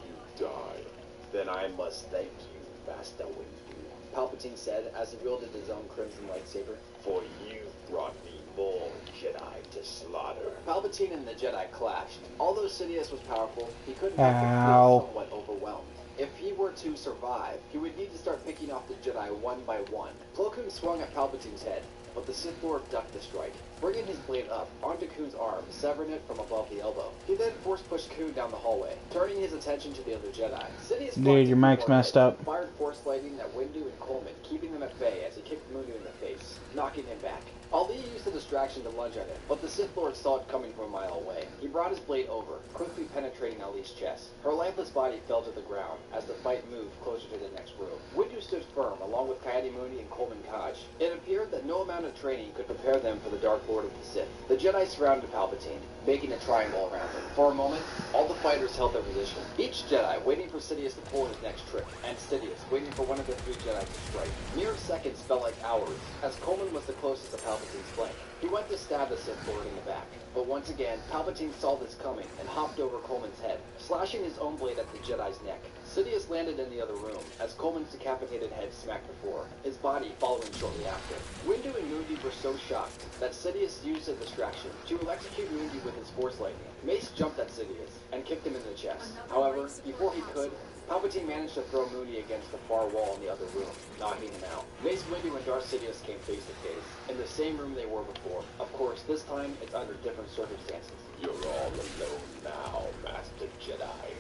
you die. Then I must thank you, Master Windu. Palpatine said, as he wielded his own crimson lightsaber. For you brought me more Jedi to slaughter. Palpatine and the Jedi clashed. Although Sidious was powerful, he couldn't help but Ow. feel somewhat overwhelmed. If he were to survive, he would need to start picking off the Jedi one by one. Plo Koon swung at Palpatine's head, but the Sith Lord ducked the strike, bringing his blade up onto Koon's arm, severing it from above the elbow. He then force-pushed Koon down the hallway, turning his attention to the other Jedi. Sidious Dude, your mic's messed up. Fired force lightning at Windu and Coleman, keeping them at bay as he kicked Windu in the face, knocking him back. Ali used the distraction to lunge at him, but the Sith Lord saw it coming from a mile away. He brought his blade over, quickly penetrating Ali's chest. Her lifeless body fell to the ground as the fight moved closer to the next room. Windu stood firm, along with Coyote Mundi and Coleman Kaj. It appeared that no amount of training could prepare them for the Dark Lord of the Sith. The Jedi surrounded Palpatine, making a triangle around him. For a moment, all the fighters held their position, each Jedi waiting for Sidious to pull his next trick, and Sidious waiting for one of the 3 Jedi to strike. Mere seconds felt like hours, as Coleman was the closest to Palpatine's flank. He went to stab the Sith Lord in the back, but once again, Palpatine saw this coming and hopped over Coleman's head, slashing his own blade at the Jedi's neck. Sidious landed in the other room, as Coleman's decapitated head smacked the floor, his body following shortly after. Windu and Mundi were so shocked that Sidious used a distraction to electrocute Mundi with his force lightning. Mace jumped at Sidious and kicked him in the chest. However, before he could, Palpatine managed to throw Mundi against the far wall in the other room, knocking him out. Mace Windu and Darth Sidious came face to face, in the same room they were before. Of course, this time, it's under different circumstances. You're all alone now, Master Jedi.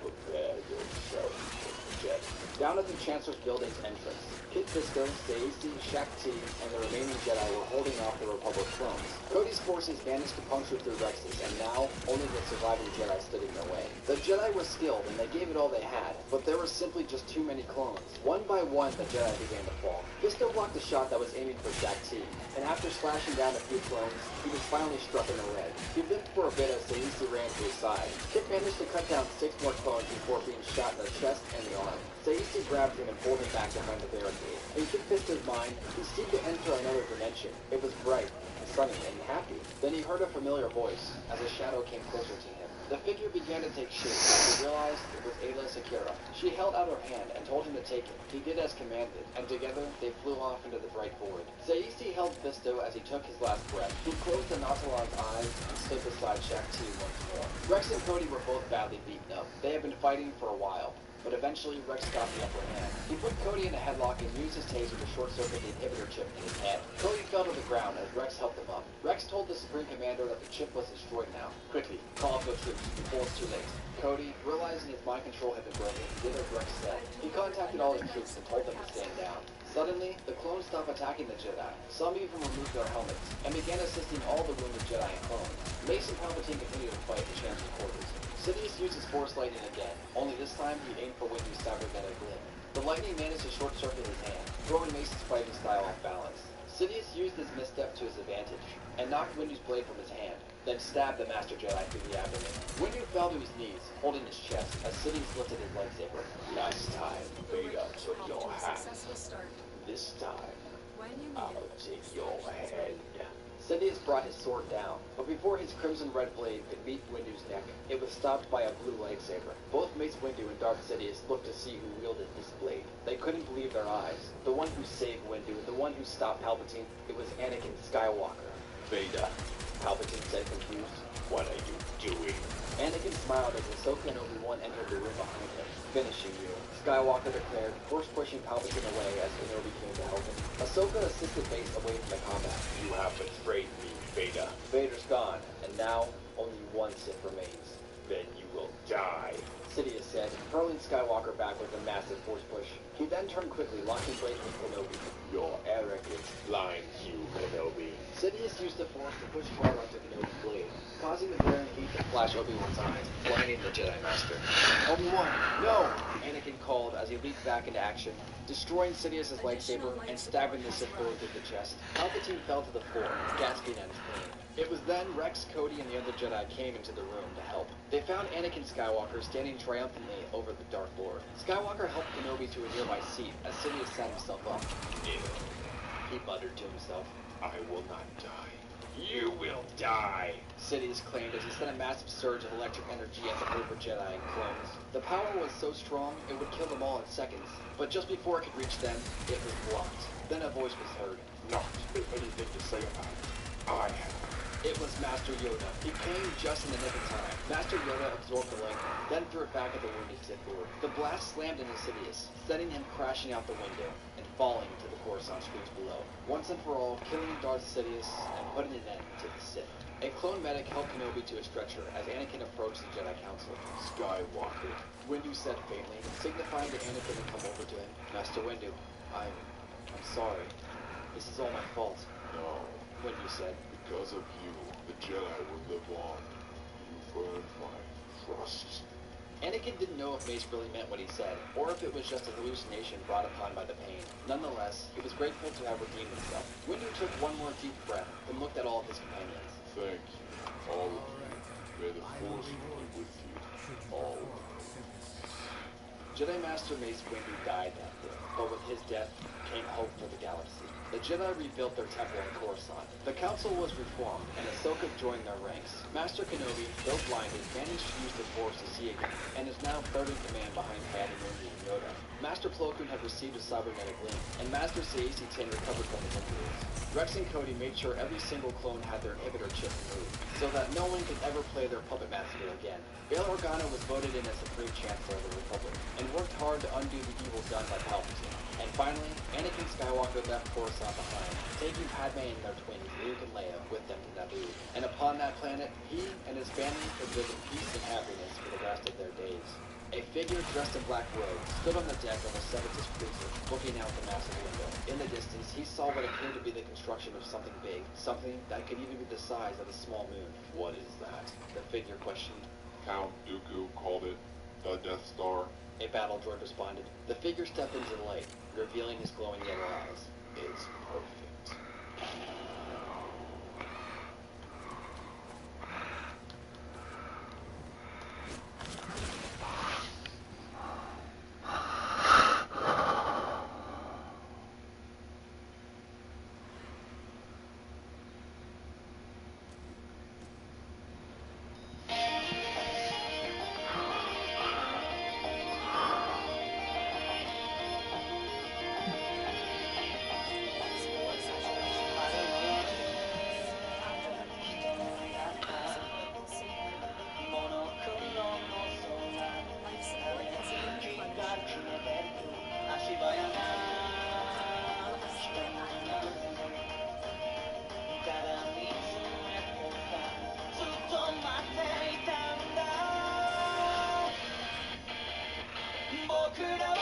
Prepare yourself for death. Down at the Chancellor's building's entrance, Kit Fisto, Stacy, Shaq-T, and the remaining Jedi were holding off the Republic clones. Cody's forces managed to puncture through Rex's, and now only the surviving Jedi stood in their way. The Jedi were skilled, and they gave it all they had, but there were simply just too many clones. One by one, the Jedi began to fall. Fisto blocked a shot that was aiming for Shaq-T, and after slashing down a few clones, he was finally struck in the leg. He lived for a bit as Stacy ran to his side. Kit managed to cut down 6 more clones before being shot in the chest and the arm. Stacy grabbed him and pulled him back behind the barricade. In Kit Fisto's mind, he seemed to enter another dimension. It was bright, and sunny, and happy. Then he heard a familiar voice as a shadow came closer to him. The figure began to take shape, and he realized it was Ayla Secura. She held out her hand and told him to take it. He did as commanded, and together they flew off into the bright void. Zaisi held Fisto as he took his last breath. He closed the Nautilon's eyes and stood beside Shaq-T once more. Rex and Cody were both badly beaten up. They had been fighting for a while, but eventually Rex got the upper hand. He put Cody in a headlock and used his taser to short-circuit the inhibitor chip in his head. Cody fell to the ground as Rex helped him up. Rex told the Supreme Commander that the chip was destroyed now. Quickly, call up the troops before it's too late. Cody, realizing his mind control had been broken, did as Rex said. He contacted all his troops and told them to stand down. Suddenly, the clones stopped attacking the Jedi. Some even removed their helmets, and began assisting all the wounded Jedi and clones. Mace and Palpatine continued to fight the Chancellor's quarters. Sidious used his Force Lightning again, only this time he aimed for Windu's cybernetic limb. The lightning managed to short-circuit his hand, throwing Mace's fighting style off balance. Sidious used his misstep to his advantage, and knocked Windu's blade from his hand, then stabbed the Master Jedi through the abdomen. Windu fell to his knees, holding his chest, as Sidious lifted his lightsaber. Last time, Vader took your hand. This time, I'll take your head. Sidious brought his sword down, but before his crimson red blade could meet Windu's neck, it was stopped by a blue lightsaber. Both Mace Windu and Darth Sidious looked to see who wielded this blade. They couldn't believe their eyes. The one who saved Windu, the one who stopped Palpatine, it was Anakin Skywalker. Vader, Palpatine said confused. what are you doing? Anakin smiled as Ahsoka and Obi-Wan entered the room behind him. Finishing you, Skywalker declared, force pushing Palpatine away as Kenobi came to help him. Ahsoka assisted Mace away from the combat. You have betrayed me, Vader. Vader's gone, and now only one Sith remains. Then you will die. Sidious said, hurling Skywalker back with a massive force push. He then turned quickly, locking blades with Kenobi. Your arrogance blinds you, Kenobi. Sidious used the Force to push hard onto Kenobi's blade, causing the glaring heat to flash Obi-Wan's eyes, blinding the Jedi Master. Obi-Wan, no! Anakin called as he leaped back into action, destroying Sidious's lightsaber and stabbing the Sith Lord through the chest. Palpatine fell to the floor, gasping at his pain. It was then Rex, Cody, and the other Jedi came into the room to help. They found Anakin Skywalker standing triumphantly over the Dark Lord. Skywalker helped Kenobi to a nearby seat as Sidious sat himself up. He muttered to himself, I will not die. You will die. Sidious claimed as he sent a massive surge of electric energy at the group of Jedi and clones. The power was so strong, it would kill them all in seconds. But just before it could reach them, it was blocked. Then a voice was heard. Not anything to say about it. I have. It was Master Yoda. He came just in the nick of time. Master Yoda absorbed the lightning, then threw it back at the wounded Sith Lord. The blast slammed into Sidious, sending him crashing out the window and falling to the Coruscant streets below. Once and for all, killing Darth Sidious and putting an end to the Sith. A clone medic helped Kenobi to a stretcher as Anakin approached the Jedi Council. Skywalker. Windu said faintly, signifying to Anakin to come over to him. Master Windu, I'm sorry. This is all my fault. No, Windu said. because of you, the Jedi will live on. You've earned my trust. Anakin didn't know if Mace really meant what he said, or if it was just a hallucination brought upon by the pain. Nonetheless, he was grateful to have redeemed himself. Windu took one more deep breath, then looked at all of his companions. Thank you, all of you. May the Force be with you, all of you. Jedi Master Mace Windu died that day, but with his death came hope for the galaxy. The Jedi rebuilt their temple in Coruscant. The Council was reformed, and Ahsoka joined their ranks. Master Kenobi, though blinded, managed to use the Force to see again, and is now third in command behind Padme and Yoda. Master Plo Koon had received a cybernetic limb, and Master Saesi-Tin recovered from his injuries. Rex and Cody made sure every single clone had their inhibitor chip removed, so that no one could ever play their puppet master again. Bail Organa was voted in as Supreme Chancellor of the Republic, and worked hard to undo the evil done by Palpatine. And finally, Anakin Skywalker left Coruscant behind, taking Padme and their twins, Luke and Leia, with them to Naboo. And upon that planet, he and his family could live in peace and happiness for the rest of their days. A figure dressed in black robes stood on the deck of a Seventies cruiser, looking out the massive window. In the distance, he saw what appeared to be the construction of something big, something that could even be the size of a small moon. What is that? The figure questioned. Count Dooku called it the Death Star. A battle droid responded. The figure stepped into the light, revealing his glowing yellow eyes. It's perfect. Could I